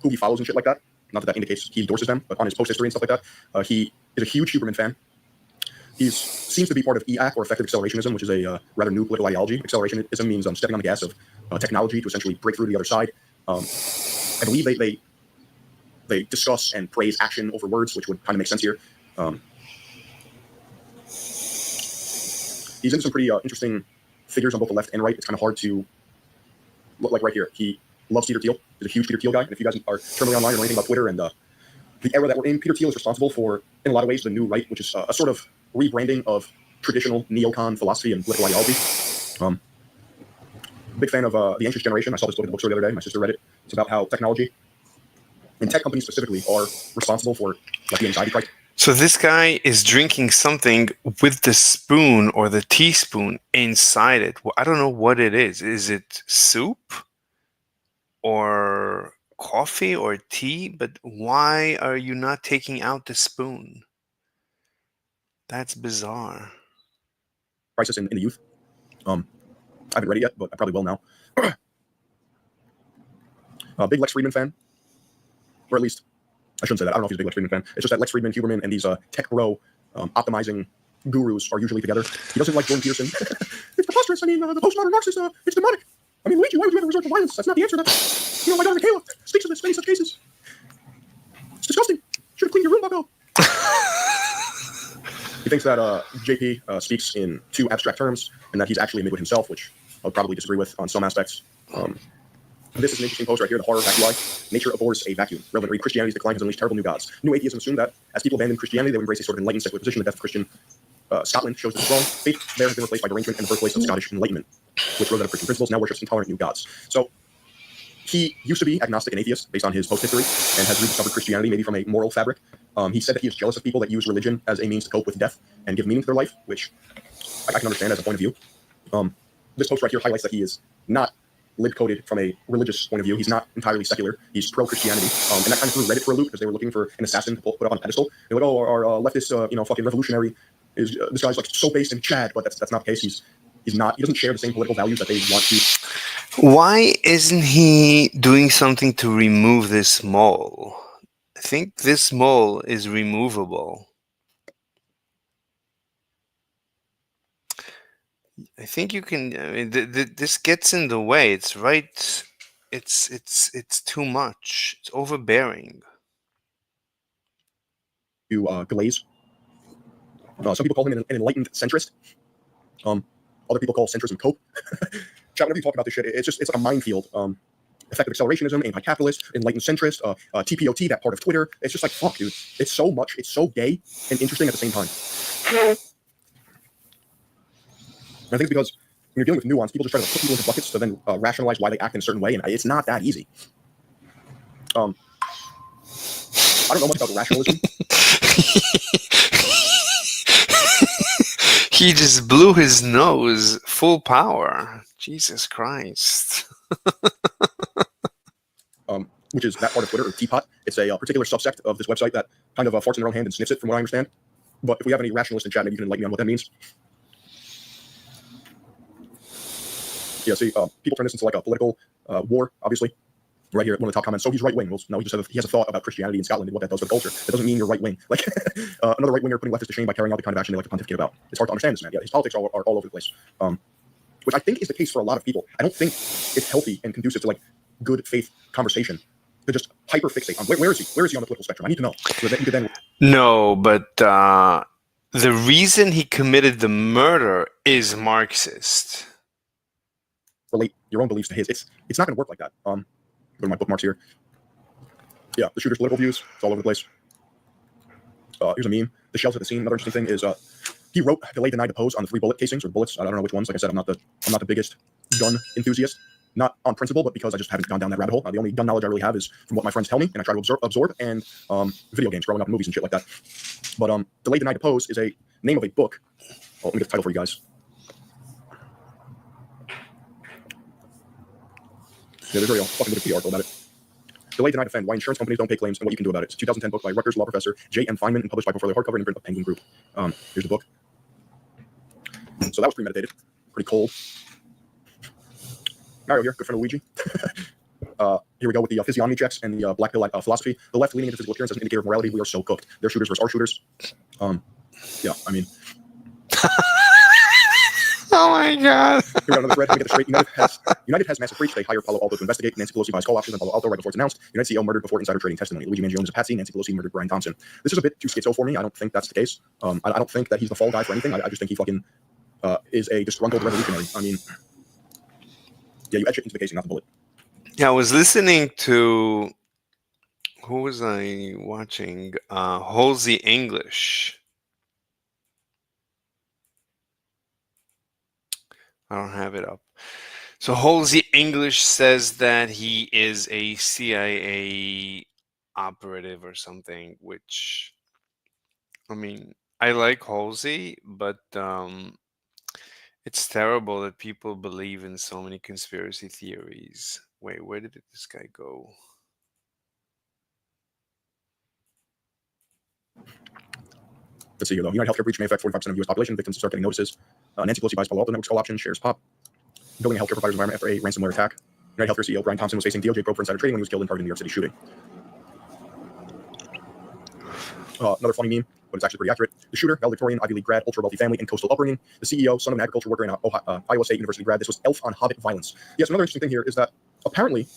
who he follows and shit like that, not that that indicates he endorses them, but on his post history and stuff like that, he is a huge Huberman fan. He seems to be part of EAC, or effective accelerationism, which is a rather new political ideology. Accelerationism means stepping on the gas of technology to essentially break through to the other side. I believe they discuss and praise action over words, which would kind of make sense here. he's into some pretty interesting figures on both the left and right. It's kind of hard to look like right here. He loves Peter Thiel. He's a huge Peter Thiel guy. And if you guys are terminally online or know anything about Twitter and the era that we're in, Peter Thiel is responsible for, in a lot of ways, the new right, which is a sort of rebranding of traditional neocon philosophy and political ideology. Big fan of The Anxious Generation. I saw this book in the bookstore the other day. My sister read it. It's about how technology and tech companies specifically are responsible for like the anxiety crisis. So this guy is drinking something with the spoon or the teaspoon inside it. Well, I don't know what it is. Is it soup or coffee or tea? But why are you not taking out the spoon? That's bizarre. Crisis in the youth. I haven't read it yet, but I probably will now. Big Lex Friedman fan, or at least I shouldn't say that. I don't know if he's a big Lex Friedman fan. It's just that Lex Friedman, Huberman, and these tech bro optimizing gurus are usually together. He doesn't like Jordan Peterson. It's preposterous. I mean, the postmodern Marxist, it's demonic. I mean, Luigi, why would you ever resort to violence? That's not the answer. That's, my daughter Michaela speaks of this in many such cases. It's disgusting. Should have cleaned your room, bucko. He thinks that JP speaks in too abstract terms and that he's actually a midwit himself, which I would probably disagree with on some aspects. This is an interesting post right here, the horror vacui. Nature abhors a vacuum. Relevant read, Christianity's decline has unleashed terrible new gods. New atheism assumed that as people abandon Christianity, they would embrace a sort of enlightened secular position. The death of Christian Scotland shows this is wrong. Faith there has been replaced by derangement and the birthplace of Scottish Enlightenment, which rose out of Christian principles, now worships intolerant new gods. So he used to be agnostic and atheist based on his post-history and has rediscovered Christianity maybe from a moral fabric. He said that he is jealous of people that use religion as a means to cope with death and give meaning to their life, which I can understand as a point of view. This post right here highlights that he is not lib-coded from a religious point of view. He's not entirely secular. He's pro-Christianity. And that kind of threw Reddit for a loop because they were looking for an assassin to put up on a pedestal. They're like, oh, our leftist, fucking revolutionary is this guy's like so based in Chad, but that's not the case. He's not. He doesn't share the same political values that they want to. Why isn't he doing something to remove this mole? I think this mole is removable. I think you can. I mean, this gets in the way. It's right. It's too much. It's overbearing. To glaze. Some people call him an enlightened centrist. Other people call centrism cope. Chat, whenever you talk about this shit, it's like a minefield. Effective accelerationism, anti-capitalist, enlightened centrist, TPOT, that part of Twitter. It's just like, fuck, dude. It's so much. It's so gay and interesting at the same time. And I think it's because when you're dealing with nuance, people just try to put people into buckets to then rationalize why they act in a certain way, and it's not that easy. I don't know much about rationalism. He just blew his nose full power. Jesus Christ. Which is that part of Twitter, or Teapot. It's a particular subsect of this website that kind of farts in their own hand and sniffs it, from what I understand. But if we have any rationalists in chat, maybe you can enlighten me on what that means. Yeah, see, people turn this into like a political war, obviously. Right here, one of the top comments. So he's right wing. Well, no, he has a thought about Christianity in Scotland and what that does for the culture. That doesn't mean you're right wing. Like another right winger putting leftists to shame by carrying out the kind of action they like to pontificate about. It's hard to understand this man. Yeah, his politics are all over the place. Which I think is the case for a lot of people. I don't think it's healthy and conducive to like good faith conversation to just hyper fixate on where is he? Where is he on the political spectrum? I need to know. So that you could then. No, but the reason he committed the murder is Marxist. Relate your own beliefs to his. It's not going to work like that. Go to my bookmarks here. Yeah, the shooter's political views. It's all over the place. Here's a meme. The shells at the scene. Another interesting thing is he wrote delay, deny, depose on the 3 bullet casings or bullets. I don't know which ones. Like I said, I'm not the biggest gun enthusiast. Not on principle, but because I just haven't gone down that rabbit hole. The only gun knowledge I really have is from what my friends tell me, and I try to absorb and video games, growing up in movies and shit like that. But delay, deny, depose is a name of a book. Oh, let me get the title for you guys. Yeah, there's already a fucking Wikipedia article about it. Delay, deny, defend. Why insurance companies don't pay claims and what you can do about it. It's a 2010 book by Rutgers law professor J.M. Feynman and published by Portfolio Hardcover and imprint of Penguin Group. Here's the book. So that was premeditated. Pretty cold. Mario here, good friend of Luigi. Here we go with the physiognomy checks and the black pill philosophy. The left leaning into physical appearance as an indicator of morality. We are so cooked. They're shooters versus our shooters. Yeah, I mean. Oh my God. Here we got another thread. Let me get this straight. United has massive breach. They hired Palo Alto to investigate. Nancy Pelosi buys call options on Palo Alto right before it's announced. United CEO murdered before insider trading testimony. Luigi Mangione is a patsy. Nancy Pelosi murdered Brian Thompson. This is a bit too schizo for me. I don't think that's the case. I don't think that he's the fall guy for anything. I just think he fucking is a disgruntled revolutionary. I mean, yeah, you etch it into the casing, not the bullet. Yeah, I was listening to, who was I watching? Halsey English. I don't have it up. So Halsey English says that he is a CIA operative or something, which, I mean, I like Halsey, but it's terrible that people believe in so many conspiracy theories. Wait, where did this guy go? Let's see here, though. United Healthcare breach may affect 45% of U.S. population. Victims start getting notices. Nancy Pelosi buys Palo Alto Networks call option. Shares pop. Building a healthcare provider's environment after a ransomware attack. United Healthcare CEO Brian Thompson was facing DOJ probe for insider trading when he was killed in part of the New York City shooting. Another funny meme, but it's actually pretty accurate. The shooter, valedictorian, Ivy League grad, ultra-wealthy family, and coastal upbringing. The CEO, son of an agriculture worker and Iowa State University grad. This was Elf on Hobbit violence. Yes, another interesting thing here is that apparently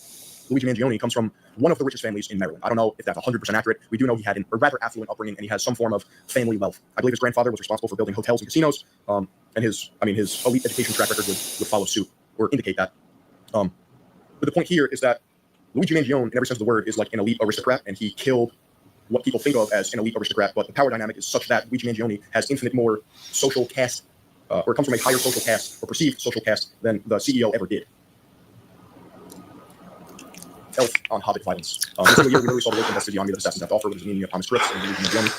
Luigi Mangioni comes from one of the richest families in Maryland. I don't know if that's 100% accurate. We do know he had a rather affluent upbringing, and he has some form of family wealth. I believe his grandfather was responsible for building hotels and casinos, and his elite education track record would follow suit or indicate that. But the point here is that Luigi Mangione, in every sense of the word, is like an elite aristocrat, and he killed what people think of as an elite aristocrat. But the power dynamic is such that Luigi Mangione has infinite more social caste, or comes from a higher social caste, or perceived social caste, than the CEO ever did. Elf on Hobbit violence. This year, we literally saw the worst invested the army that assassins have to offer, with the meaning of Thomas Crooks and Luigi Mangione.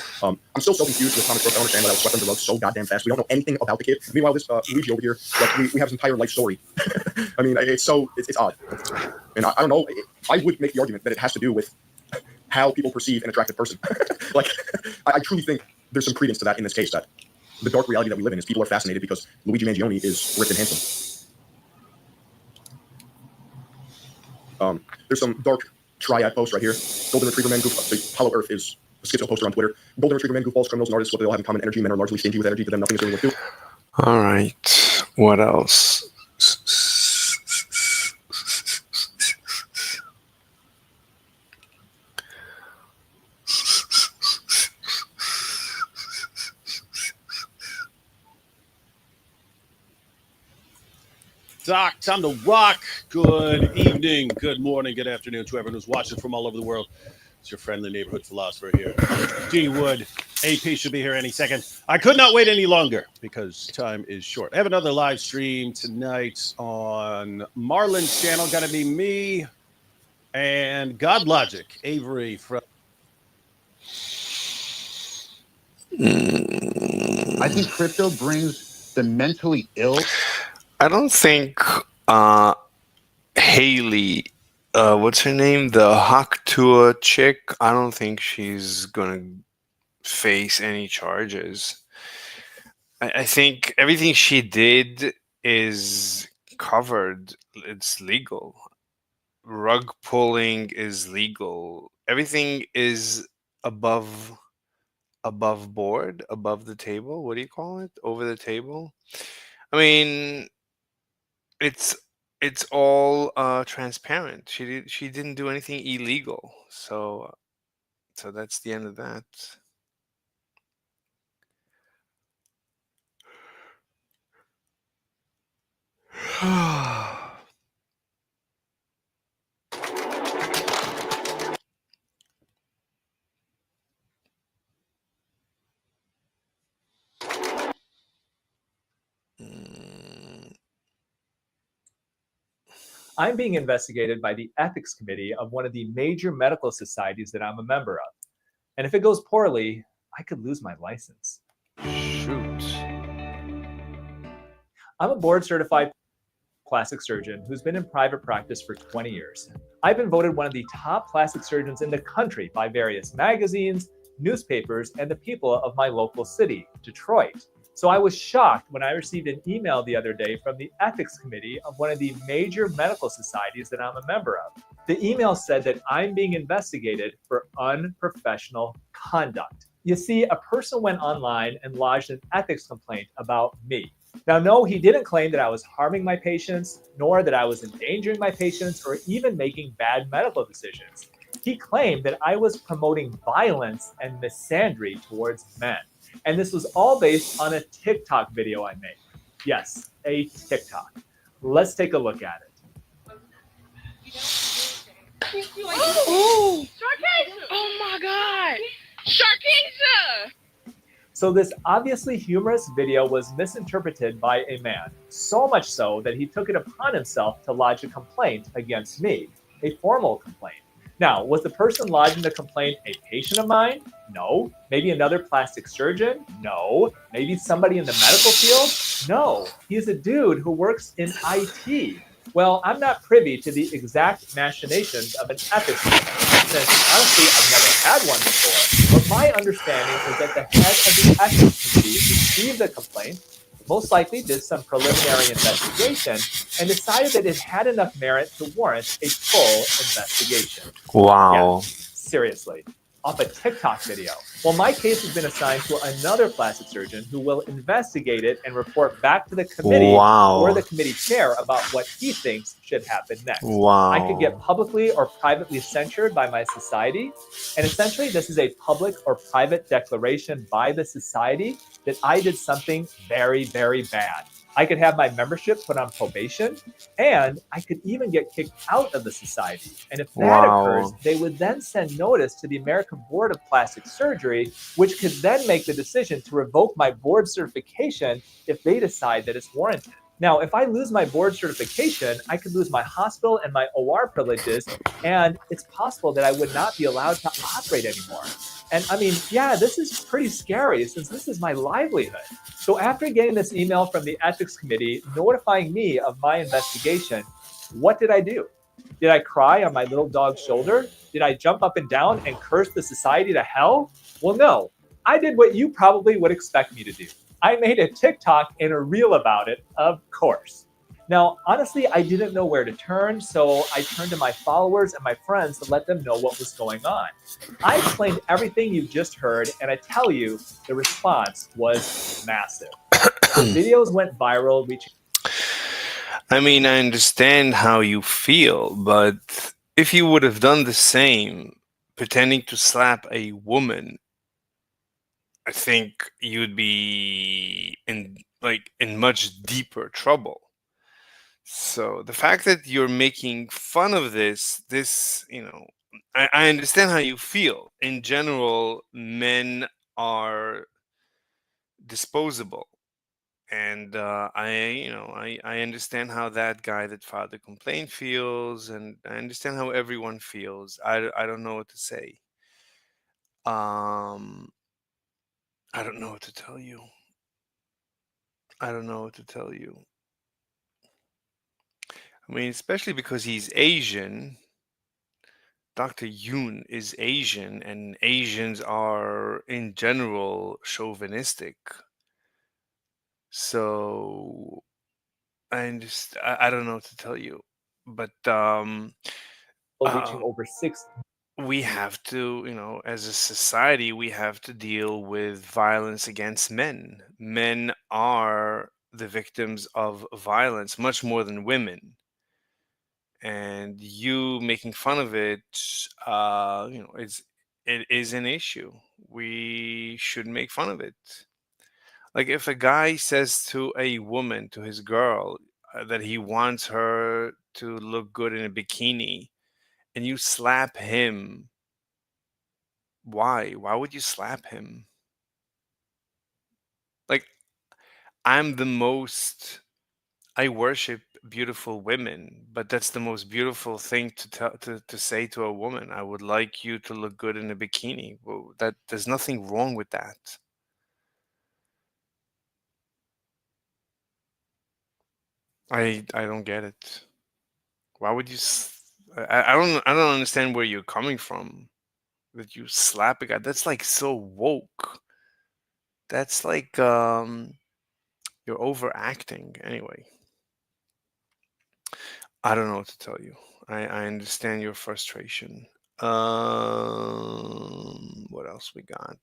I'm still so confused with Thomas Crooks. I don't understand why that was swept under the rug so goddamn fast. We don't know anything about the kid. Meanwhile, this Luigi over here, like, we have his entire life story. I mean, it's odd. And I don't know. I would make the argument that it has to do with how people perceive an attractive person. Like, I truly think there's some credence to that in this case, that the dark reality that we live in is people are fascinated because Luigi Mangione is ripped and handsome. There's some dark triad posts right here. Golden Retriever Man, Hollow Earth is a schizo poster on Twitter. Golden Retriever Man, goofballs, criminals, and artists, what they all have in common: energy. Men are largely stingy with energy. To them, nothing is really worth doing. All right. What else? Doc, time to rock. Good evening, good morning, good afternoon to everyone who's watching from all over the world. It's your friendly neighborhood philosopher here, D Wood. AP should be here any second. I could not wait any longer because time is short. I have another live stream tonight on Marlon's channel. Going to be me and God Logic, Avery from. I think crypto brings the mentally ill. I don't think Haley, what's her name? The Haktua chick, I don't think she's going to face any charges. I think everything she did is covered. It's legal. Rug pulling is legal. Everything is above board, above the table. What do you call it? Over the table. I mean, it's all transparent. She didn't do anything illegal. So that's the end of that. I'm being investigated by the ethics committee of one of the major medical societies that I'm a member of. And if it goes poorly, I could lose my license. Shoot. I'm a board certified plastic surgeon who's been in private practice for 20 years. I've been voted one of the top plastic surgeons in the country by various magazines, newspapers, and the people of my local city, Detroit. So I was shocked when I received an email the other day from the ethics committee of one of the major medical societies that I'm a member of. The email said that I'm being investigated for unprofessional conduct. You see, a person went online and lodged an ethics complaint about me. Now, no, he didn't claim that I was harming my patients, nor that I was endangering my patients, or even making bad medical decisions. He claimed that I was promoting violence and misandry towards men. And this was all based on a TikTok video I made. Yes, a TikTok. Let's take a look at it. Oh, oh my God. Sharkeisha! So this obviously humorous video was misinterpreted by a man, so much so that he took it upon himself to lodge a complaint against me, a formal complaint. Now, was the person lodging the complaint a patient of mine? No. Maybe another plastic surgeon? No. Maybe somebody in the medical field? No. He's a dude who works in IT. Well, I'm not privy to the exact machinations of an ethics committee, since honestly I've never had one before. But my understanding is that the head of the ethics committee received the complaint, most likely did some preliminary investigation, and decided that it had enough merit to warrant a full investigation. Wow. Yeah, seriously. Off a TikTok video. Well, my case has been assigned to another plastic surgeon who will investigate it and report back to the committee or the committee chair about what he thinks should happen next. Wow. I could get publicly or privately censured by my society. And essentially, this is a public or private declaration by the society that I did something very, very bad. I could have my membership put on probation, and I could even get kicked out of the society. And if that occurs, they would then send notice to the American Board of Plastic Surgery, which could then make the decision to revoke my board certification if they decide that it's warranted. Now, if I lose my board certification, I could lose my hospital and my OR privileges, and it's possible that I would not be allowed to operate anymore. And I mean, yeah, this is pretty scary since this is my livelihood. So after getting this email from the ethics committee notifying me of my investigation, what did I do? Did I cry on my little dog's shoulder? Did I jump up and down and curse the society to hell? Well, no. I did what you probably would expect me to do. I made a TikTok and a reel about it, of course. Now, honestly, I didn't know where to turn, so I turned to my followers and my friends to let them know what was going on. I explained everything you just heard, and I tell you, the response was massive. The videos went viral, reaching... I mean, I understand how you feel, but if you would have done the same, pretending to slap a woman, I think you'd be in much deeper trouble. So the fact that you're making fun of this, I understand how you feel. In general, men are disposable. And I understand how that guy that filed the complaint feels, and I understand how everyone feels. I don't know what to say. Um, I don't know what to tell you. I don't know what to tell you. I mean, especially because he's Asian. Dr. Yoon is Asian, and Asians are, in general, chauvinistic. So I don't know what to tell you, but reaching over 6. We have to, as a society, we have to deal with violence against men. Men are the victims of violence much more than women. And you making fun of it, it is an issue. We should make fun of it. Like if a guy says to a woman, to his girl, that he wants her to look good in a bikini, and you slap him, why? Why would you slap him? Like, I worship beautiful women, but that's the most beautiful thing to say to a woman. I would like you to look good in a bikini. Well, there's nothing wrong with that. I don't get it. Why would you? I don't understand where you're coming from. That you slap a guy. That's like so woke. That's like you're overacting. Anyway, I don't know what to tell you. I understand your frustration. What else we got?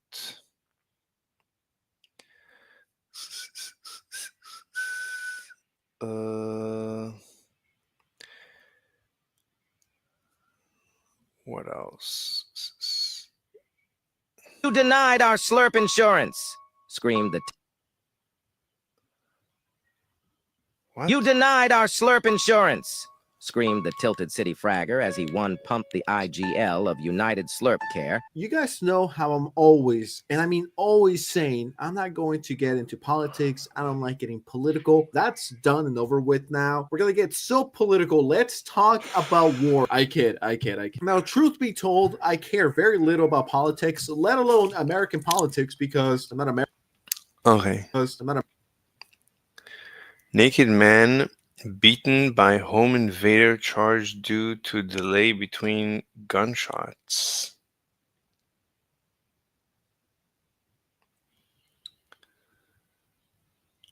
What else? You denied our slurp insurance, screamed the What? You denied our slurp insurance, screamed the Tilted City Fragger as he one-pumped the IGL of United Slurp Care. You guys know how I'm always, and I mean always, saying I'm not going to get into politics. I don't like getting political. That's done and over with now. We're going to get so political. Let's talk about war. I kid. Now, truth be told, I care very little about politics, let alone American politics, because I'm not American. Okay. Because I'm not Naked man beaten by home invader charged due to delay between gunshots.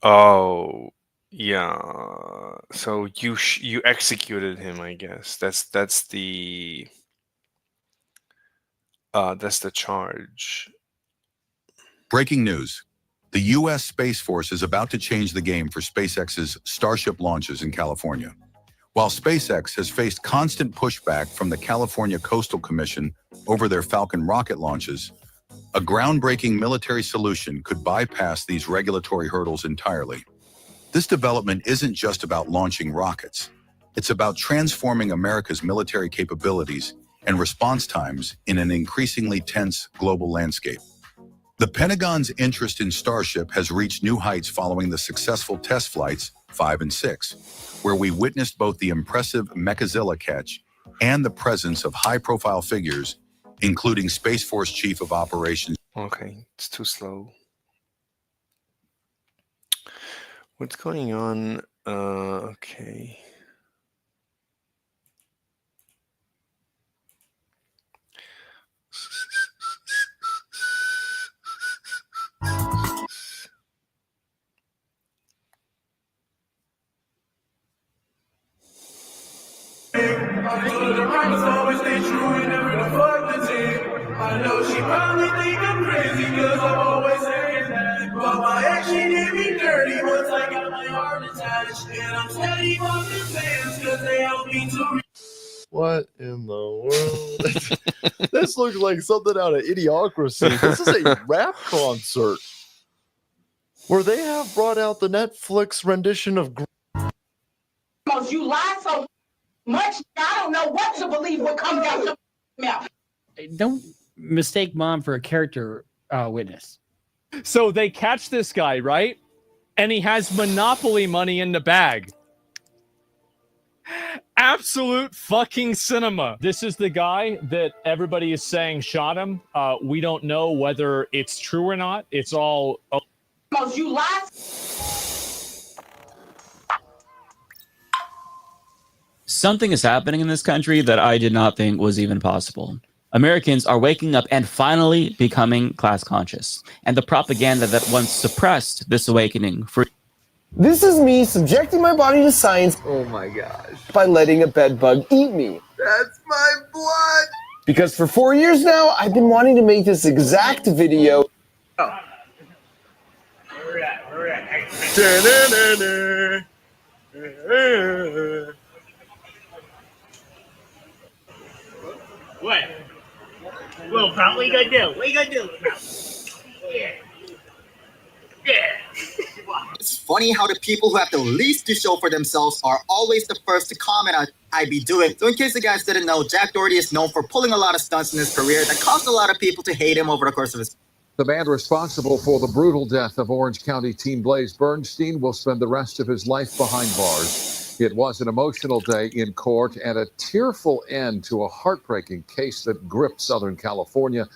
Oh, yeah. So you executed him, I guess. That's the charge. Breaking news. The U.S. Space Force is about to change the game for SpaceX's Starship launches in California. While SpaceX has faced constant pushback from the California Coastal Commission over their Falcon rocket launches, a groundbreaking military solution could bypass these regulatory hurdles entirely. This development isn't just about launching rockets. It's about transforming America's military capabilities and response times in an increasingly tense global landscape. The Pentagon's interest in Starship has reached new heights following the successful test flights 5 and 6, where we witnessed both the impressive Mechazilla catch and the presence of high-profile figures, including Space Force Chief of Operations. Okay, it's too slow. What's going on? Okay. I know she probably think I'm crazy because I'm always saying that. But my ex, she did me dirty once I got my heart attached. And I'm steady bumping fans because they help me to. What in the world? This looks like something out of Idiocracy. This is a rap concert where they have brought out the Netflix rendition of. You lie so much, I don't know what to believe what comes out your mouth. Don't mistake mom for a character witness. So they catch this guy, right? And he has Monopoly money in the bag. Absolute fucking cinema. This is the guy that everybody is saying shot him. We don't know whether it's true or not. It's all... You lie. Something is happening in this country that I did not think was even possible. Americans are waking up and finally becoming class conscious. And the propaganda that once suppressed this awakening for... This is me subjecting my body to science. Oh my gosh. By letting a bed bug eat me. That's my blood. Because for 4 years now, I've been wanting to make this exact video. Oh. What? Well, pal, what you gonna do? What you gonna do, pal? Yeah. It's funny how the people who have the least to show for themselves are always the first to comment on I be doing. So in case you guys didn't know, Jack Doherty is known for pulling a lot of stunts in his career that caused a lot of people to hate him over the course of his. The man responsible for the brutal death of Orange County teen Blaze Bernstein will spend the rest of his life behind bars. It was an emotional day in court and a tearful end to a heartbreaking case that gripped Southern California.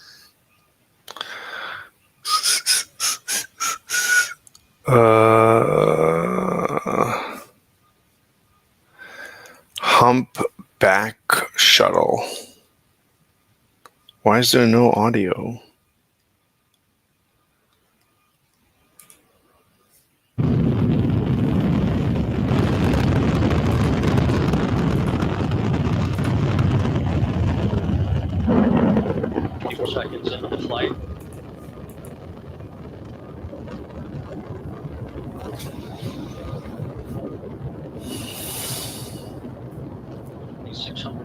Humpback shuttle. Why is there no audio? Seconds into the flight.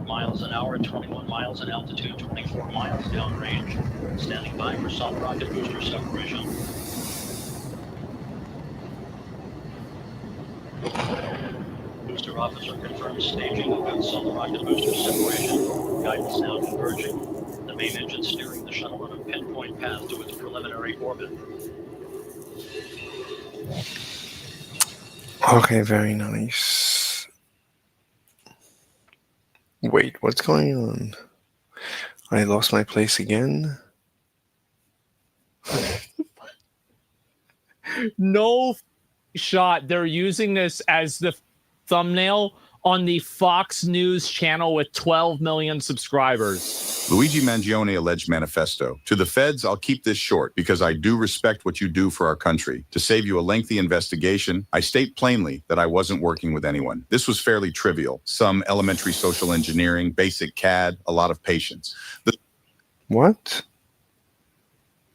Miles an hour, 21 miles in altitude, 24 miles downrange. Standing by for soft rocket booster separation. officer confirms staging of the solid rocket booster separation. Guidance now converging. The main engine steering the shuttle on a pinpoint path to its preliminary orbit. Okay, very nice. Wait, what's going on? I lost my place again? No shot. They're using this as the thumbnail on the Fox News channel with 12 million subscribers. Luigi Mangioni alleged manifesto. To the feds, I'll keep this short because I do respect what you do for our country. To save you a lengthy investigation, I state plainly that I wasn't working with anyone. This was fairly trivial. Some elementary social engineering, basic CAD, a lot of patience. What?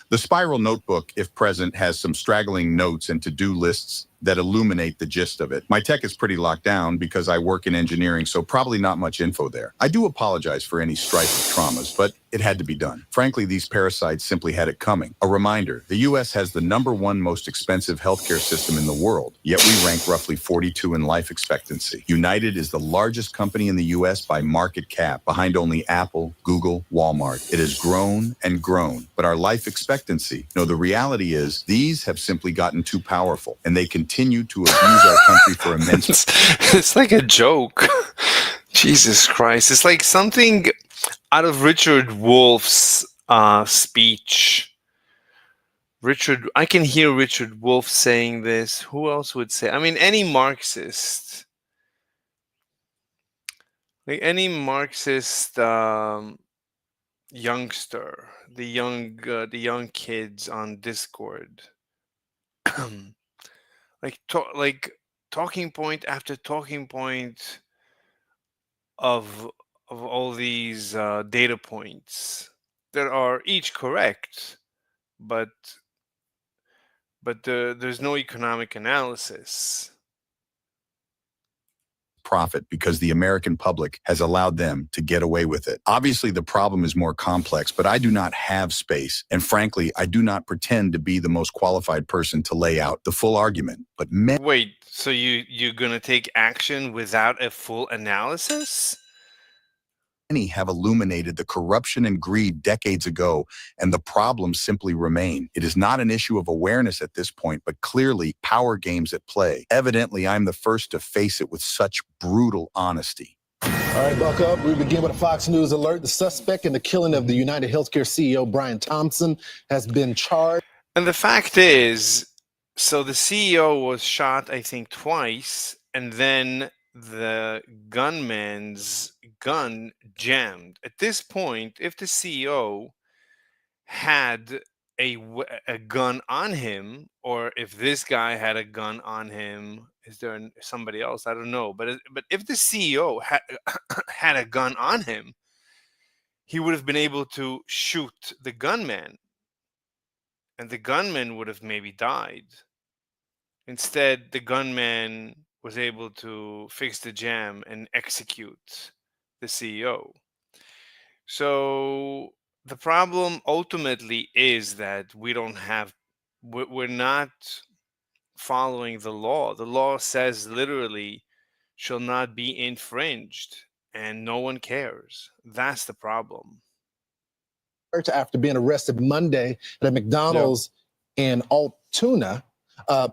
The spiral notebook, if present, has some straggling notes and to-do lists that illuminate the gist of it. My tech is pretty locked down because I work in engineering, so probably not much info there. I do apologize for any strife of traumas, but it had to be done. Frankly, these parasites simply had it coming. A reminder, the U.S. has the #1 most expensive healthcare system in the world, yet we rank roughly 42 in life expectancy. United is the largest company in the U.S. by market cap, behind only Apple, Google, Walmart. It has grown and grown, but our life expectancy, no, the reality is these have simply gotten too powerful, and they continue to abuse our country for immense... It's like a joke. Jesus Christ. It's like something out of Richard Wolff's speech. I can hear Richard Wolff saying this. Who else would say? I mean, any Marxist. Like any Marxist youngster, the young kids on Discord. like talking point after talking point of all these data points that are each correct, but there's no economic analysis. Profit because the American public has allowed them to get away with it. Obviously, the problem is more complex, but I do not have space. And frankly, I do not pretend to be the most qualified person to lay out the full argument. But Wait, so you're gonna take action without a full analysis? Many have illuminated the corruption and greed decades ago, and the problems simply remain. It is not an issue of awareness at this point, but clearly power games at play. Evidently, I'm the first to face it with such brutal honesty. All right, buck up. We begin with a Fox News alert. The suspect in the killing of the United Healthcare CEO, Brian Thompson, has been charged. And the fact is, so the CEO was shot, I think, twice, and then the gunman's gun jammed. At this point, if the CEO had a gun on him, or if this guy had a gun on him, is there somebody else? I don't know. But if the CEO had a gun on him, he would have been able to shoot the gunman, and the gunman would have maybe died. Instead, the gunman was able to fix the jam and execute the CEO. So the problem ultimately is that we're not following the law. The law says literally shall not be infringed, and no one cares. That's the problem. After being arrested Monday at a McDonald's in Altoona,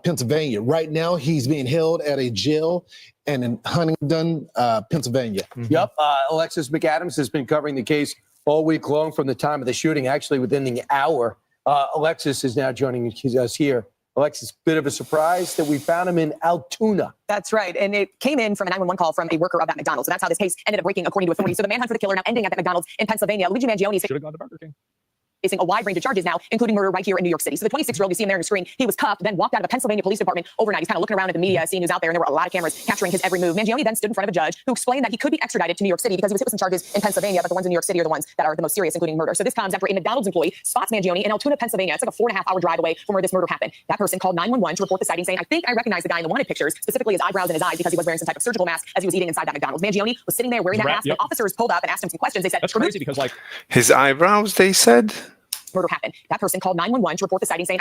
Pennsylvania. Right now, he's being held at a jail in Huntingdon, Pennsylvania. Yep. Alexis McAdams has been covering the case all week long from the time of the shooting, actually within the hour. Alexis is now joining us here. Alexis, bit of a surprise that we found him in Altoona. That's right. And it came in from a 911 call from a worker of that McDonald's. So that's how this case ended up breaking, according to authorities. So the manhunt for the killer now ending at that McDonald's in Pennsylvania. Luigi Mangioni should have gone to Burger King. Facing a wide range of charges now, including murder right here in New York City. So the 26-year-old, you see him there on the screen, he was cuffed, then walked out of a Pennsylvania police department overnight. He's kind of looking around at the media, seeing who's out there, and there were a lot of cameras capturing his every move. Mangioni then stood in front of a judge who explained that he could be extradited to New York City because he was hit with some charges in Pennsylvania, but the ones in New York City are the ones that are the most serious, including murder. So this comes after a McDonald's employee spots Mangioni in Altoona, Pennsylvania. It's like a 4.5-hour drive away from where this murder happened. That person called 911 to report the sighting, saying, I think I recognize the guy in the wanted pictures, specifically his eyebrows and his eyes, because he was wearing some type of surgical mask as he was eating inside that McDonald's. Mangioni was sitting there wearing that mask. When officers pulled up and asked him some questions, they said, that's crazy because, like, his eyebrows, they said? Murder happened. That person called 911 to report the sighting, saying,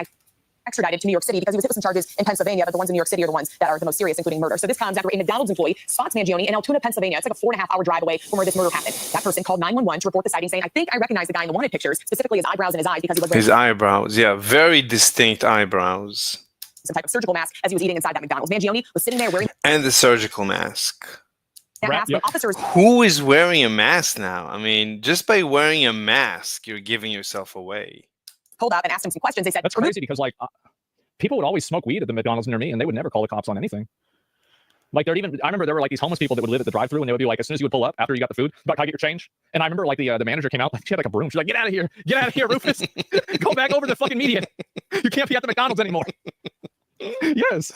extradited to New York City because he was hit with some charges in Pennsylvania, but the ones in New York City are the ones that are the most serious, including murder. So this comes after a McDonald's employee spots Mangioni in Altoona, Pennsylvania. It's like a 4.5-hour drive away from where this murder happened. That person called 911 to report the sighting, saying, I think I recognize the guy in the wanted pictures, specifically his eyebrows and his eyes, because he was wearing His eyebrows, yeah, very distinct eyebrows. some type of surgical mask as he was eating inside that McDonald's. Mangioni was sitting there wearing And the surgical mask. that mask. The officers Who is wearing a mask now? I mean, just by wearing a mask, you're giving yourself away. pulled up and asked him some questions. They said, That's crazy because, like, people would always smoke weed at the McDonald's near me, and they would never call the cops on anything. Like, I remember there were like these homeless people that would live at the drive-thru, and they would be like, as soon as you would pull up after you got the food, like, can I get your change? And I remember like the manager came out, like she had like a broom. She's like, get out of here, Rufus, go back over to the fucking median. You can't be at the McDonald's anymore. Yes.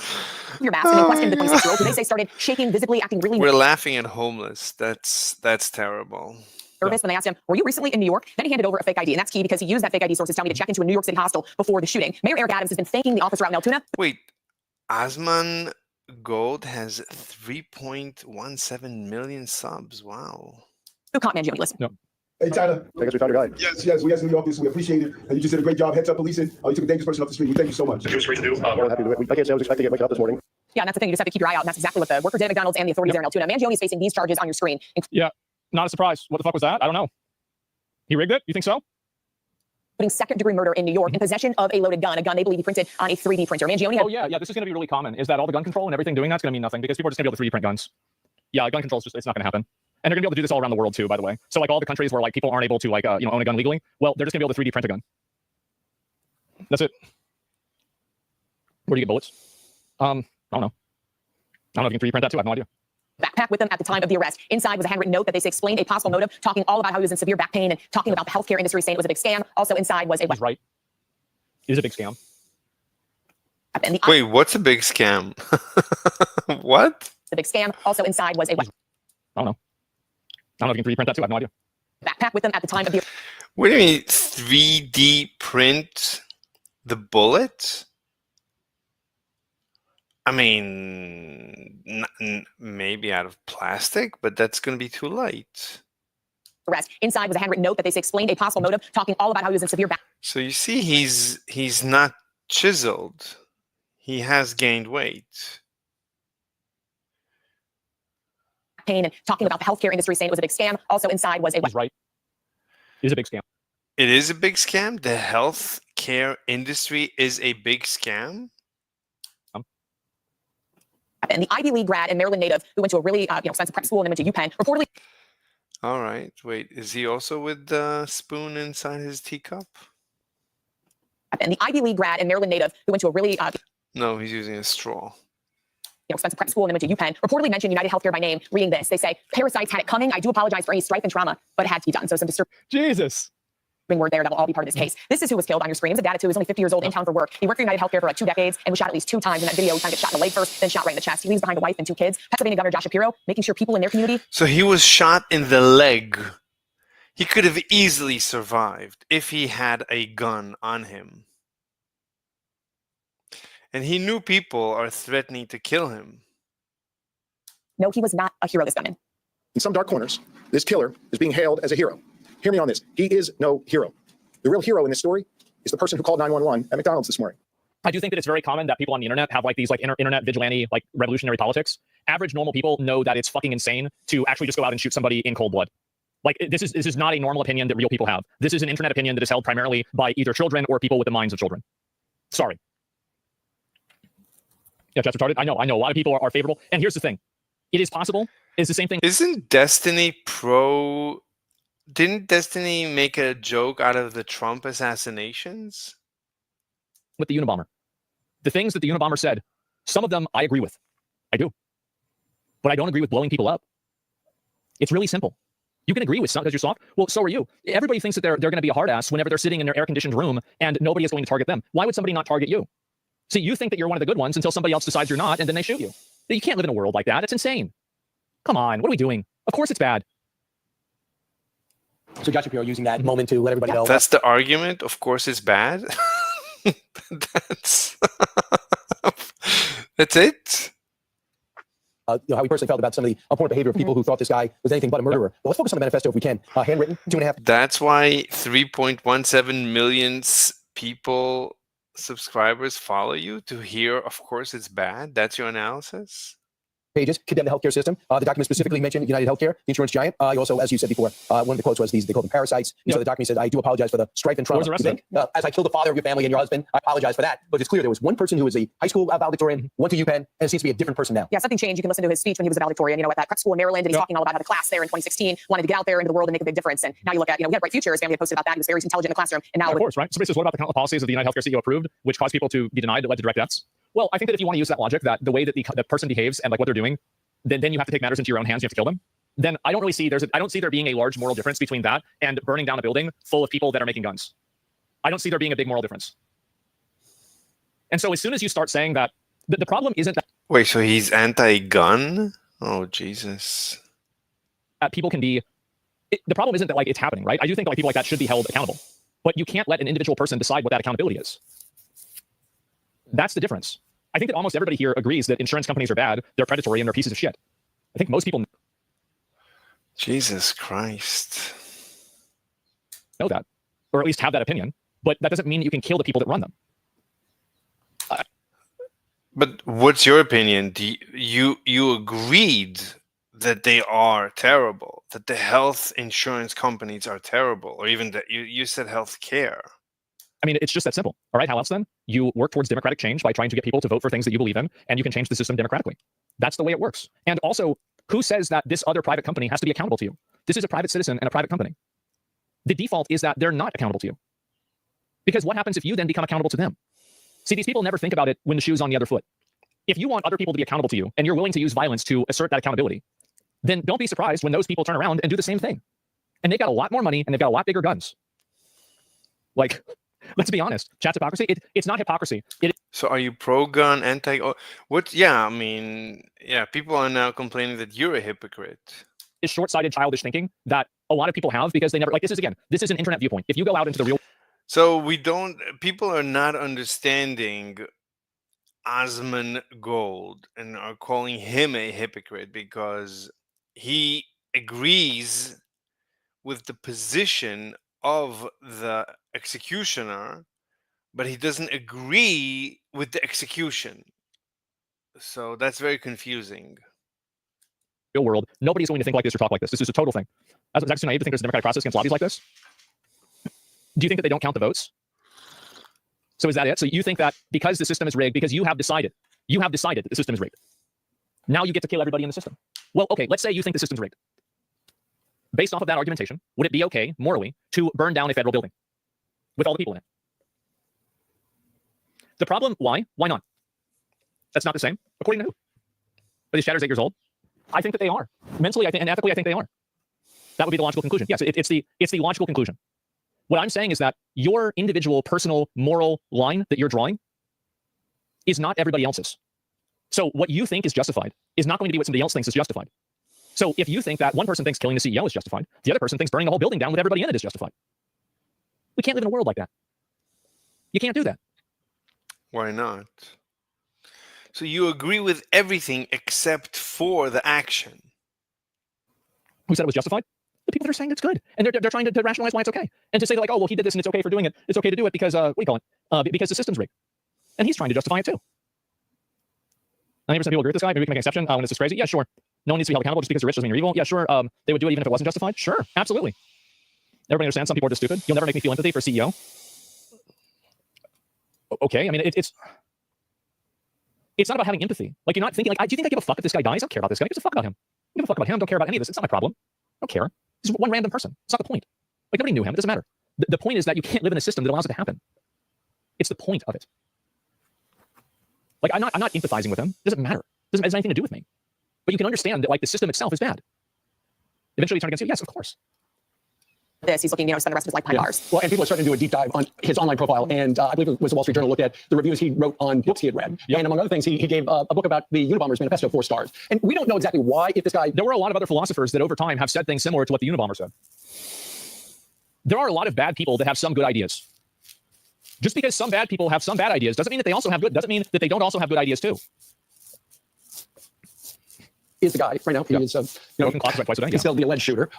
Your mask and then questioned the 26-year-old, who they say started shaking, visibly acting really We're laughing at homeless. That's terrible. nervous when they asked him, were you recently in New York? Then he handed over a fake ID, and that's key because he used that fake ID, sources tell me, to check into a New York City hostel before the shooting. Mayor Eric Adams has been thanking the officer out in Altoona. Wait, Osman Gold has 3.17 million subs. Wow. Who caught Mangioni? Listen. No. Hey, Tyler. Thank you for your guy. Yes, we have New York. We appreciate it. And you just did a great job. Heads up policing. You took a dangerous person off the street. We thank you so much. It was free to do. We're happy to do it. I can't say I was expecting it waking up this morning. Yeah, and that's the thing. You just have to keep your eye out. And that's exactly what the worker did at McDonald's and the authorities there in Altoona. Mangioni is facing these charges on your screen. Yeah, not a surprise. What the fuck was that? I don't know. He rigged it? You think so? Including second-degree murder in New York in possession of a loaded gun, a gun they believe he printed on a 3D printer. Mangioni. Oh yeah. This is going to be really common. Is that all the gun control and everything doing that's going to mean nothing because people are just going to be able to 3D print guns. Yeah, gun control is it's not going to happen. And they're going to be able to do this all around the world too, by the way. So like all the countries where like people aren't able to like own a gun legally, well, they're just going to be able to 3D print a gun. That's it. Where do you get bullets? I don't know. I don't know if you can 3D print that too. I have no idea. Backpack with them at the time of the arrest. Inside was a handwritten note that they say explained a possible motive, talking all about how he was in severe back pain and talking about the healthcare industry, saying it was a big scam. Also inside was a He's right. It is a big scam. Wait, what's a big scam? What? The big scam. Also inside was a I don't know. I don't know if you can 3D print that too. I have no idea. backpack with them at the time of the What do you mean 3D print the bullet? I mean, maybe out of plastic, but that's going to be too light. arrest. Inside was a handwritten note that they say explained a possible motive, talking all about how he was in severe back So you see, he's not chiseled. He has gained weight. pain and talking about the healthcare industry, saying it was a big scam. Also inside was a He's right. It is a big scam. It is a big scam. The health care industry is a big scam. and the Ivy League grad and Maryland native who went to a really expensive prep school and then went to UPenn reportedly. All right. Wait, is he also with the spoon inside his teacup? And the Ivy League grad and Maryland native who went to a really No, he's using a straw. expensive prep school and then went to UPenn reportedly mentioned United Healthcare by name. Reading this, they say parasites had it coming. I do apologize for any strife and trauma, but it had to be done. So some disturbing Jesus word there that will all be part of this case. This is who was killed on your screen. It was a dad who was only 50 years old in town for work. He worked for United Healthcare for like 2 decades and was shot at least 2 times. In that video, he kind of got shot in the leg first, then shot right in the chest. He leaves behind a wife and 2 kids. Pennsylvania Governor Josh Shapiro making sure people in their community. So he was shot in the leg. He could have easily survived if he had a gun on him. And he knew people are threatening to kill him. No, he was not a hero, this gunman. In some dark corners, this killer is being hailed as a hero. Hear me on this. He is no hero. The real hero in this story is the person who called 911 at McDonald's this morning. I do think that it's very common that people on the internet have like these like internet vigilante, like revolutionary politics. Average normal people know that it's fucking insane to actually just go out and shoot somebody in cold blood. Like this is not a normal opinion that real people have. This is an internet opinion that is held primarily by either children or people with the minds of children. Sorry. Yeah, chat's retarded. I know. A lot of people are favorable. And here's the thing. It is possible. It's the same thing. Isn't Destiny pro... Didn't Destiny make a joke out of the Trump assassinations? With the Unabomber. The things that the Unabomber said, some of them I agree with. I do. But I don't agree with blowing people up. It's really simple. You can agree with some because you're soft. Well, so are you. Everybody thinks that they're going to be a hard ass whenever they're sitting in their air-conditioned room and nobody is going to target them. Why would somebody not target you? See, you think that you're one of the good ones until somebody else decides you're not, and then they shoot you. You can't live in a world like that. It's insane. Come on, what are we doing? Of course it's bad. So Josh Shapiro using that moment to let everybody know. That's the argument. Of course it's bad. That's it. How he personally felt about some of the abhorrent behavior of people who thought this guy was anything but a murderer. Well, let's focus on the manifesto if we can. Handwritten, 2.5. That's why 3.17 million people subscribers follow you to hear, of course, it's bad? That's your analysis? Pages condemn the healthcare system. The document specifically mentioned United Healthcare, the insurance giant. Also, as you said before, one of the quotes was they called them parasites. And so the document said, I do apologize for the strife and trauma. What was the rest of as I killed the father of your family and your husband, I apologize for that. But it's clear there was one person who was a high school valedictorian, went to UPenn, and it seems to be a different person now. Yeah, something changed. You can listen to his speech when he was a valedictorian, at that prep school in Maryland, and he's talking all about how the class there in 2016 wanted to get out there into the world and make a big difference. And now you look at, we had a bright future. His family had posted about that. He was very intelligent in the classroom. And now, of course, right? Somebody says, what about the countless policies that the United Healthcare CEO approved, which caused people to be denied that led to direct deaths? Well, I think that if you want to use that logic, that the way that the person behaves and like what they're doing, then you have to take matters into your own hands. You have to kill them. Then I don't really see I don't see there being a large moral difference between that and burning down a building full of people that are making guns. I don't see there being a big moral difference. And so as soon as you start saying that, the problem isn't that. Wait, so he's anti-gun? Oh, Jesus. People can be. The problem isn't that like it's happening, right? I do think that, like people like that should be held accountable, but you can't let an individual person decide what that accountability is. That's the difference. I think that almost everybody here agrees that insurance companies are bad, they're predatory, and they're pieces of shit. I think most people Jesus Christ. know that, or at least have that opinion, but that doesn't mean that you can kill the people that run them. But what's your opinion? Do you agreed that they are terrible, that the health insurance companies are terrible, or even that you said health care? I mean, it's just that simple. All right, how else then? You work towards democratic change by trying to get people to vote for things that you believe in, and you can change the system democratically. That's the way it works. And also, who says that this other private company has to be accountable to you? This is a private citizen and a private company. The default is that they're not accountable to you. Because what happens if you then become accountable to them? See, these people never think about it when the shoe's on the other foot. If you want other people to be accountable to you, and you're willing to use violence to assert that accountability, then don't be surprised when those people turn around and do the same thing. And they've got a lot more money, and they've got a lot bigger guns. Like, let's be honest. Chat's hypocrisy. It's not hypocrisy. So are you pro-gun, anti? What? Yeah, I mean, yeah. People are now complaining that you're a hypocrite. Is short-sighted, childish thinking that a lot of people have because they never like. This is an internet viewpoint. If you go out into the real, so people are not understanding Osman Gold and are calling him a hypocrite because he agrees with the position of the executioner, but he doesn't agree with the execution. So that's very confusing. real world, nobody's going to think like this or talk like this. This is a total thing. As it's actually naive to think there's a democratic process against lobbies like this. Do you think that they don't count the votes? So is that it? So you think that because the system is rigged, because you have decided that the system is rigged, now you get to kill everybody in the system? Well, okay, let's say you think the system's rigged. Based off of that argumentation, would it be okay, morally, to burn down a federal building with all the people in it? The problem, why? Why not? That's not the same. According to who? Are these shatters 8 years old? I think that they are. Mentally, I think, and ethically, I think they are. That would be the logical conclusion. Yes, it's the logical conclusion. What I'm saying is that your individual, personal, moral line that you're drawing is not everybody else's. So what you think is justified is not going to be what somebody else thinks is justified. So if you think that one person thinks killing the CEO is justified, the other person thinks burning the whole building down with everybody in it is justified. We can't live in a world like that. You can't do that. Why not? So you agree with everything except for the action. Who said it was justified? The people that are saying it's good. And they're trying to rationalize why it's okay. And to say that, like, oh, well, he did this and it's okay for doing it. It's okay to do it because, what do you call it? Because the system's rigged. And he's trying to justify it too. 90% of people agree with this guy. Maybe we can make an exception when this is crazy. Yeah, sure. No one needs to be held accountable just because you're rich doesn't mean you're evil. Yeah, sure. They would do it even if it wasn't justified. Sure, absolutely. Everybody understands some people are just stupid. You'll never make me feel empathy for a CEO. Okay, I mean, it's not about having empathy. Like, you're not thinking, like, do you think I give a fuck if this guy dies? I don't care about this guy. I give a fuck about him. I give a fuck about him. I don't care about any of this. It's not my problem. I don't care. This is one random person. It's not the point. Like, nobody knew him. It doesn't matter. The point is that you can't live in a system that allows it to happen. It's the point of it. Like, I'm not empathizing with him. It doesn't matter. It has anything to do with me. But you can understand that, like, the system itself is bad. Eventually, turn against you. Yes, of course. This, he's looking, to spend the rest of his life behind bars. Well, and people are starting to do a deep dive on his online profile. And I believe it was the Wall Street Journal looked at the reviews he wrote on books he had read. Yep. And among other things, he gave a book about the Unabomber's Manifesto 4 stars. And we don't know exactly why, if this guy... There were a lot of other philosophers that over time have said things similar to what the Unabomber said. There are a lot of bad people that have some good ideas. Just because some bad people have some bad ideas doesn't mean that they also have good, doesn't mean that they don't also have good ideas too. is the guy right now. He is, he's still the alleged shooter.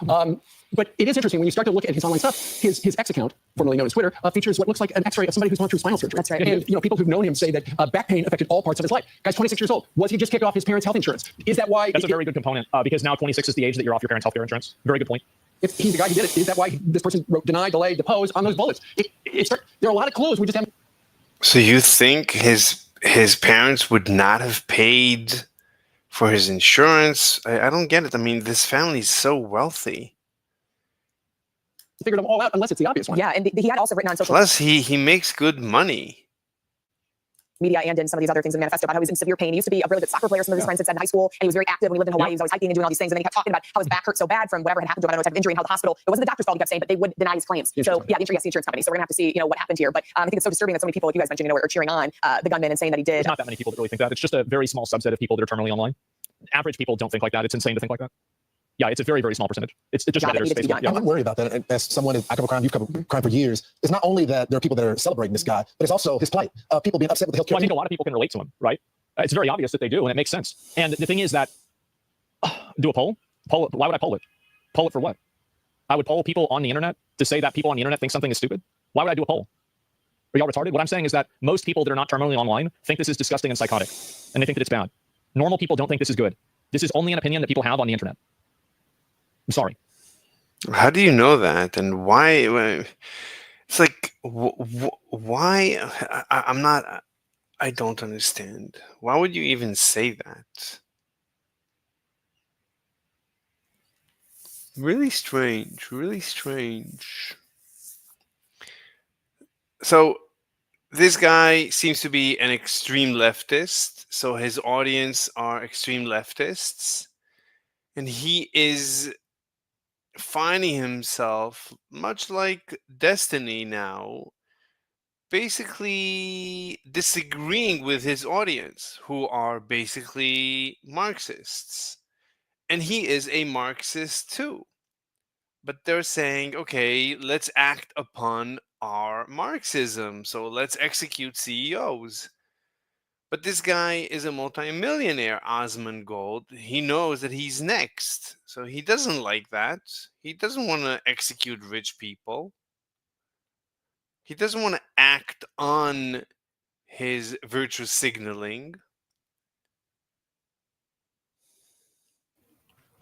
But it is interesting when you start to look at his online stuff. His X account, formerly known as Twitter, features what looks like an X-ray of somebody who's gone through spinal surgery. That's right. And people who've known him say that back pain affected all parts of his life. Guy's 26 years old. Was he just kicked off his parents' health insurance? Is that why? That's a very good component because now 26 is the age that you're off your parents' healthcare insurance. Very good point. If he's the guy who did it, is that why this person wrote deny, delay, depose on those bullets? There are a lot of clues we just haven't. So you think his parents would not have paid for his insurance? I don't get it. I mean, this family's so wealthy. Figured them all out unless it's the obvious one. Yeah, and he had also written on social Plus, he makes good money. media and in some of these other things in the manifesto about how he was in severe pain. He used to be a really good soccer player, some of his friends had said in high school, and he was very active when he lived in Hawaii. He was always hiking and doing all these things, and then he kept talking about how his back hurt so bad from whatever had happened to him. I don't know, type of injury, and how the hospital, it wasn't the doctor's fault, he kept saying, but they would deny his claims. So yeah, the insurance company. So we're gonna have to see, what happened here. But I think it's so disturbing that so many people, like you guys mentioned, are cheering on the gunman and saying that he did. There's not that many people that really think that. It's just a very small subset of people that are terminally online. Average people don't think like that. It's insane to think like that. Yeah, it's a very, very small percentage. It's just I'm not worried about that. As someone I cover crime, you've covered crime for years. It's not only that there are people that are celebrating this guy, but it's also his plight. People being upset with the healthcare. Well, I think a lot of people can relate to him, right? It's very obvious that they do, and it makes sense. And the thing is that, do a poll? Poll it. Why would I poll it? Poll it for what? I would poll people on the internet to say that people on the internet think something is stupid. Why would I do a poll? Are y'all retarded? What I'm saying is that most people that are not terminally online think this is disgusting and psychotic, and they think that it's bad. Normal people don't think this is good. This is only an opinion that people have on the internet. I'm sorry. How do you know that? And why? It's like, why? I'm not. I don't understand. Why would you even say that? Really strange. Really strange. So this guy seems to be an extreme leftist. So his audience are extreme leftists. And he is finding himself, much like Destiny now, basically disagreeing with his audience, who are basically Marxists. And he is a Marxist too. But they're saying, okay, let's act upon our Marxism. So let's execute CEOs. But this guy is a multimillionaire, Osmond Gold. He knows that he's next. So he doesn't like that. He doesn't want to execute rich people. He doesn't want to act on his virtue signaling.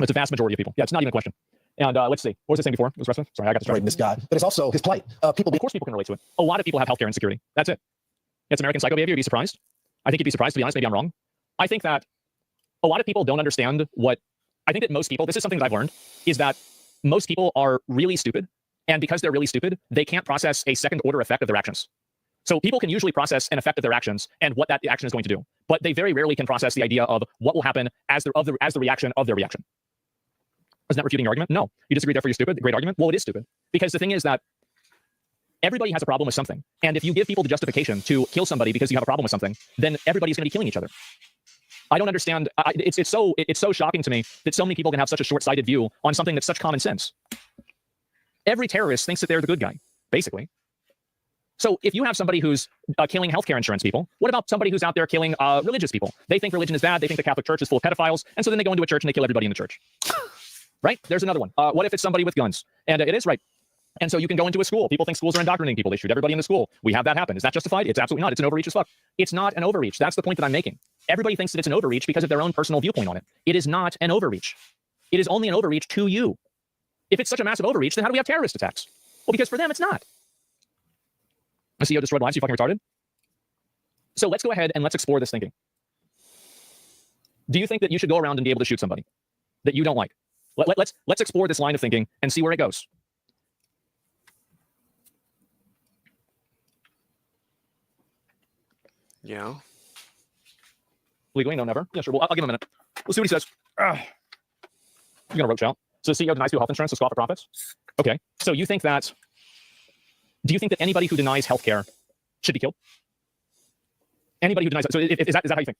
It's a vast majority of people. Yeah, it's not even a question. And let's see. What was I saying before? It was wrestling? Sorry, I got distracted. This guy. But it's also his plight. Of course people can relate to it. A lot of people have healthcare insecurity. That's it. It's American psycho behavior. You'd be surprised. I think you'd be surprised, to be honest. Maybe I'm wrong. I think that a lot of people don't understand what... I think that most people... This is something that I've learned, is that most people are really stupid. And because they're really stupid, they can't process a second-order effect of their actions. So people can usually process an effect of their actions and what that action is going to do. But they very rarely can process the idea of what will happen as the reaction of their reaction. Isn't that refuting your argument? No. You disagree, therefore you're stupid? Great argument. Well, it is stupid. Because the thing is that everybody has a problem with something. And if you give people the justification to kill somebody because you have a problem with something, then everybody's going to be killing each other. I don't understand. It's so shocking to me that so many people can have such a short-sighted view on something that's such common sense. Every terrorist thinks that they're the good guy, basically. So if you have somebody who's killing healthcare insurance people, what about somebody who's out there killing religious people? They think religion is bad. They think the Catholic Church is full of pedophiles. And so then they go into a church and they kill everybody in the church. Right? There's another one. What if it's somebody with guns? And it is right. And so you can go into a school. People think schools are indoctrinating people. They shoot everybody in the school. We have that happen. Is that justified? It's absolutely not. It's an overreach as fuck. It's not an overreach. That's the point that I'm making. Everybody thinks that it's an overreach because of their own personal viewpoint on it. It is not an overreach. It is only an overreach to you. If it's such a massive overreach, then how do we have terrorist attacks? Well, because for them, it's not. A CEO destroyed lives. You fucking retarded? So let's go ahead and let's explore this thinking. Do you think that you should go around and be able to shoot somebody that you don't like? Let's explore this line of thinking and see where it goes. Yeah. Legally, no, never. Yeah, sure. Well, I'll give him a minute. We'll see what he says. He's going to roach out. So the CEO denies people health insurance to scoff at profits? Okay. So you think that... Do you think that anybody who denies healthcare should be killed? Anybody who denies... So is that how you think?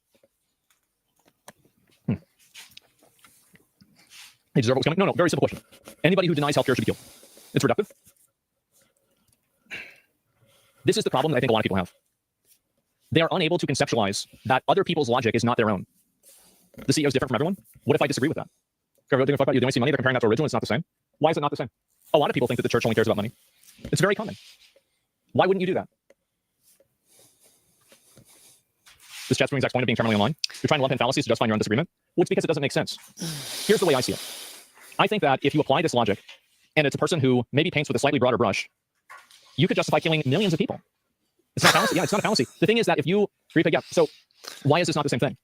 They deserve what's coming? No, very simple question. Anybody who denies healthcare should be killed. It's reductive. This is the problem that I think a lot of people have. They are unable to conceptualize that other people's logic is not their own. the CEO is different from everyone. What if I disagree with that? Okay, what do you fuck about? You only see money. They're comparing that to original. It's not the same. Why is it not the same? A lot of people think that the church only cares about money. It's very common. Why wouldn't you do that? This chat's bringing Zach's point of being terminally online. You're trying to lump in fallacies to justify your own disagreement. Well, it's because it doesn't make sense. Here's the way I see it. I think that if you apply this logic, and it's a person who maybe paints with a slightly broader brush, you could justify killing millions of people. It's not a fallacy. Yeah, it's not a fallacy. The thing is that if you yeah. So why is this not the same thing?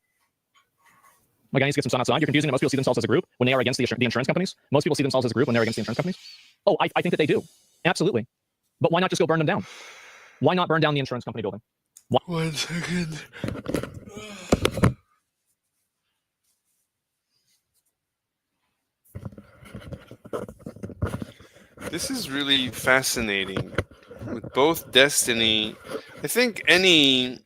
My guy needs to get some sun outside. You're confusing that most people see themselves as a group when they are against the insurance companies. Most people see themselves as a group when they're against the insurance companies. Oh, I think that they do. Absolutely. But why not just go burn them down? Why not burn down the insurance company building? Why? 1 second. This is really fascinating. With both Destiny, I think any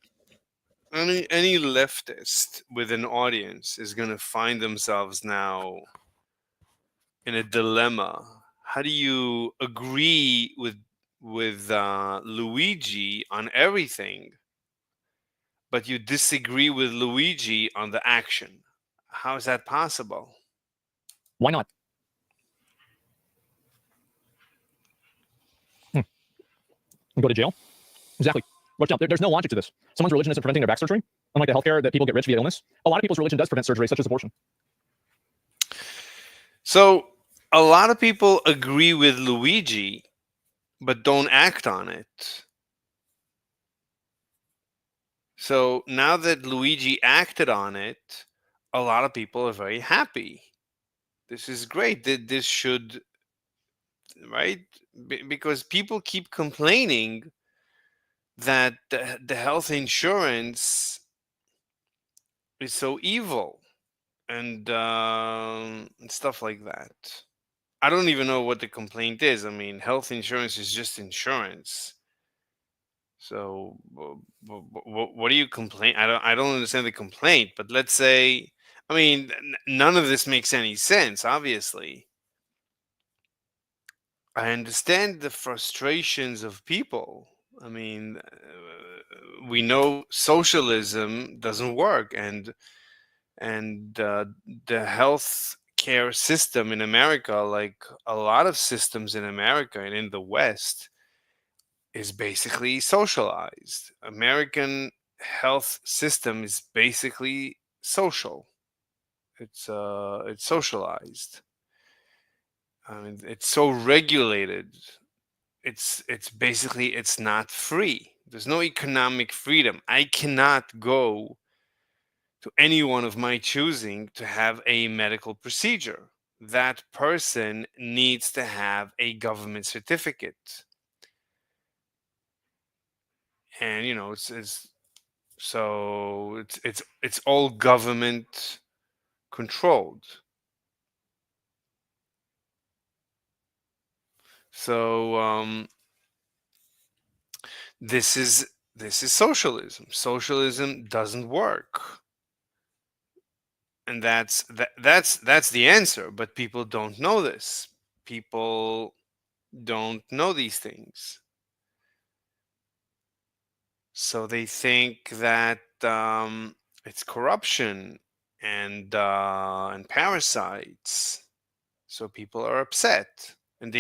leftist with an audience is going to find themselves now in a dilemma. How do you agree with Luigi on everything, but you disagree with Luigi on the action? How is that possible? Why not? Go to jail? Exactly. Watch out. There's no logic to this. Someone's religion isn't preventing their back surgery. Unlike the healthcare that people get rich via illness, a lot of people's religion does prevent surgery, such as abortion. So a lot of people agree with Luigi, but don't act on it. So now that Luigi acted on it, a lot of people are very happy. This is great. This should, right? Because people keep complaining that the health insurance is so evil and stuff like that. I don't even know what the complaint is. I mean, health insurance is just insurance. So what do you complain? I don't understand the complaint. But let's say, I mean, none of this makes any sense. Obviously, I understand the frustrations of people. I mean, we know socialism doesn't work, and the health care system in America, like a lot of systems in America and in the West, is basically socialized. American health system is basically social. It's socialized. I mean, it's so regulated. It's basically, it's not free. There's no economic freedom. I cannot go to anyone of my choosing to have a medical procedure. That person needs to have a government certificate. And it's all government controlled. So this is socialism. Socialism doesn't work, and that's the answer. But people don't know this. People don't know these things. So they think that it's corruption and parasites. So people are upset, and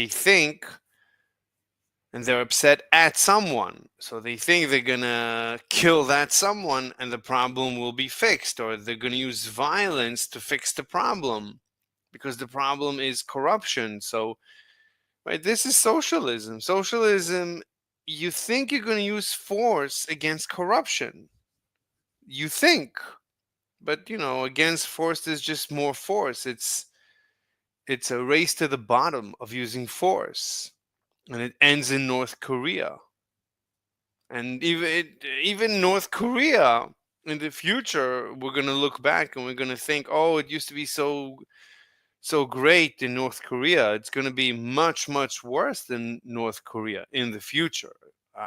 they're upset at someone. So they think they're gonna kill that someone, and the problem will be fixed, or they're gonna use violence to fix the problem, because the problem is corruption. So, right, this is socialism. Socialism. You think you're going to use force against corruption. You think. But, against force, there's just more force. It's a race to the bottom of using force. And it ends in North Korea. And even North Korea, in the future, we're going to look back and we're going to think, oh, it used to be so great in North Korea. It's going to be much, much worse than North Korea in the future,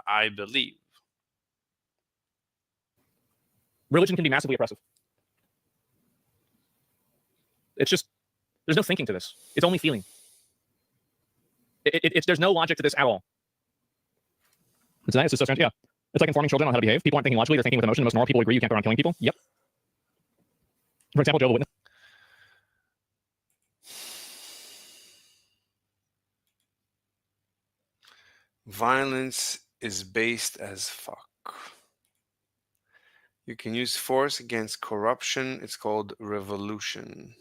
I believe. Religion can be massively oppressive. It's just, there's no thinking to this. It's only feeling. There's no logic to this at all. It's nice. It's just, yeah. It's like informing children on how to behave. People aren't thinking logically, they're thinking with emotion. The most normal people agree you can't go around killing people. Yep. For example, Jehovah's Witness. Violence is based as fuck. You can use force against corruption. It's called revolution.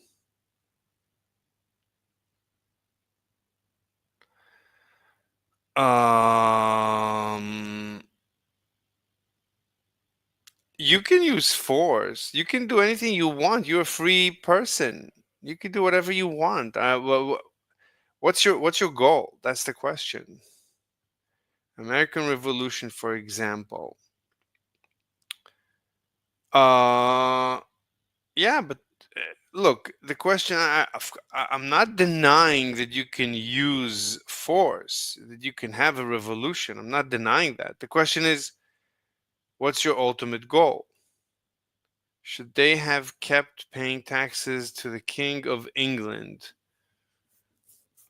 You can use force. You can do anything you want. You're a free person. You can do whatever you want. What's your goal? That's the question. American Revolution, for example. Yeah, but look, the question. I'm not denying that you can use force, that you can have a revolution. I'm not denying that. The question is, what's your ultimate goal? Should they have kept paying taxes to the King of England?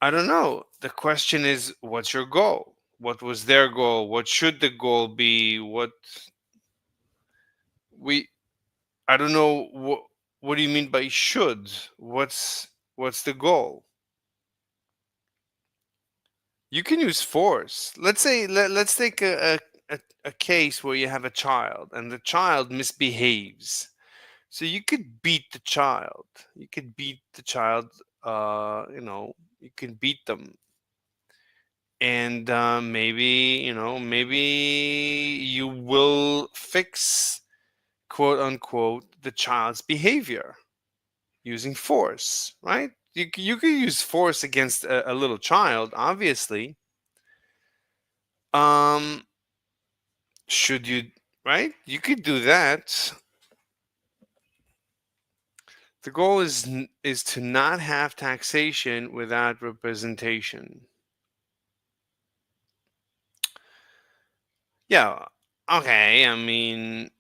I don't know. The question is, what's your goal? What was their goal? What should the goal be? I don't know. What do you mean by should? What's the goal? You can use force. Let's say let's take a case where you have a child and the child misbehaves. So you could beat the child. You could beat the child. You can beat them, and maybe you will fix, quote unquote, the child's behavior using force, right? You could use force against a little child, obviously. Um, should you, right? You could do that. The goal is to not have taxation without representation. Yeah. Okay. I mean,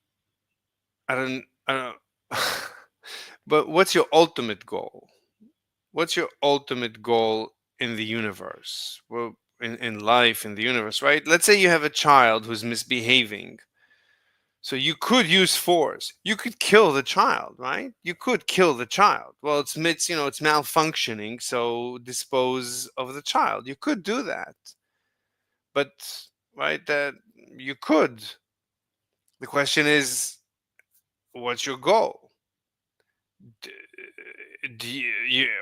I don't. But what's your ultimate goal? What's your ultimate goal in the universe? Well, in life, in the universe, right? Let's say you have a child who's misbehaving. So you could use force. You could kill the child, right? You could kill the child. Well, it's malfunctioning, so dispose of the child. You could do that. But right, that you could. The question is, what's your goal?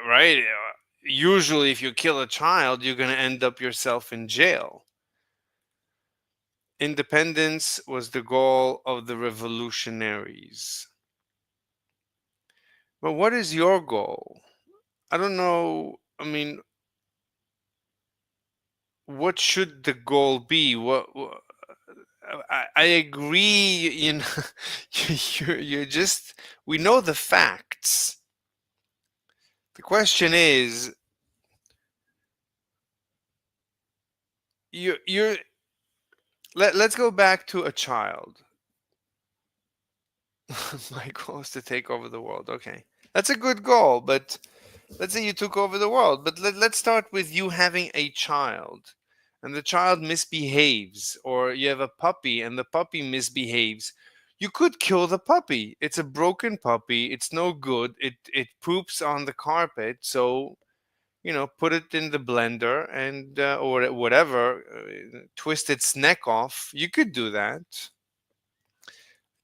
Right? Usually, if you kill a child, you're going to end up yourself in jail. Independence was the goal of the revolutionaries. But what is your goal? I don't know. I mean, what should the goal be? I agree. You're just. We know the facts. The question is, you're. Let's go back to a child. My goal is to take over the world. Okay, that's a good goal, but let's say you took over the world. But let's start with you having a child, and the child misbehaves, or you have a puppy and the puppy misbehaves. You could kill the puppy. It's a broken puppy. It's no good. It poops on the carpet. So put it in the blender and or whatever, twist its neck off. You could do that.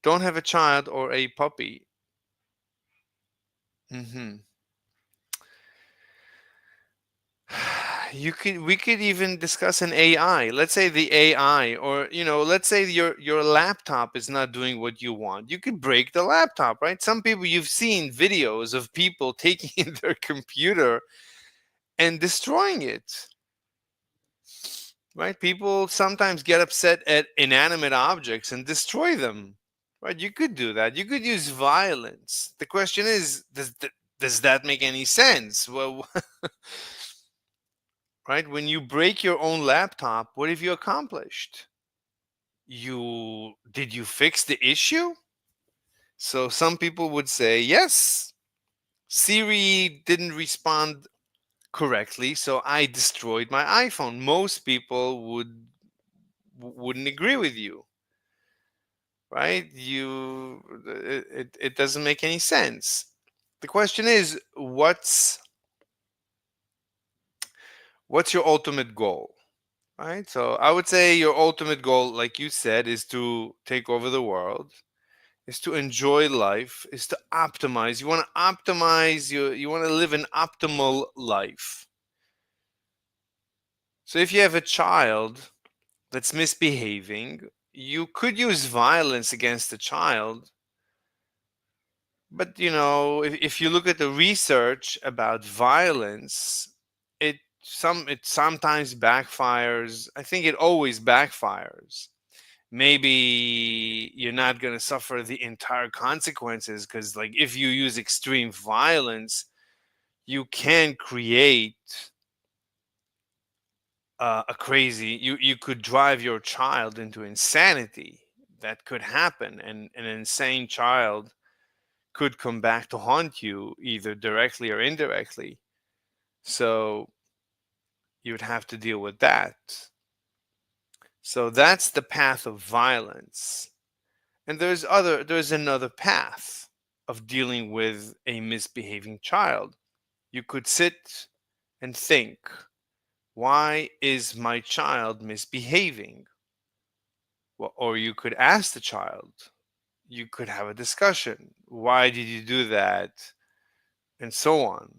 Don't have a child or a puppy. Hmm. We could even discuss an AI. Let's say the AI, or let's say your laptop is not doing what you want. You could break the laptop, right? Some people, you've seen videos of people taking in their computer and destroying it. Right? People sometimes get upset at inanimate objects and destroy them. Right? You could do that. You could use violence. The question is, does that make any sense? Well, right? When you break your own laptop, what have you accomplished? Did you fix the issue? So some people would say, yes, Siri didn't respond correctly, so I destroyed my iPhone. Most people wouldn't agree with you, right? It doesn't make any sense. The question is, what's your ultimate goal? Right? So I would say your ultimate goal, like you said, is to take over the world, is to enjoy life, is to optimize. You want to optimize, you want to live an optimal life. So if you have a child that's misbehaving, you could use violence against the child. But if you look at the research about violence, it sometimes backfires. I think it always backfires. Maybe you're not going to suffer the entire consequences, because like if you use extreme violence, you can create you could drive your child into insanity. That could happen, and an insane child could come back to haunt you either directly or indirectly. So you would have to deal with that. So that's the path of violence. And there's another path of dealing with a misbehaving child. You could sit and think, why is my child misbehaving? Well, or you could ask the child. You could have a discussion. Why did you do that? And so on.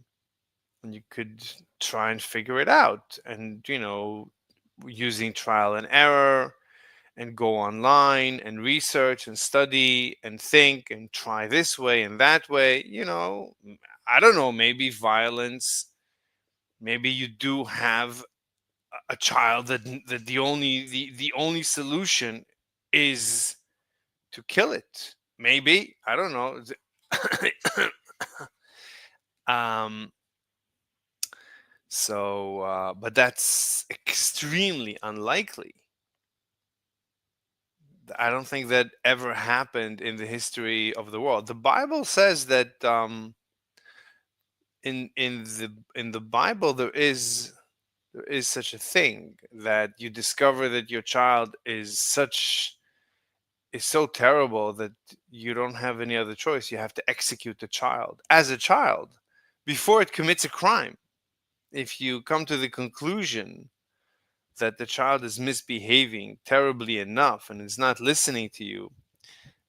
And you could try and figure it out. And, using trial and error, and go online and research and study and think and try this way and that way. I don't know, maybe violence, maybe you do have a child that the only solution is to kill it. Maybe, I don't know. um but that's extremely unlikely. I don't think that ever happened in the history of the world. The Bible says that in the Bible there is such a thing, that you discover that your child is so terrible that you don't have any other choice. You have to execute the child as a child before it commits a crime. If you come to the conclusion that the child is misbehaving terribly enough and is not listening to you,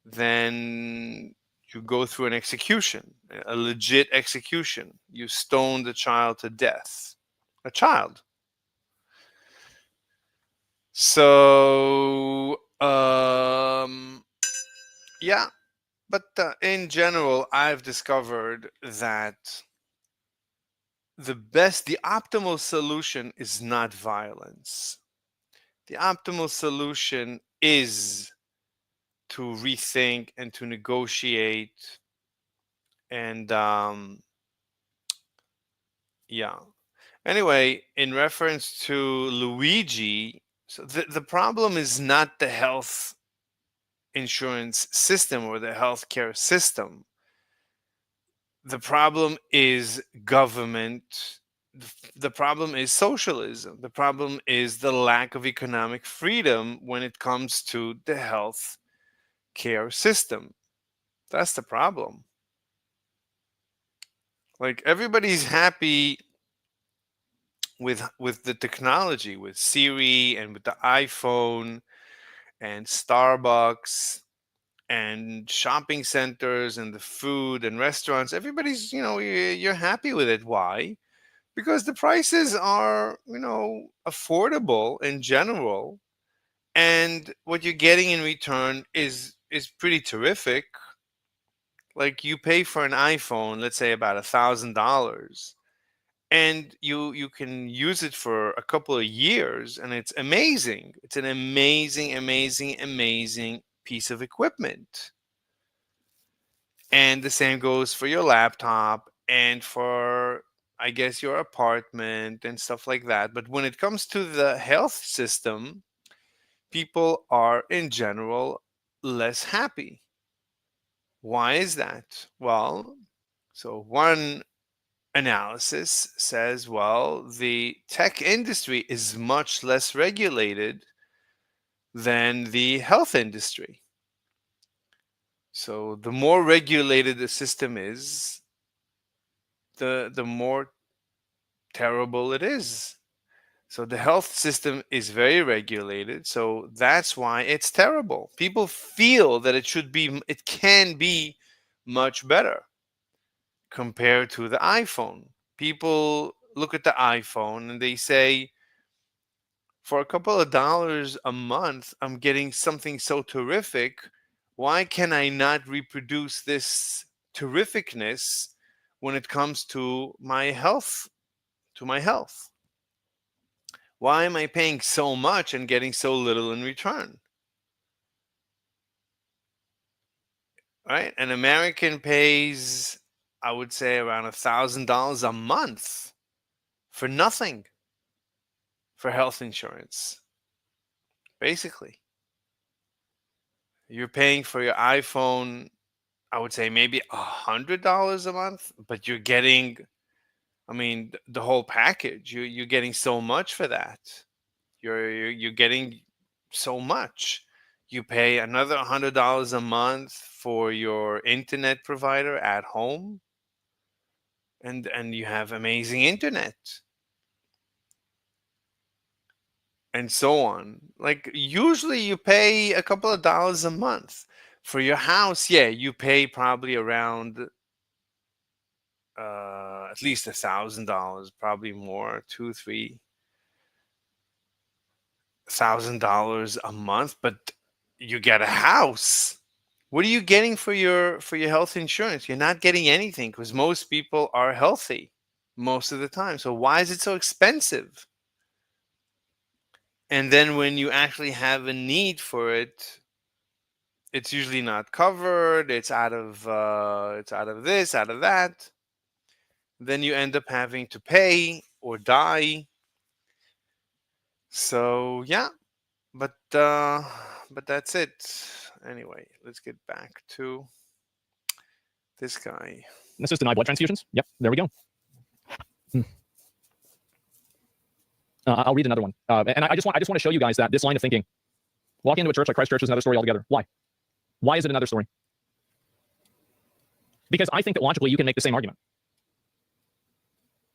then you go through an execution, a legit execution. You stone the child to death. A child. So, yeah. But in general, I've discovered that the optimal solution is not violence. The optimal solution is to rethink and to negotiate, and yeah. Anyway, in reference to Luigi, so the problem is not the health insurance system or the healthcare system. The problem is government. The problem is socialism. The problem is the lack of economic freedom when it comes to the health care system. That's the problem. Like, everybody's happy with the technology, with Siri and with the iPhone and Starbucks and shopping centers and the food and restaurants. Everybody's, you're happy with it. Why? Because the prices are, affordable in general, and what you're getting in return is pretty terrific. Like, you pay for an iPhone, let's say about $1,000, and you can use it for a couple of years, and it's amazing. It's an amazing, amazing, amazing piece of equipment. And the same goes for your laptop and for, I guess, your apartment and stuff like that. But when it comes to the health system, people are in general less happy. Why is that? Well, so one analysis says, well, the tech industry is much less regulated than the health industry. So the more regulated the system is, the more terrible it is. So the health system is very regulated. So that's why it's terrible. People feel that it can be much better compared to the iPhone. People look at the iPhone and they say, for a couple of dollars a month, I'm getting something so terrific. Why can I not reproduce this terrificness when it comes to my health? To my health. Why am I paying so much and getting so little in return? Right? An American pays, I would say, around $1,000 a month for nothing for health insurance. Basically, you're paying for your iPhone, I would say maybe $100 a month, but you're getting, I mean, the whole package. You're getting so much for that. You're getting so much. You pay another $100 a month for your internet provider at home, and you have amazing internet, and so on. Like usually you pay a couple of dollars a month for your house. Yeah, you pay probably around at least $1,000, probably more, $2,000, $3,000 a month, but you get a house. What are you getting for your health insurance? You're not getting anything because most people are healthy most of the time. So why is it so expensive? And then when you actually have a need for it, it's usually not covered. It's out of this, out of that. Then you end up having to pay or die. So yeah, but that's it. Anyway, let's get back to this guy. This is deny blood transfusions. Yep, there we go. I'll read another one. And I just want to show you guys that this line of thinking, walking into a church like Christ Church, is another story altogether. Why? Why is it another story? Because I think that logically you can make the same argument.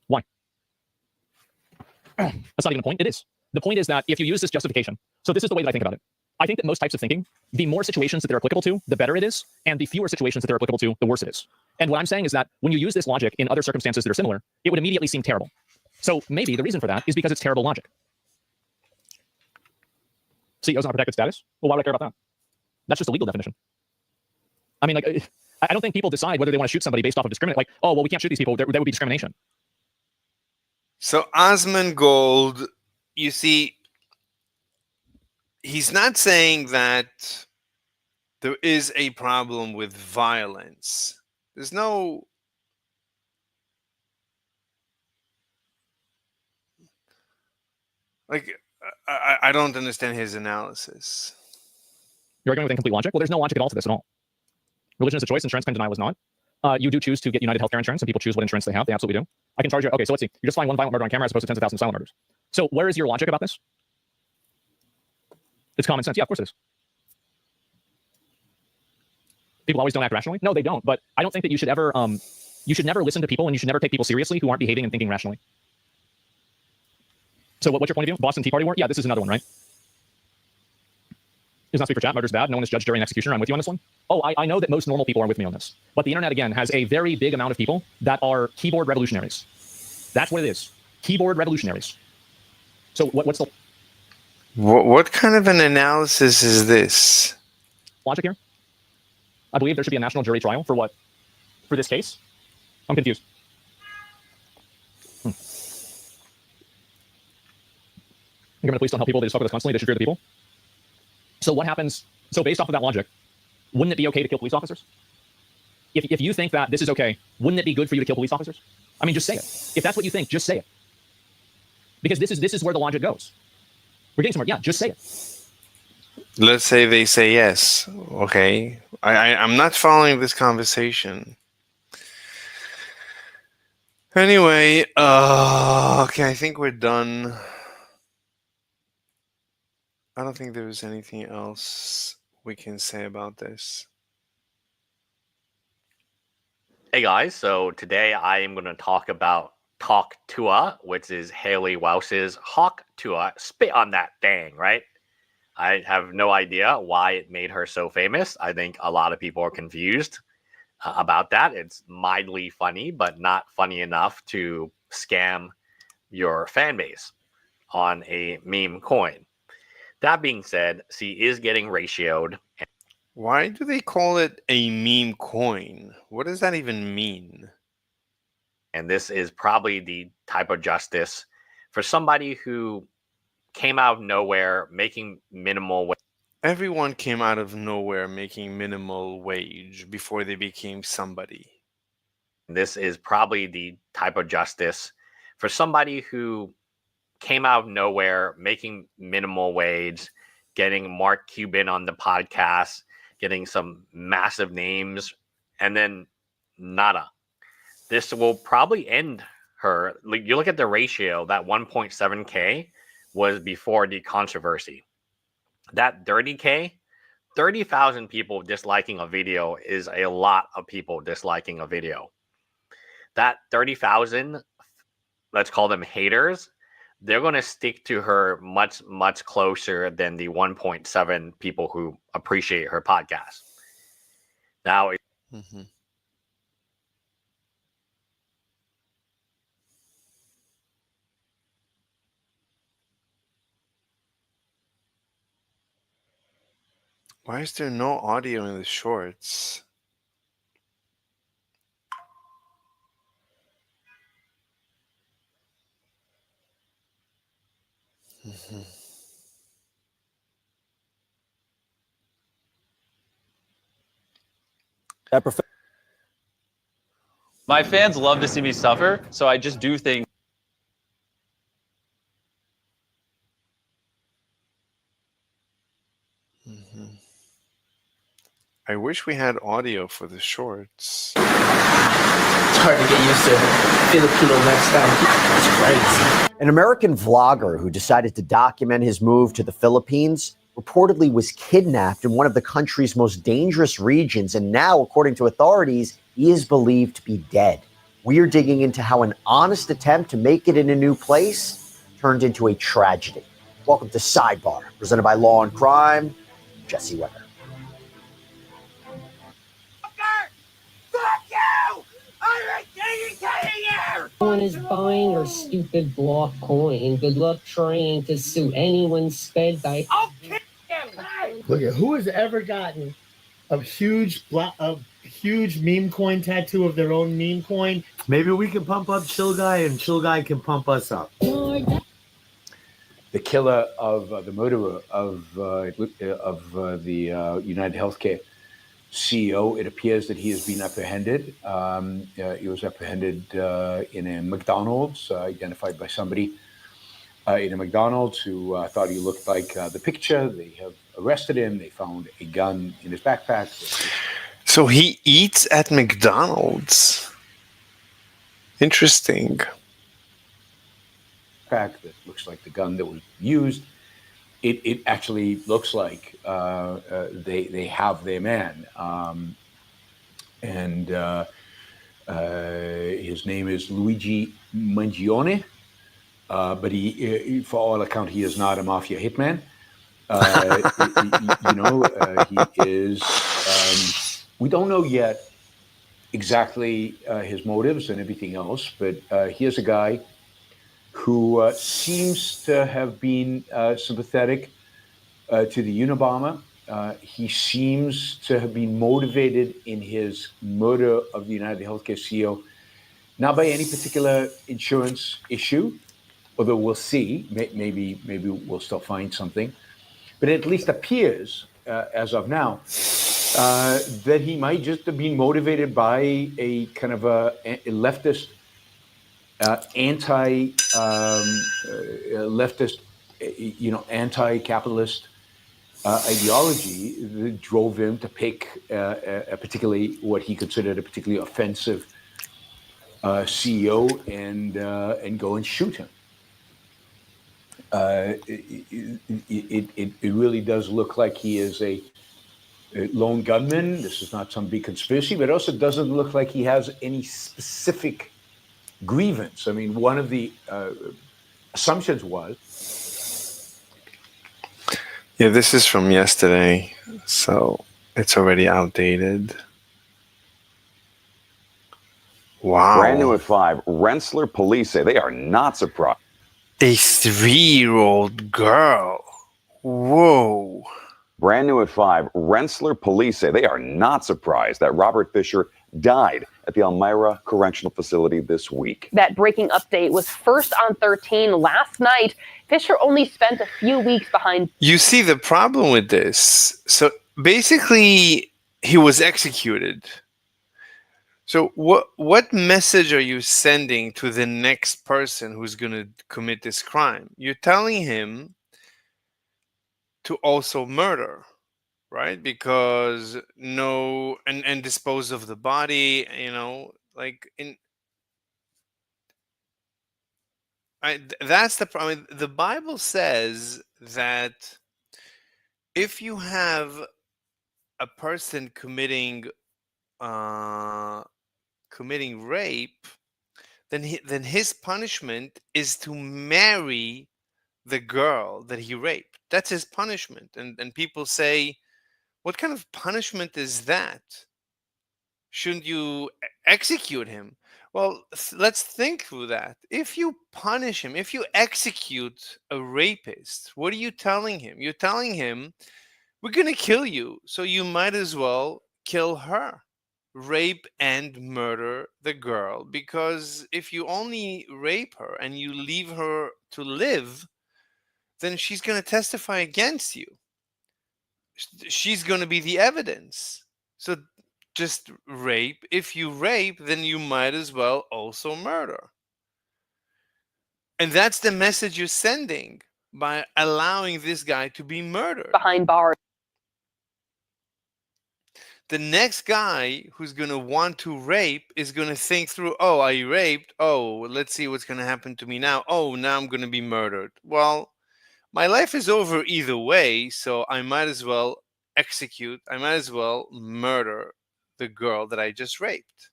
Why? That's not even the point. It is. The point is that if you use this justification, so this is the way that I think about it. I think that most types of thinking, the more situations that they're applicable to, the better it is, and the fewer situations that they're applicable to, the worse it is. And what I'm saying is that when you use this logic in other circumstances that are similar, it would immediately seem terrible. So maybe the reason for that is because it's terrible logic. CEOs not protected status? Well, why would I care about that? That's just a legal definition. I mean, like, I don't think people decide whether they want to shoot somebody based off of discriminate. Like, oh, well, we can't shoot these people. That would be discrimination. So Osmongold, you see, he's not saying that there is a problem with violence. There's no I don't understand his analysis. You're arguing with incomplete logic? Well, there's no logic at all to this at all. Religion is a choice. Insurance claim denial is not. You do choose to get United Healthcare insurance, and people choose what insurance they have. They absolutely do. I can charge you. Okay, so let's see. You just find one violent murder on camera as opposed to tens of thousands of silent murders. So where is your logic about this? It's common sense. Yeah, of course it is. People always don't act rationally. No, they don't. But I don't think that you should ever, you should never listen to people, and you should never take people seriously who aren't behaving and thinking rationally. So what's your point of view? Boston Tea Party war? Yeah, this is another one, right? Is not speak for chat. Murder's bad. No one is judge, jury, and executioner. I'm with you on this one. Oh, I know that most normal people are with me on this. But the internet, again, has a very big amount of people that are keyboard revolutionaries. That's what it is. Keyboard revolutionaries. So what's the... What kind of an analysis is this? Logic here? I believe there should be a national jury trial for what? For this case? I'm confused. The government police don't help people. They just fuck with us constantly. They should fear the people. So what happens? So based off of that logic, wouldn't it be okay to kill police officers? If you think that this is okay, wouldn't it be good for you to kill police officers? I mean, just say it. If that's what you think, just say it. Because this is where the logic goes. We're getting somewhere. Yeah, just say it. Let's say they say yes. Okay. I'm not following this conversation. Anyway, okay, I think we're done. I don't think there's anything else we can say about this. Hey guys, so today I am going to talk about Talk Tua, which is Haley Welsh's Hawk Tua. Spit on that thing, right? I have no idea why it made her so famous. I think a lot of people are confused about that. It's mildly funny, but not funny enough to scam your fan base on a meme coin. That being said, she is getting ratioed. Why do they call it a meme coin? What does that even mean? And this is probably the type of justice for somebody who came out of nowhere making minimal. Everyone came out of nowhere making minimal wage before they became somebody. This is probably the type of justice for somebody who came out of nowhere making minimal wage, getting Mark Cuban on the podcast, getting some massive names, and then nada. This will probably end her. You look at the ratio, that 1.7K was before the controversy. That 30K, 30,000 people disliking a video is a lot of people disliking a video. That 30,000, let's call them haters, they're going to stick to her much, much closer than the 1.7 people who appreciate her podcast. Now, Why is there no audio in the shorts? My fans love to see me suffer, so I just do things. I wish we had audio for the shorts. It's hard to get used to Filipino lifestyle. It's crazy. An American vlogger who decided to document his move to the Philippines reportedly was kidnapped in one of the country's most dangerous regions, and now, according to authorities, he is believed to be dead. We're digging into how an honest attempt to make it in a new place turned into a tragedy. Welcome to Sidebar, presented by Law and Crime. Jesse Weber. Fuck you! I'm getting here! No one is buying our stupid block coin. Good luck trying to sue anyone sped by. I'll kick him! Hey! Look at who has ever gotten a huge meme coin tattoo of their own meme coin. Maybe we can pump up Chill Guy, and Chill Guy can pump us up. The killer of the murderer of the United Healthcare CEO, it appears that he has been apprehended. He was apprehended in a McDonald's, identified by somebody in a McDonald's who thought he looked like the picture. They have arrested him. They found a gun in his backpack. So he eats at McDonald's. Interesting. That looks like the gun that was used. It actually looks like they have their man, and his name is Luigi Mangioni, but he, for all account, he is not a mafia hitman. He is. We don't know yet exactly his motives and everything else, but here's a guy who seems to have been sympathetic to the Unabomber. He seems to have been motivated in his murder of the United Healthcare CEO, not by any particular insurance issue, although we'll see. Maybe we'll still find something. But it at least appears, as of now, that he might just have been motivated by a kind of a leftist anti-capitalist ideology that drove him to pick a particularly what he considered a particularly offensive CEO and go and shoot him. It really does look like he is a lone gunman. This is not some big conspiracy, but it also doesn't look like he has any specific grievance. I mean, one of the assumptions was. Yeah, this is from yesterday, so it's already outdated. Wow. Brand new at 5, Rensselaer police say they are not surprised. A 3-year-old girl. Whoa. Brand new at 5, Rensselaer police say they are not surprised that Robert Fisher died at the Elmira Correctional Facility this week. That breaking update was first on 13 last night. Fisher only spent a few weeks behind. You see the problem with this. So basically, he was executed. So what message are you sending to the next person who's going to commit this crime? You're telling him to also murder, right? Because and dispose of the body, like that's the problem. The Bible says that if you have a person committing rape, then his punishment is to marry the girl that he raped. That's his punishment. And people say, what kind of punishment is that? Shouldn't you execute him? Well, let's think through that. If you punish him, if you execute a rapist, what are you telling him? You're telling him, we're going to kill you, so you might as well kill her. Rape and murder the girl, because if you only rape her and you leave her to live, then she's going to testify against you. She's going to be the evidence. So just rape. If you rape, then you might as well also murder. And that's the message you're sending by allowing this guy to be murdered behind bars. The next guy who's going to want to rape is going to think through, oh, I raped. Oh, let's see what's going to happen to me now. Oh, now I'm going to be murdered. Well, my life is over either way, so I might as well I might as well murder the girl that I just raped.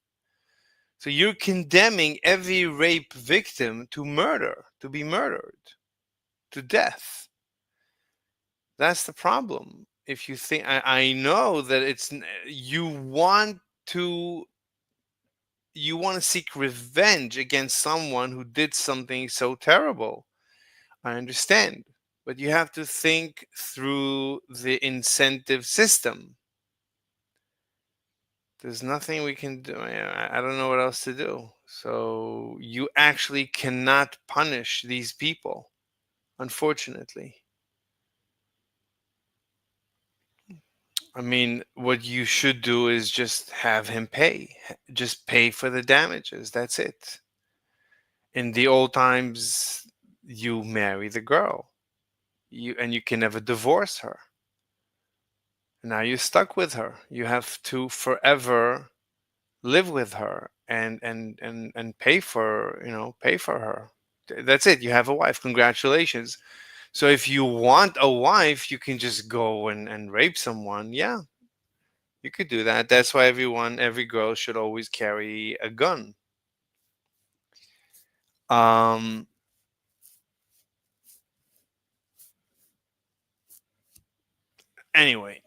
So you're condemning every rape victim to murder, to be murdered, to death. That's the problem. If you think, I know that you want to seek revenge against someone who did something so terrible. I understand, but you have to think through the incentive system. There's nothing we can do. I don't know what else to do. So you actually cannot punish these people, unfortunately. I mean, what you should do is just have him pay. Just pay for the damages. That's it. In the old times, you marry the girl. And you can never divorce her. Now you're stuck with her. You have to forever live with her and pay for her. That's it. You have a wife. Congratulations. So if you want a wife, you can just go and rape someone. Yeah, you could do that. That's why every girl should always carry a gun. Anyway.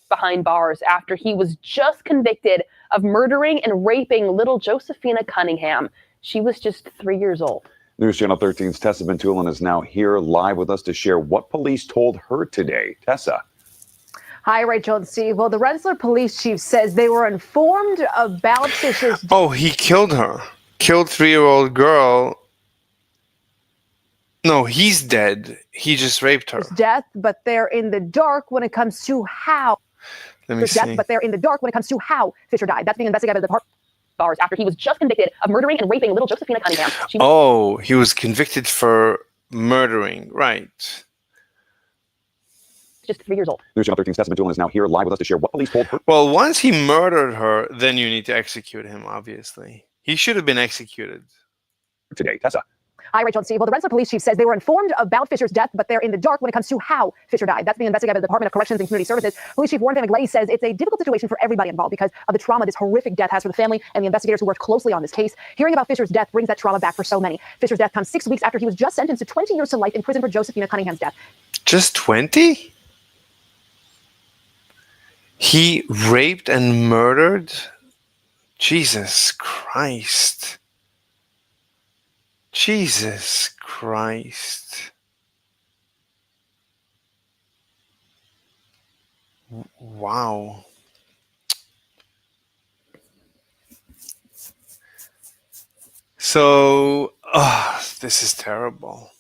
Behind bars after he was just convicted of murdering and raping little Josephina Cunningham. She was just 3 years old. News Channel 13's Tessa Ventulin is now here live with us to share what police told her today. Tessa. Hi, Rachel and Steve. Well, the Rensselaer police chief says they were informed about Fisher's... Oh, he killed her. Killed 3-year-old girl. No, he's dead. He just raped her. Death, but they're in the dark when it comes to how... Let me see. Death, but they're in the dark when it comes to how Fisher died. That's being investigated by the department. Bars after he was just convicted of murdering and raping little Josephina Cunningham. He was convicted for murdering, right? Just 3 years old. News Channel 13's Tessa Ventulin is now here live with us to share what police told her. Well, once he murdered her, then you need to execute him, obviously. He should have been executed. Today, Tessa. Hi, Rachel and Steve. Well, the Rensselaer police chief says they were informed about Fisher's death, but they're in the dark when it comes to how Fisher died. That's being investigated by the Department of Corrections and Community Services. Police Chief Warren Van McGlady says it's a difficult situation for everybody involved because of the trauma this horrific death has for the family and the investigators who worked closely on this case. Hearing about Fisher's death brings that trauma back for so many. Fisher's death comes 6 weeks after he was just sentenced to 20 years to life in prison for Josephina Cunningham's death. Just 20? He raped and murdered? Jesus Christ. Jesus Christ. Wow. So, this is terrible.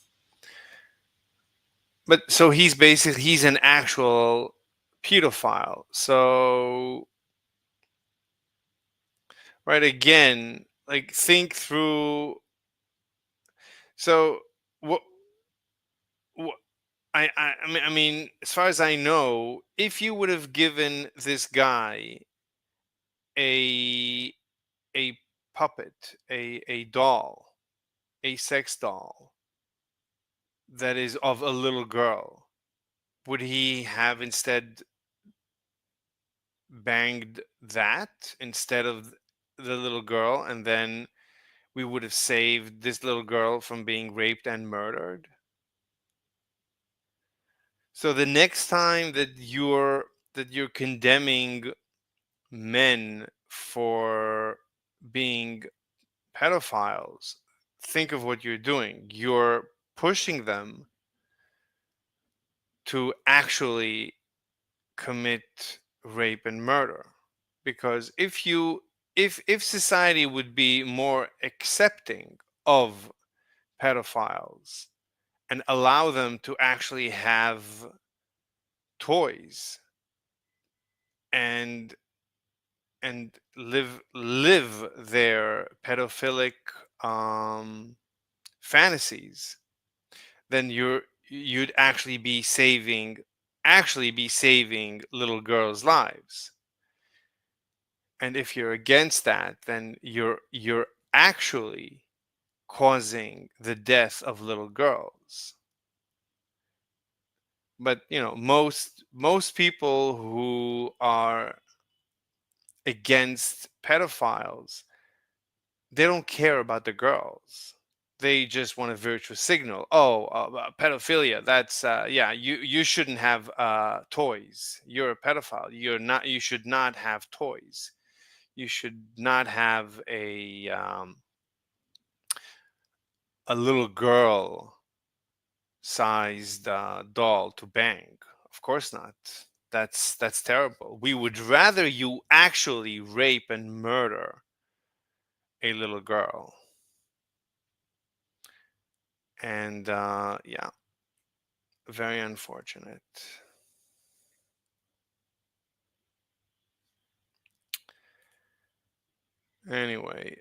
But so he's an actual pedophile. So, right, again, like think through. So what I mean, as far as I know, if you would have given this guy a puppet, a doll, a sex doll that is of a little girl, would he have instead banged that instead of the little girl, and then we would have saved this little girl from being raped and murdered? So the next time that you're condemning men for being pedophiles, think of what you're doing. You're pushing them to actually commit rape and murder. Because if society would be more accepting of pedophiles and allow them to actually have toys and live their pedophilic fantasies, then you'd actually be saving little girls' lives. And if you're against that, then you're actually causing the death of little girls. But most people who are against pedophiles, they don't care about the girls. They just want a virtuous signal. Oh, pedophilia, that's yeah, you shouldn't have toys. You're a pedophile. You should not have toys. You should not have a little girl sized doll to bang. Of course not. That's terrible. We would rather you actually rape and murder a little girl. And yeah, very unfortunate. Anyway,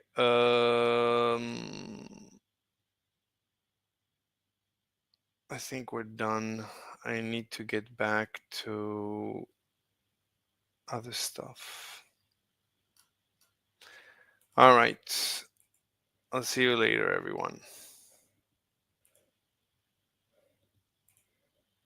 I think we're done. I need to get back to other stuff. All right. I'll see you later, everyone.